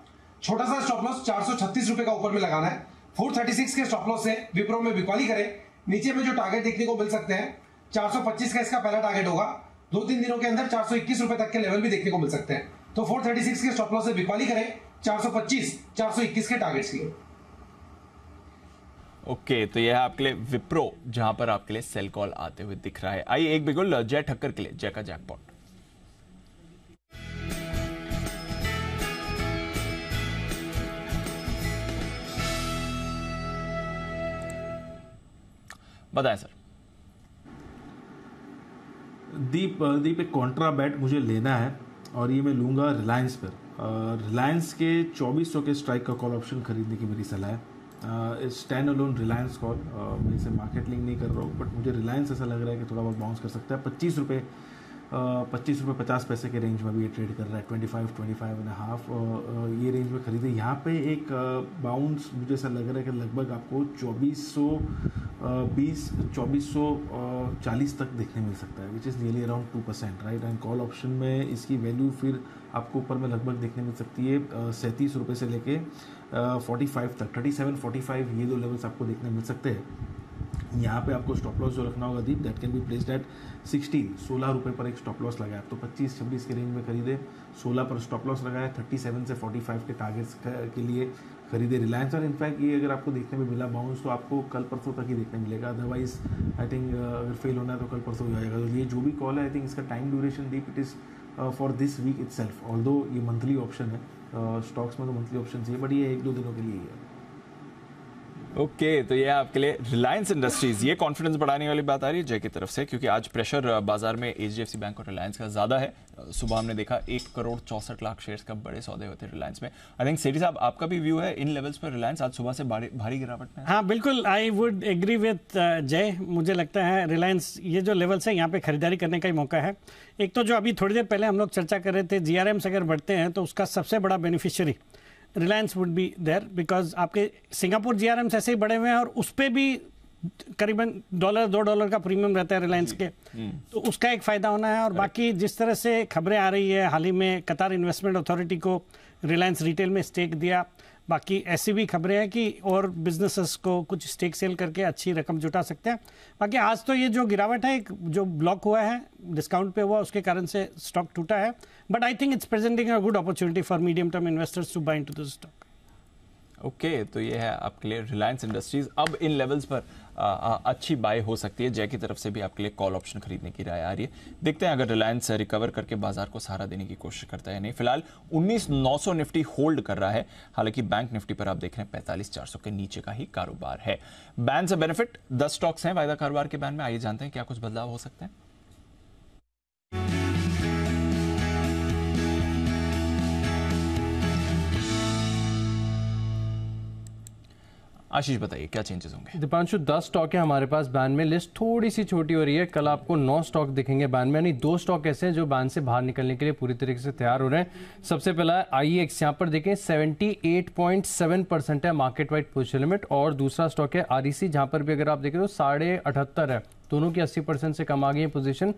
छोटा सा स्टॉप लॉस 436 रुपए का ऊपर में लगाना है। 436 के स्टॉप लॉस से विप्रो में बिकवाली करे। नीचे में जो टारगेट देखने को मिल सकते हैं 425 का इसका पहला टारगेट होगा। 2-3 दिनों के अंदर 421 रुपए तक के लेवल भी देखने को मिल सकते हैं। तो 436 के स्टॉप लॉस से बिकवाली करें, 425, 421 के टारगेट्स की। ओके, तो यह है आपके लिए विप्रो, जहां पर आपके लिए सेल कॉल आते हुए दिख रहा है। आइए एक बिगुल जय ठक्कर के लिए, जय का जैकपॉट। बताएं सर। दीप एक कॉन्ट्रा बैट मुझे लेना है और ये मैं लूंगा रिलायंस पर। रिलायंस के 2400 के स्ट्राइक का कॉल ऑप्शन खरीदने की मेरी सलाह है। स्टैंड अलोन रिलायंस कॉल, मैं इसे मार्केट लिंक नहीं कर रहा हूँ, बट मुझे रिलायंस ऐसा लग रहा है कि थोड़ा बहुत बाउंस कर सकता है। 25 रुपये 50 पैसे के रेंज में भी ये ट्रेड कर रहा है, 25.5 ये रेंज में खरीदे। यहाँ पे एक बाउंस मुझे ऐसा लग रहा है कि लगभग आपको 2440 तक देखने मिल सकता है, which is nearly around 2%, right. And call option में इसकी वैल्यू फिर आपको ऊपर में लगभग देखने मिल सकती है 37 रुपये से लेके 45 तक, 37-45 ये 2 लेवल्स आपको देखने मिल सकते हैं। यहाँ पे आपको स्टॉप लॉस जो रखना होगा Deep, that can be placed at 16 रुपये पर एक स्टॉप लॉस लगाया। तो 25-26 के रेंज में खरीदे, 16 पर स्टॉप लॉस लगाया, 37 से 45 के टारगेट्स के लिए खरीदे रिलायंस। और इनफैक्ट ये अगर आपको देखने में मिला बाउंस तो आपको कल परसों तक ही देखने मिलेगा, अदरवाइज आई थिंक अगर फेल होना है तो कल परसों हो जाएगा। तो ये जो भी कॉल है आई थिंक इसका time duration deep it is for this week itself, although ये मंथली ऑप्शन है, स्टॉक्स में तो मंथली ऑप्शन है, बट ये 1-2 दिनों के लिए ही है। ओके, तो ये आपके लिए रिलायंस इंडस्ट्रीज, ये कॉन्फिडेंस बढ़ाने वाली बात आ रही है जय की तरफ से, क्योंकि आज प्रेशर बाजार में एचडीएफसी बैंक और रिलायंस का ज्यादा है। सुबह हमने देखा 1,64,00,000 शेयर्स का बड़े सौदे होते हैं रिलायंस में। आई थिंक सेठी साहब, आपका भी व्यू है इन लेवल्स पर रिलायंस आज सुबह से भारी गिरावट में? हाँ बिल्कुल, आई वुड एग्री विथ जय। मुझे लगता है रिलायंस ये जो लेवल्स है यहाँ पे खरीदारी करने का ही मौका है। एक तो जो अभी थोड़ी देर पहले हम लोग चर्चा कर रहे थे, जीआरएम्स अगर बढ़ते हैं तो उसका सबसे बड़ा beneficiary Reliance would be there, because आपके सिंगापुर जीआरएम्स ऐसे ही बढ़े हुए हैं और उस पर भी करीबन $2 का प्रीमियम रहता है रिलायंस के, तो उसका एक फायदा होना है। और बाकी जिस तरह से खबरें आ रही है, हाल ही में कतार इन्वेस्टमेंट अथॉरिटी को रिलायंस रिटेल में स्टेक दिया, बाकी ऐसी भी खबरें हैं कि और बिजनेसेस को कुछ स्टेक सेल करके अच्छी रकम जुटा सकते हैं। बाकी आज तो ये जो गिरावट है, जो ब्लॉक हुआ है डिस्काउंट पे हुआ, उसके कारण से स्टॉक टूटा है, but I think it's presenting a good opportunity for medium term investors to buy into this stock. Okay, तो ये है आपके लिए रिलायंस इंडस्ट्रीज। अब इन लेवल्स पर अच्छी बाय हो सकती है। जय की तरफ से भी आपके लिए कॉल ऑप्शन खरीदने की राय आ रही है। देखते हैं अगर रिलायंस रिकवर करके बाजार को सहारा देने की कोशिश करता है। नहीं, फिलहाल 19,900 निफ्टी होल्ड कर रहा है। हालांकि बैंक निफ्टी पर आप देख रहे हैं 45,400 के नीचे का ही कारोबार है। बैन से बेनिफिट 10 स्टॉक्स हैं वायदा कारोबार के बैन में। आइए जानते हैं क्या कुछ बदलाव हो सकते हैं। आशीष बताइए क्या चेंजेस होंगे? दीपांशु, 10 स्टॉक है हमारे पास बैन में। लिस्ट थोड़ी सी छोटी हो रही है। कल आपको 9 स्टॉक दिखेंगे बैन में, यानी 2 स्टॉक ऐसे हैं जो बैन से बाहर निकलने के लिए पूरी तरीके से तैयार हो रहे हैं। सबसे पहला है IEX, यहाँ पर देखें 78.7% है मार्केट वाइड पोजीशन लिमिट, और दूसरा स्टॉक है REC, जहाँ पर भी अगर आप देखें तो 78.5 है। दोनों की 80% से कम आ गई है पोजीशन।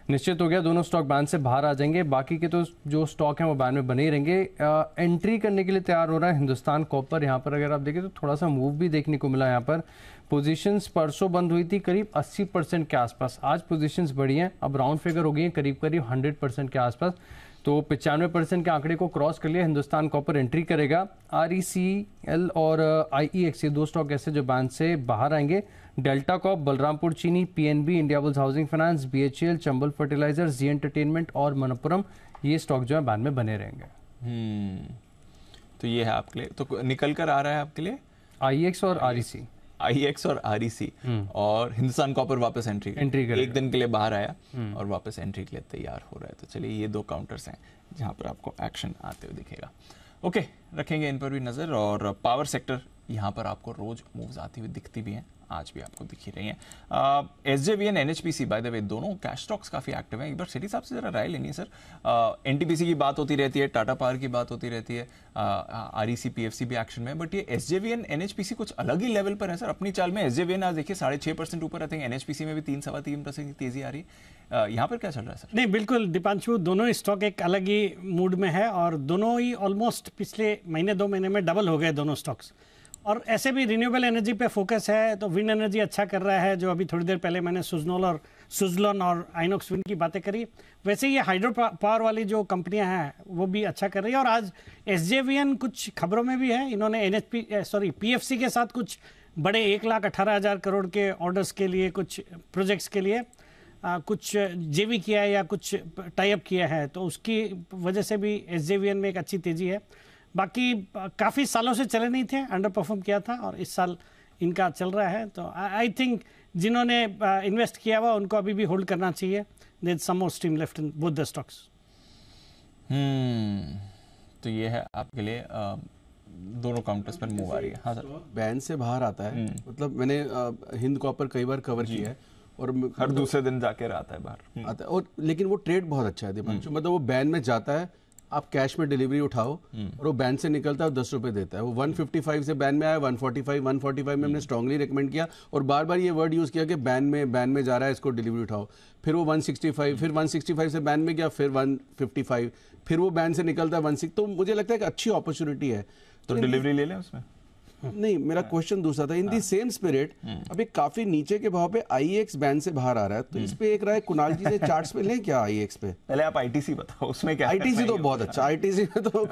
निश्चित हो गया दोनों स्टॉक बैन से बाहर आ जाएंगे। बाकी के तो जो स्टॉक हैं वो बैन में बने ही रहेंगे। एंट्री करने के लिए तैयार हो रहा है हिंदुस्तान कॉपर। यहाँ पर अगर आप देखें तो थोड़ा सा मूव भी देखने को मिला। यहाँ पर पोजीशंस परसों बंद हुई थी करीब 80% के आसपास, आज पोजीशंस बढ़ी हैं, अब राउंड फिगर हो गई है करीब 100% के आसपास, तो 95% के आंकड़े को क्रॉस कर लिया। हिंदुस्तान कॉपर एंट्री करेगा। RECL और IEX, ये 2 स्टॉक ऐसे जो बैन से बाहर आएंगे। Delta corp, Balrampur Chini, PNB, Indiabulls housing finance, BHEL, Chambal fertiliser, Zee entertainment और मनप्पुरम, ये स्टॉक जो है बैन में बने रहेंगे। तो ये है आपके लिए, तो निकल कर आ रहा है आपके लिए IEX और REC। IEX और REC और हिंदुस्तान कॉपर वापस एंट्री करेगा। एक दिन के लिए बाहर आया और वापस एंट्री के लिए तैयार हो रहा है। तो चलिए, ये 2 काउंटर्स हैं जहां पर आपको एक्शन आते हुए दिखेगा। ओके, रखेंगे इन पर भी नजर। और पावर सेक्टर, यहाँ पर आपको रोज मूव्स आती हुई दिखती भी हैं, आज भी आपको दिख ही रही हैं। SJVN, NHPC, by the way दोनों कैश स्टॉक्स काफी एक्टिव हैं। एक बार सेठी साहब से जरा राय लेनी है सर। NTPC की बात होती रहती है, टाटा पावर की बात होती रहती है, REC, PFC भी एक्शन में, बट ये SJVN, NHPC कुछ अलग ही लेवल पर है सर अपनी चाल में। SJVN आज देखिए 6.5% ऊपर, आई थिंक NHPC में भी 3-3.25% की तेजी आ रही है। यहाँ पर क्या चल रहा है सर? नहीं, बिल्कुल दीपांशु, दोनों स्टॉक एक अलग ही मूड में है और दोनों ही ऑलमोस्ट पिछले 2 महीने में डबल हो गए दोनों स्टॉक्स। और ऐसे भी रिन्यूएबल एनर्जी पे फोकस है, तो विंड एनर्जी अच्छा कर रहा है, जो अभी थोड़ी देर पहले मैंने सुजलॉन और आइनॉक्स विंड की बातें करी। वैसे ये हाइड्रो पावर वाली जो कंपनियां हैं वो भी अच्छा कर रही है। और आज SJVN कुछ खबरों में भी है, इन्होंने PFC के साथ कुछ बड़े 1,18,000 करोड़ के ऑर्डर्स के लिए, कुछ प्रोजेक्ट्स के लिए कुछ JV किया है या कुछ टाई अप किया है, तो उसकी वजह से भी SJVN में एक अच्छी तेजी है। बाकी काफ़ी सालों से चले नहीं थे, अंडर परफॉर्म किया था और इस साल इनका चल रहा है। तो आई थिंक जिन्होंने इन्वेस्ट किया हुआ उनको अभी भी होल्ड करना चाहिए। There is some more stream left in both the stocks. तो ये है आपके लिए दोनों काउंटर्स पर मूव आ रही है। हाँ सर, बैन से बाहर आता है, मतलब मैंने हिंद कॉपर कई बार कवर किया है और हर दूसरे दिन जाके आता है बाहर आता है, और लेकिन वो ट्रेड बहुत अच्छा है दीपांशु। मतलब वो बैन में जाता है, आप कैश में डिलीवरी उठाओ और वो बैन से निकलता है और 10 रुपए देता है। वो 155 से बैन में आया, 145 में हमने स्ट्रांगली रिकमेंड किया और बार बार ये वर्ड यूज़ किया कि बैन में जा रहा है, इसको डिलीवरी उठाओ। फिर वो 165, फिर 165 से बैन में गया, फिर 155, फिर वो बैन से निकलता है 16। तो मुझे लगता है कि अच्छी अपॉर्चुनिटी है, तो डिलीवरी ले लें उसमें। नहीं, मेरा क्वेश्चन दूसरा था। इन दी सेम स्पिरिट अभी काफी नीचे के भाव पे IEX बैन से बाहर आ रहा है, तो इस पे एक राय कुणाल जी से चार्ट्स पे लें क्या IEX पे? पहले आप ITC बताओ, उसमें क्या? ITC तो बहुत अच्छा, ITC में तो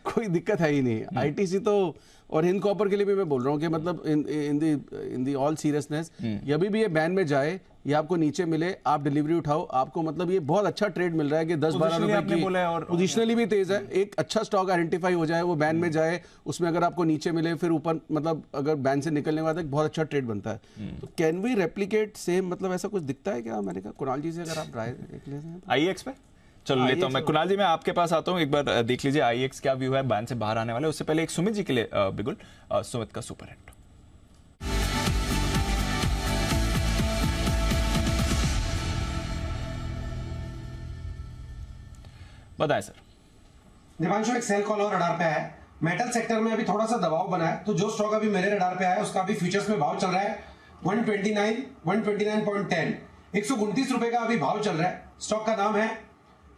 कोई दिक्कत है ही नहीं। ITC तो, और हिंद कॉपर के लिए भी मैं बोल रहा हूँ कि मतलब इन दी ऑल सीरियसनेस, अभी भी ये बैन में जाए ये आपको नीचे मिले, आप डिलीवरी उठाओ, आपको मतलब ये बहुत अच्छा ट्रेड मिल रहा है कि 10-12 रुपए की पोजिशनली भी तेज है। एक अच्छा स्टॉक आइडेंटिफाई हो जाए, वो बैंड में जाए, उसमें अगर आपको नीचे मिले फिर ऊपर, मतलब अगर बैंड से निकलने के बाद एक बहुत अच्छा ट्रेड बनता है। तो कैन वी रेप्लिकेट सेम, मतलब ऐसा कुछ दिखता है क्या? मैंने कहा कुणाल जी से अगर आप राय देख लेते हैं आईएक्स पे। चलो लेता हूं मैं। कुणाल जी मैं आपके पास आता हूं, एक बार देख लीजिए आईएक्स क्या व्यू है, बैंड से बाहर आने वाले। उससे पहले एक सुमित जी के लिए बिल्कुल सुमित का सुपर हिट। बताएं सर। दीपांशु, एक सेल कॉल और रडार पे है। मेटल सेक्टर में अभी थोड़ा सा दबाव बना है, तो जो स्टॉक अभी मेरे रडार पे आया उसका अभी फ्यूचर्स में भाव चल रहा है 129.10, 129 रुपए का अभी भाव चल रहा है। स्टॉक का नाम है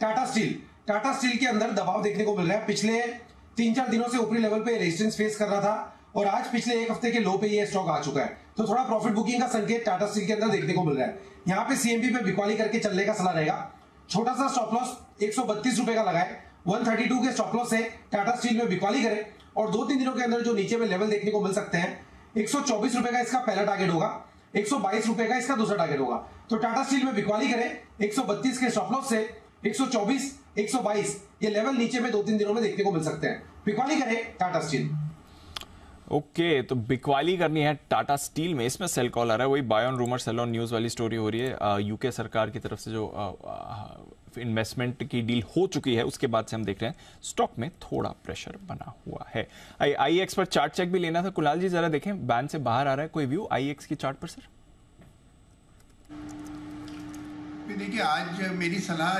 टाटा स्टील। टाटा स्टील के अंदर दबाव देखने को मिल रहा है। पिछले 3-4 दिनों से ऊपरी लेवल पे रेजिस्टेंस फेस कर रहा था और आज पिछले एक हफ्ते के लो पे ये स्टॉक आ चुका है, तो थोड़ा प्रॉफिट बुकिंग का संकेत टाटा स्टील के अंदर देखने को मिल रहा है। यहाँ पे सीएमपी पे बिकवाली करके चलने का सलाह रहेगा। छोटा सा स्टॉप लॉस 132 रुपए का लगाए, 132 के स्टॉप लॉस से टाटा स्टील में बिकवाली करें और 2-3 दिनों के अंदर जो नीचे में लेवल देखने को मिल सकते हैं, 124 रुपए का इसका पहला टारगेट होगा, 122 रुपए का इसका दूसरा टारगेट होगा। तो टाटा स्टील में बिकवाली करें 132 के स्टॉप लॉस से 124, 122 ये लेवल नीचे में 2-3 दिनों में देखने को मिल सकते हैं। बिकवाली करें टाटा स्टील। ओके, तो बिकवाली करनी है टाटा स्टील में। इसमें सेल कॉल आ रहा है, वही buy on rumour sell on news वाली स्टोरी हो रही है। यूके सरकार की तरफ से जो इन्वेस्टमेंट की डील हो चुकी है उसके बाद से हम देख रहे हैं स्टॉक में थोड़ा प्रेशर बना हुआ है। आईएक्स पर चार्ट चेक भी लेना था कुणाल जी, जरा देखें बैंड से बाहर आ रहा है, कोई व्यू आईएक्स की चार्ट पर सर? देखिए, आज मेरी सलाह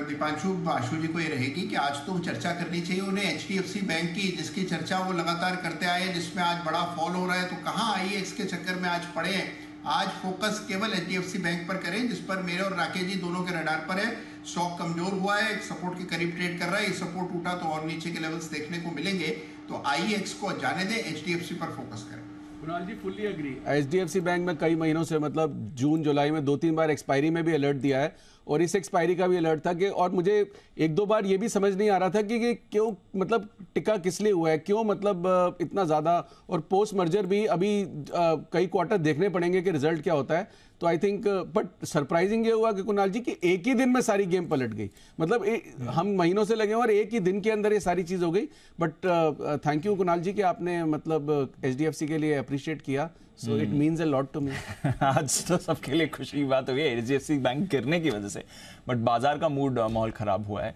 दीपांशु बाशु जी को ये रहेगी कि आज तो चर्चा करनी चाहिए उन्हें एचडीएफसी बैंक की, जिसकी चर्चा वो लगातार करते आए हैं, जिसमें आज बड़ा फॉल हो रहा है। तो कहाँ आईएक्स के चक्कर में आज पड़े हैं? आज फोकस केवल एचडीएफसी बैंक पर करें, जिस पर मेरे और राकेश जी दोनों के रडार पर है। स्टॉक कमजोर हुआ है, एक सपोर्ट के करीब ट्रेड कर रहा है। ये सपोर्ट टूटा तो और नीचे के लेवल्स देखने को मिलेंगे। तो आईएक्स को जाने दें, एचडीएफसी पर फोकस करें। कुणाल जी फुल्ली एग्री। एचडीएफसी बैंक में कई महीनों से, मतलब जून जुलाई में 2-3 बार एक्सपायरी में भी अलर्ट दिया है और इस एक्सपायरी का भी अलर्ट था कि, और मुझे 1-2 बार ये भी समझ नहीं आ रहा था कि क्यों, मतलब टिका किस लिए हुआ है, क्यों मतलब इतना ज़्यादा। और पोस्ट मर्जर भी अभी कई क्वार्टर देखने पड़ेंगे कि रिजल्ट क्या होता है। तो आई थिंक, बट सरप्राइजिंग ये हुआ कि कुणाल जी कि एक ही दिन में सारी गेम पलट गई। मतलब हम महीनों से लगे और एक ही दिन के अंदर ये सारी चीज़ हो गई। But thank you Kunal ji कि आपने मतलब एचडीएफसी के लिए अप्रिशिएट किया। So it means a lot to me. आज तो सबके लिए खुशी की बात हुई है एचडीएफसी बैंक गिरने की वजह से, बट बाजार का मूड माहौल खराब हुआ है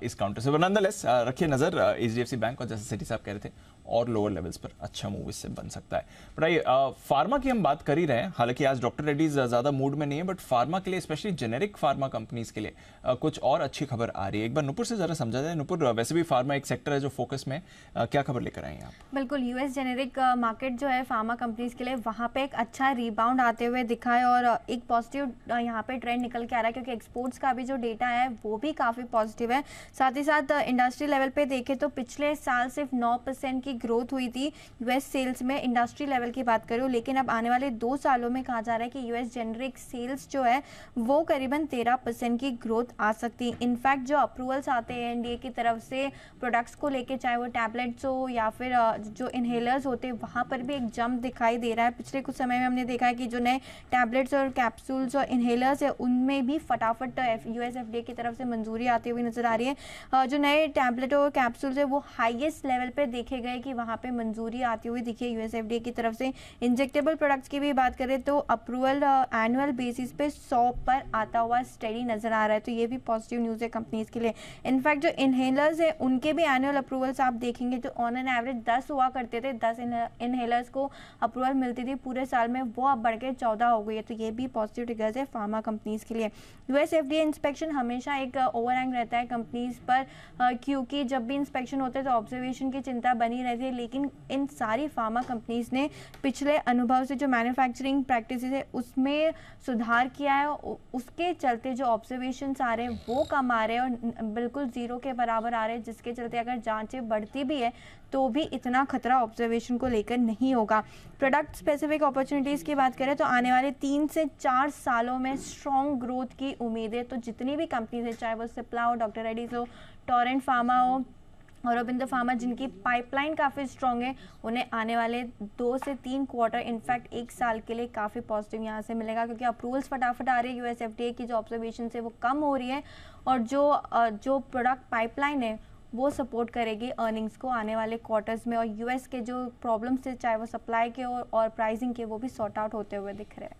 इस काउंटर से। नॉनदलेस रखिए नजर एचडीएफसी बैंक, और जैसे सिटी साहब कह रहे थे और लोअर लेवल्स पर अच्छा मूव इससे बन सकता है। बट आइए फार्मा की हम बात कर ही रहे हैं, हालांकि आज डॉक्टर रेड्डीज ज्यादा मूड में नहीं है, बट फार्मा के लिए, स्पेशली जेनेरिक फार्मा कंपनीज के लिए कुछ और अच्छी खबर आ रही है। एक बार नुपुर से जरा समझा जाए। नुपुर, वैसे भी फार्मा एक सेक्टर है जो फोकस में, क्या खबर लेकर आए हैं आप? बिल्कुल, यूएस जेनेरिक मार्केट जो है फार्मा कंपनीज के लिए, वहाँ पे एक अच्छा रिबाउंड आते हुए दिखा है और एक पॉजिटिव यहाँ पे ट्रेंड निकल के आ रहा है, क्योंकि एक्सपोर्ट्स का भी जो डेटा है वो भी काफ़ी पॉजिटिव है। साथ ही साथ इंडस्ट्री लेवल पे देखें तो पिछले साल सिर्फ 9% की ग्रोथ हुई थी यूएस सेल्स में, इंडस्ट्री लेवल की बात करूँ। लेकिन अब आने वाले 2 सालों में कहा जा रहा है कि यूएस जेनेरिक सेल्स जो है वो करीबन 13% की ग्रोथ आ सकती है। इनफैक्ट जो अप्रूवल्स आते हैं एनडीए की तरफ से प्रोडक्ट्स को लेके, चाहे वो टैबलेट्स हो या फिर जो इनहेलर्स होते हैं, वहाँ पर भी एक जंप दिखाई दे रहा है। पिछले कुछ समय में हमने देखा है कि जो नए टैबलेट्स और कैप्सूल्स और इनहेलर्स है उनमें भी फटाफट यूएस एफडीए की तरफ से मंजूरी आती हुई नजर आ रही है। जो नए टैबलेट और कैप्सूल्स है वो हाईएस्ट लेवल पे देखे गए कि वहाँ पे मंजूरी आती हुई दिखी है यूएस एफडीए की तरफ से। इंजेक्टेबल प्रोडक्ट्स की भी बात करें तो अप्रूवल एनुअल बेसिस पे 100 पर आता हुआ स्टडी नजर आ रहा है, तो ये भी पॉजिटिव न्यूज़ है कंपनीज के लिए। इनफैक्ट जो इनहेलर्स है उनके भी एनुअल अप्रूवल्स आप देखेंगे तो ऑन एन एवरेज 10 हुआ करते थे, 10 इनहेलर्स को अप्रूवल मिलती थी पूरे साल में, वो अब बढ़ के 14 हो गई है, तो ये भी पॉजिटिव ट्रिगर्स है फार्मा कंपनीज के लिए। यूएस एफडीए इंस्पेक्शन हमेशा एक ओवरहैंग रहता है कंपनीज पर, क्योंकि जब भी इंस्पेक्शन होते हैं तो ऑब्जर्वेशन की चिंता बनी रहती है। लेकिन इन सारी फार्मा कंपनीज ने पिछले अनुभव से जो मैन्युफैक्चरिंग प्रैक्टिसेस है उसमें सुधार किया है, उसके चलते जो ऑब्जर्वेशंस आ रहे हैं वो कम आ रहे हैं और बिल्कुल जीरो के बराबर आ रहे हैं, जिसके चलते अगर जांचें बढ़ती भी है तो भी इतना खतरा ऑब्जर्वेशन को लेकर नहीं होगा। प्रोडक्ट स्पेसिफिक अपॉर्चुनिटीज़ की बात करें तो आने वाले 3 से 4 सालों में स्ट्रॉन्ग ग्रोथ की उम्मीद है। तो जितनी भी कंपनीज है, चाहे वो सिप्ला हो, डॉक्टर रेड्डीज हो, टोरेंट फार्मा हो औरोबिंदो फार्मा जिनकी पाइपलाइन काफ़ी स्ट्रॉन्ग है, उन्हें आने वाले 2 से 3 क्वार्टर इनफैक्ट 1 साल के लिए काफ़ी पॉजिटिव यहाँ से मिलेगा, क्योंकि अप्रूवल्स फटाफट आ रही है। यूएस एफडीए की जो ऑब्जर्वेशन है वो कम हो रही है, और जो प्रोडक्ट पाइपलाइन है वो सपोर्ट करेगी अर्निंग्स को आने वाले क्वार्टर्स में। और यूएस के जो प्रॉब्लम्स थे, चाहे वो सप्लाई के और प्राइसिंग के, वो भी सॉर्ट आउट होते हुए दिख रहे हैं।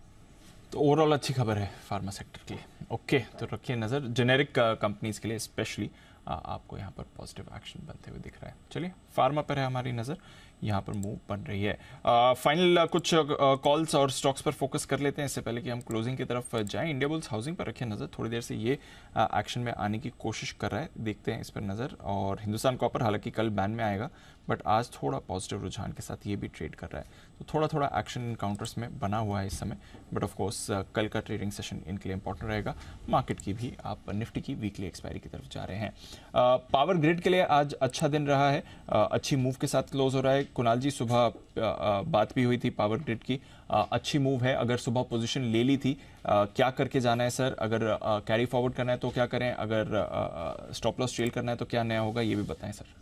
तो ओवरऑल अच्छी खबर है फार्मा सेक्टर के लिए। ओके, तो रखिए नज़र जेनेरिक कंपनीज के लिए स्पेशली आपको यहाँ पर पॉजिटिव एक्शन बनते हुए दिख रहा है। चलिए फार्मा पर है हमारी नज़र, यहाँ पर मूव बन रही है। फाइनल कुछ कॉल्स और स्टॉक्स पर फोकस कर लेते हैं इससे पहले कि हम क्लोजिंग की तरफ जाएं। इंडिया बुल्स हाउसिंग पर रखिए नज़र, थोड़ी देर से ये एक्शन में आने की कोशिश कर रहा है, देखते हैं इस पर नज़र। और हिंदुस्तान कॉपर हालांकि कल बैन में आएगा, बट आज थोड़ा पॉजिटिव रुझान के साथ ये भी ट्रेड कर रहा है, तो थोड़ा थोड़ा एक्शन काउंटर्स में बना हुआ है इस समय। बट ऑफ कोर्स कल का ट्रेडिंग सेशन इनके लिए इंपॉर्टेंट रहेगा। मार्केट की भी आप निफ्टी की वीकली एक्सपायरी की तरफ जा रहे हैं। पावर ग्रिड के लिए आज अच्छा दिन रहा है, अच्छी मूव के साथ क्लोज हो रहा है। कुणाल जी, सुबह बात भी हुई थी पावर ग्रिड की, अच्छी मूव है। अगर सुबह पोजीशन ले ली थी, क्या करके जाना है सर? अगर कैरी फॉरवर्ड करना है तो क्या करें? अगर स्टॉप लॉस ट्रेल करना है तो क्या नया होगा, ये भी बताएं सर।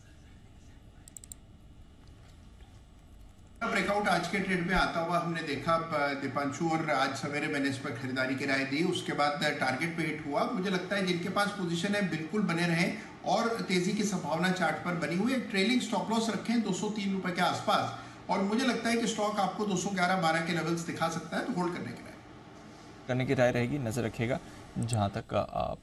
ब्रेकआउट आज के ट्रेड में आता हुआ हमने देखा दीपांशु, और आज सवेरे मैंने इस पर खरीदारी की राय दी, उसके बाद टारगेट पे हिट हुआ। मुझे लगता है जिनके पास पोजीशन है बिल्कुल बने रहें, और तेजी की संभावना चार्ट पर बनी हुई है। ट्रेलिंग स्टॉप लॉस रखें 203 रुपए के आसपास, और मुझे लगता है कि स्टॉक आपको 211-12 के लेवल्स दिखा सकता है, तो होल्ड करने की राय रहेगी। नजर रखिएगा। जहां तक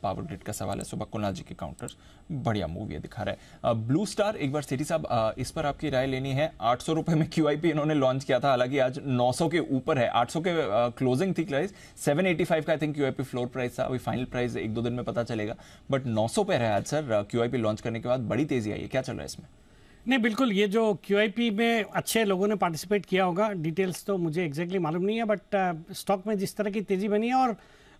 पावर ग्रिड का सवाल है, सुबह कुणाल जी के काउंटर्स बढ़िया मूव ये दिखा रहा है। ब्लू स्टार, एक बार सेठी साहब इस पर आपकी राय लेनी है। 800 रुपए में QIP इन्होंने लॉन्च किया था, हालांकि आज 900 के ऊपर है। 800 के क्लोजिंग थी प्राइस, 785 का I think QIP floor price था। अभी फाइनल प्राइस 1-2 दिन में पता चलेगा, बट 900 पे है आज सर। QIP लॉन्च करने के बाद बड़ी तेजी आई है, क्या चल रहा है इसमें? नहीं, बिल्कुल, ये जो QIP में अच्छे लोगों ने पार्टिसिपेट किया होगा, डिटेल्स तो मुझे एग्जैक्टली मालूम नहीं है, बट स्टॉक में जिस तरह की तेजी बनी है और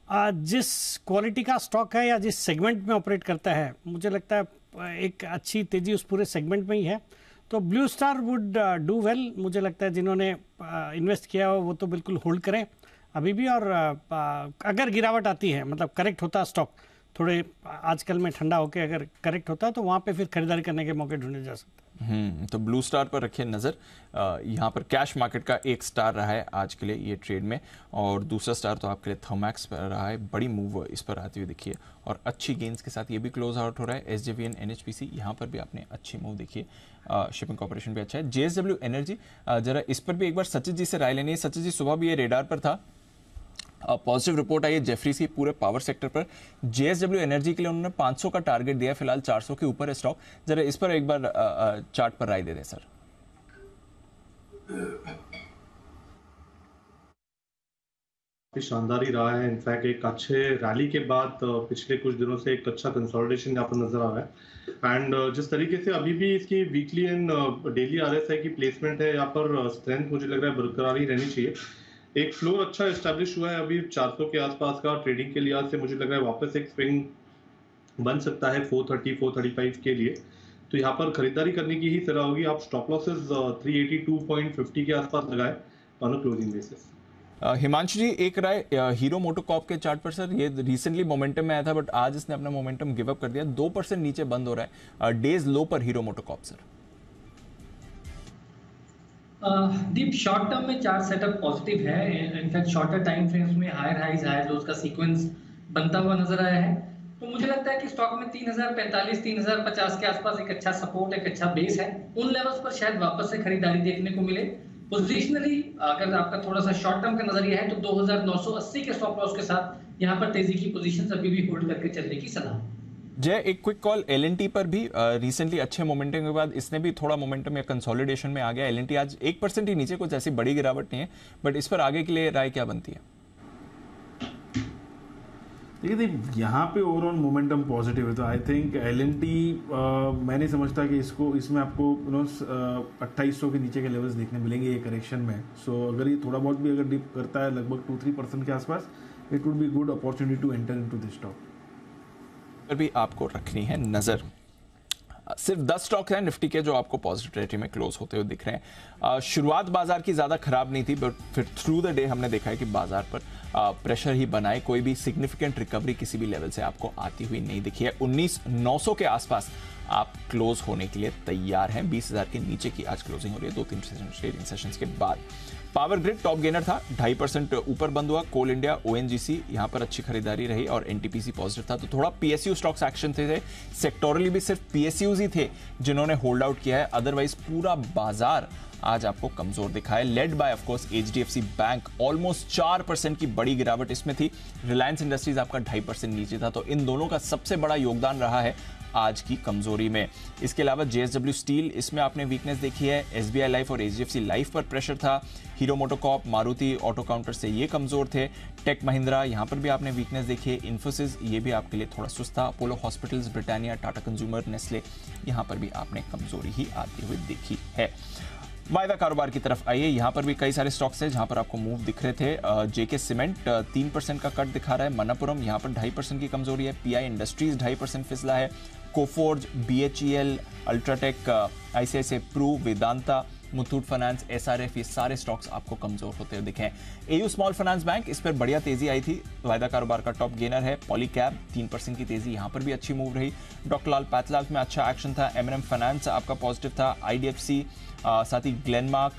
जिस क्वालिटी का स्टॉक है या जिस सेगमेंट में ऑपरेट करता है, मुझे लगता है एक अच्छी तेजी उस पूरे सेगमेंट में ही है। तो blue star would do well. मुझे लगता है जिन्होंने इन्वेस्ट किया हो वो तो बिल्कुल होल्ड करें अभी भी, और अगर गिरावट आती है, मतलब करेक्ट होता है स्टॉक थोड़े आजकल में ठंडा होकर, अगर करेक्ट होता है तो वहाँ पे फिर खरीदारी करने के मौके ढूंढे जा सकते हैं। तो ब्लू स्टार पर रखिए नज़र। यहाँ पर कैश मार्केट का एक स्टार रहा है आज के लिए ये ट्रेड में, और दूसरा स्टार तो आपके लिए थर्मैक्स पर रहा है। बड़ी मूव इस पर आती हुई दिखिए, और अच्छी गेंस के साथ ये भी क्लोज आउट हो रहा है। SJVN NHPC यहाँ पर भी आपने अच्छी मूव देखी है। शिपिंग कॉर्पोरेशन भी अच्छा है। JSW एनर्जी, जरा इस पर भी एक बार सचिन जी से राय लेनी है। सचिन जी, सुबह भी ये रेडार पर था, पॉजिटिव रिपोर्ट आई है जेफरीज की पूरे पावर सेक्टर पर। JSW एनर्जी के लिए उन्होंने 500 का टारगेट दिया, फिलहाल 400 के ऊपर है स्टॉक। जरा इस पर एक बार चार्ट पर राय दे दें सर। शानदार ही रहा है। इनफैक्ट एक अच्छे रैली के बाद पिछले कुछ दिनों से एक अच्छा कंसोलिडेशन यहाँ पर नजर आ रहा है। एंड जिस तरीके से अभी भी इसकी वीकली एंड डेली RSI की प्लेसमेंट है, यहाँ पर स्ट्रेंथ मुझे लग रहा है बरकरार ही रहनी चाहिए। एक फ्लोर अच्छा एस्टैब्लिश हुआ है अभी 400 के आसपास का। ट्रेडिंग के लिहाज से मुझे लग रहा है वापस एक स्विंग बन सकता है 430 435 के लिए, तो यहाँ पर खरीदारी करने की ही सलाह होगी। आप स्टॉप लॉसेस 382.50 के आसपास लगाए on a closing basis. Himanshu ji, एक राय हीरो मोटोकॉर्प के चार्ट पर सर। ये रिसेंटली मोमेंटम में आया था, बट आज इसने अपना मोमेंटम गिव अप कर दिया, 2% नीचे बंद हो रहा है। डेज लो पर हीरो मोटोकॉर्प सर। दीप, शॉर्ट टर्म में चार्ट सेटअप पॉजिटिव है। इनफैक्ट शॉर्टर टाइम फ्रेम्स में हायर हाइज हायर लोज का सीक्वेंस बनता हुआ नजर आया है। तो मुझे लगता है कि स्टॉक में 3045 3050 के आसपास एक अच्छा सपोर्ट, एक अच्छा बेस है। उन लेवल्स पर शायद वापस से खरीदारी देखने को मिले। पोजिशनली अगर आपका थोड़ा सा शॉर्ट टर्म का नजरिया है तो 2980 के स्टॉप लॉस के साथ यहाँ पर तेजी की पोजीशंस अभी भी होल्ड करके चलने की सलाह। जय, एक क्विक कॉल L&T पर भी रिसेंटली अच्छे मोमेंटम के बाद इसने भी थोड़ा मोमेंटम या कंसोलिडेशन में आ गया। L&T आज 1% ही नीचे, कुछ ऐसी बड़ी गिरावट नहीं है, बट इस पर आगे के लिए राय क्या बनती है? देखिए, यहाँ पे ओवरऑल मोमेंटम पॉजिटिव है, तो आई थिंक L&T मैं नहीं समझता कि इसमें आपको 2800 के नीचे के लेवल्स देखने मिलेंगे ये करेक्शन में। सो अगर ये थोड़ा बहुत भी अगर डिप करता है लगभग 2-3% के आसपास, it would be good opportunity to enter into this stock. पर भी आपको रखनी है नजर। सिर्फ 10 स्टॉक हैं निफ्टी के जो आपको पॉजिटिव टेरिटरी में क्लोज होते हुए दिख रहे हैं। शुरुआत बाजार की ज्यादा खराब नहीं थी, बट फिर थ्रू द डे हमने देखा है कि बाजार पर प्रेशर ही बनाए, कोई भी सिग्निफिकेंट रिकवरी किसी भी लेवल से आपको आती हुई नहीं दिखी है। 19,900 के आसपास आप क्लोज होने के लिए तैयार हैं। 20,000 के नीचे की आज क्लोजिंग हो रही है 2-3 ट्रेडिंग सेशंस के बाद। पावर ग्रिड टॉप गेनर था, 2.5% ऊपर बंद हुआ। कोल इंडिया, ओएनजीसी यहां पर अच्छी खरीदारी रही और एनटीपीसी पॉजिटिव था। तो थोड़ा पीएसयू स्टॉक्स एक्शन थे। सेक्टोरली भी सिर्फ पीएसयूज ही थे जिन्होंने होल्ड आउट किया है, अदरवाइज पूरा बाजार आज आपको कमजोर दिखा है। Led by of course HDFC bank, almost 4% की बड़ी गिरावट इसमें थी। रिलायंस इंडस्ट्रीज आपका 2.5% नीचे था। तो इन दोनों का सबसे बड़ा योगदान रहा है आज की कमजोरी में। इसके अलावा जेएसडब्ल्यू स्टील, इसमें आपने वीकनेस देखी है। एसबीआई लाइफ और एचडीएफसी लाइफ पर प्रेशर था। Hero MotoCorp, Maruti auto counter से ये कमजोर थे। टेक महिंद्रा, यहां पर भी आपने वीकनेस देखी है। इन्फोसिस, ये भी आपके लिए थोड़ा सुस्त था। Apollo hospitals, Britannia, Tata consumer, Nestle, यहां पर भी आपने कमजोरी ही आती हुई देखी है। वायदा कारोबार की तरफ आइए, यहां पर भी कई सारे स्टॉक्स हैं जहां पर आपको मूव दिख रहे थे। जेके सीमेंट 3% का कट दिखा रहा है। मनापुरम यहां पर 2.5% की कमजोरी है। पीआई इंडस्ट्रीज 2.5% फिसला है। Coforge, BHEL, UltraTech, ICICI Pru, Vedanta, Muthoot finance, SRF, ये सारे स्टॉक्स आपको कमजोर होते हुए दिखे हैं। एयू स्मॉल फाइनेंस बैंक, इस पर बढ़िया तेजी आई थी, वायदा कारोबार का टॉप गेनर है। पॉलीकैब 3% की तेजी, यहां पर भी अच्छी मूव रही। डॉक्टर लाल पैथलैब्स में अच्छा एक्शन था। एमएनएम फाइनेंस आपका पॉजिटिव था। आईडीएफसी, साथ ही Glenmark,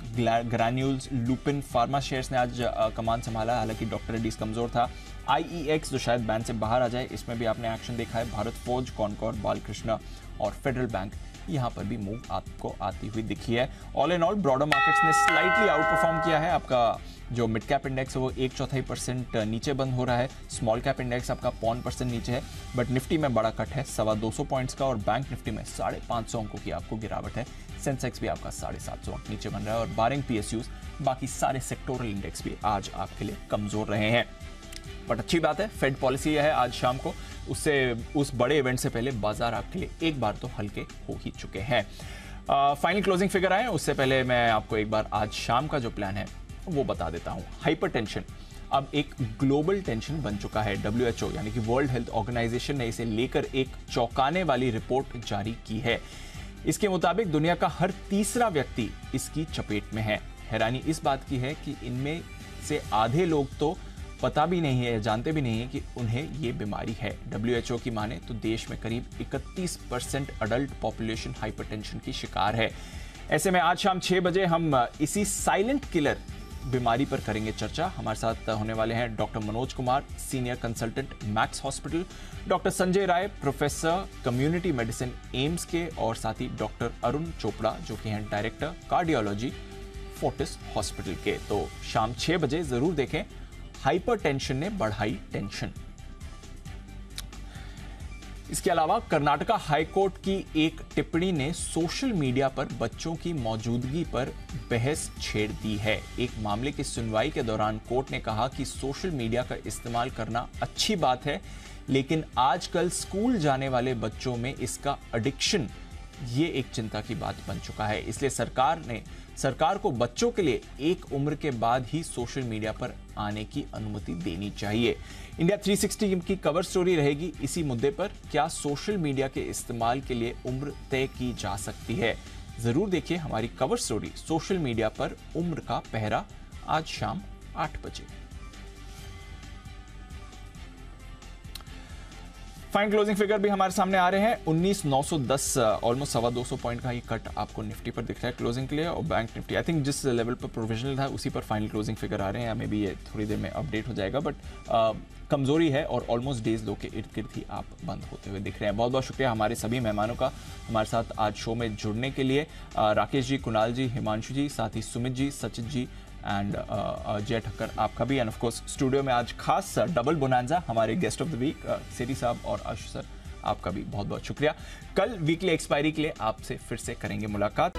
Granules, Lupin pharma shares ने आज कमान संभाला, हालांकि डॉक्टर रेड्डीज कमजोर था। आईईएक्स जो शायद बैन से बाहर आ जाए, इसमें भी आपने एक्शन देखा है। भारत फोर्ज, कॉनकॉर्ड, बालकृष्ण और फेडरल बैंक, यहां पर भी मूव आपको आती हुई दिखी है। All in all broader markets ने स्लाइटली आउट परफॉर्म किया है। आपका जो मिड कैप इंडेक्स है वो 1/4% नीचे बंद हो रहा है। स्मॉल कैप इंडेक्स आपका 0.5% नीचे है। बट निफ्टी में बड़ा कट है 225 पॉइंट्स का और बैंक निफ्टी में 550 अंकों की आपको गिरावट है। सेंसेक्स भी आपका 750 अंक नीचे बन रहा है और बारिंग पीएसयूज, बाकी सारे सेक्टोरल इंडेक्स भी आज आपके लिए कमजोर रहे हैं। बट अच्छी बात है, फेड पॉलिसी है आज शाम को, उससे उस बड़े इवेंट से पहले बाजार आपके लिए एक बार तो हल्के हो ही चुके हैं। फाइनल क्लोजिंग फिगर आए उससे पहले मैं आपको एक बार आज शाम का जो प्लान है वो बता देता हूं। हाइपरटेंशन अब एक ग्लोबल टेंशन बन चुका है। WHO यानी कि वर्ल्ड हेल्थ ऑर्गेनाइजेशन ने इसे लेकर एक चौंकाने वाली रिपोर्ट जारी की है। इसके मुताबिक दुनिया का हर तीसरा व्यक्ति इसकी चपेट में है। हैरानी इस बात की है कि इनमें से आधे लोग तो पता भी नहीं है, जानते भी नहीं है कि उन्हें ये बीमारी है। WHO की माने तो देश में करीब 31% अडल्ट पॉपुलेशन हाइपरटेंशन की शिकार है। ऐसे में आज शाम 6 बजे हम इसी साइलेंट किलर बीमारी पर करेंगे चर्चा। हमारे साथ होने वाले हैं doctor Manoj Kumar, senior consultant Max hospital, doctor Sanjay Rai, professor community medicine AIIMS के, और साथ ही डॉक्टर अरुण चोपड़ा जो कि हैं डायरेक्टर कार्डियोलॉजी फोर्टिस हॉस्पिटल के। तो शाम 6 बजे जरूर देखें। हाइपरटेंशन ने बढ़ाई टेंशन। इसके अलावा कर्नाटका हाईकोर्ट की एक टिप्पणी ने सोशल मीडिया पर बच्चों की मौजूदगी पर बहस छेड़ दी है। एक मामले की सुनवाई के दौरान कोर्ट ने कहा कि सोशल मीडिया का इस्तेमाल करना अच्छी बात है, लेकिन आजकल स्कूल जाने वाले बच्चों में इसका एडिक्शन ये एक चिंता की बात बन चुका है। इसलिए सरकार को बच्चों के लिए एक उम्र के बाद ही सोशल मीडिया पर आने की अनुमति देनी चाहिए। इंडिया 360 की कवर स्टोरी रहेगी इसी मुद्दे पर। क्या सोशल मीडिया के इस्तेमाल के लिए उम्र तय की जा सकती है? जरूर देखिए हमारी कवर स्टोरी सोशल मीडिया पर उम्र का पहरा, आज शाम 8 बजे। फाइन क्लोजिंग फिगर भी हमारे सामने आ रहे हैं। 19,910, ऑलमोस्ट 225 पॉइंट का ही कट आपको निफ्टी पर दिख रहा है क्लोजिंग के लिए। और बैंक निफ्टी आई थिंक जिस लेवल पर प्रोविजनल था उसी पर फाइनल क्लोजिंग फिगर आ रहे हैं। मे बी ये थोड़ी देर में अपडेट हो जाएगा, बट कमजोरी है और ऑलमोस्ट डेज लो के इर्द गिर्द ही आप बंद होते हुए दिख रहे हैं। बहुत बहुत शुक्रिया हमारे सभी मेहमानों का हमारे साथ आज शो में जुड़ने के लिए। राकेश जी, कुणाल जी, हिमांशु जी, साथ ही सुमित जी, सचित जी एंड जय ठक्कर आपका भी। एंड ऑफ कोर्स स्टूडियो में आज खास डबल बोनांजा हमारे गेस्ट ऑफ द वीक सिरी साहब और आशु सर, आपका भी बहुत बहुत शुक्रिया। कल वीकली एक्सपायरी के लिए आपसे फिर से करेंगे मुलाकात।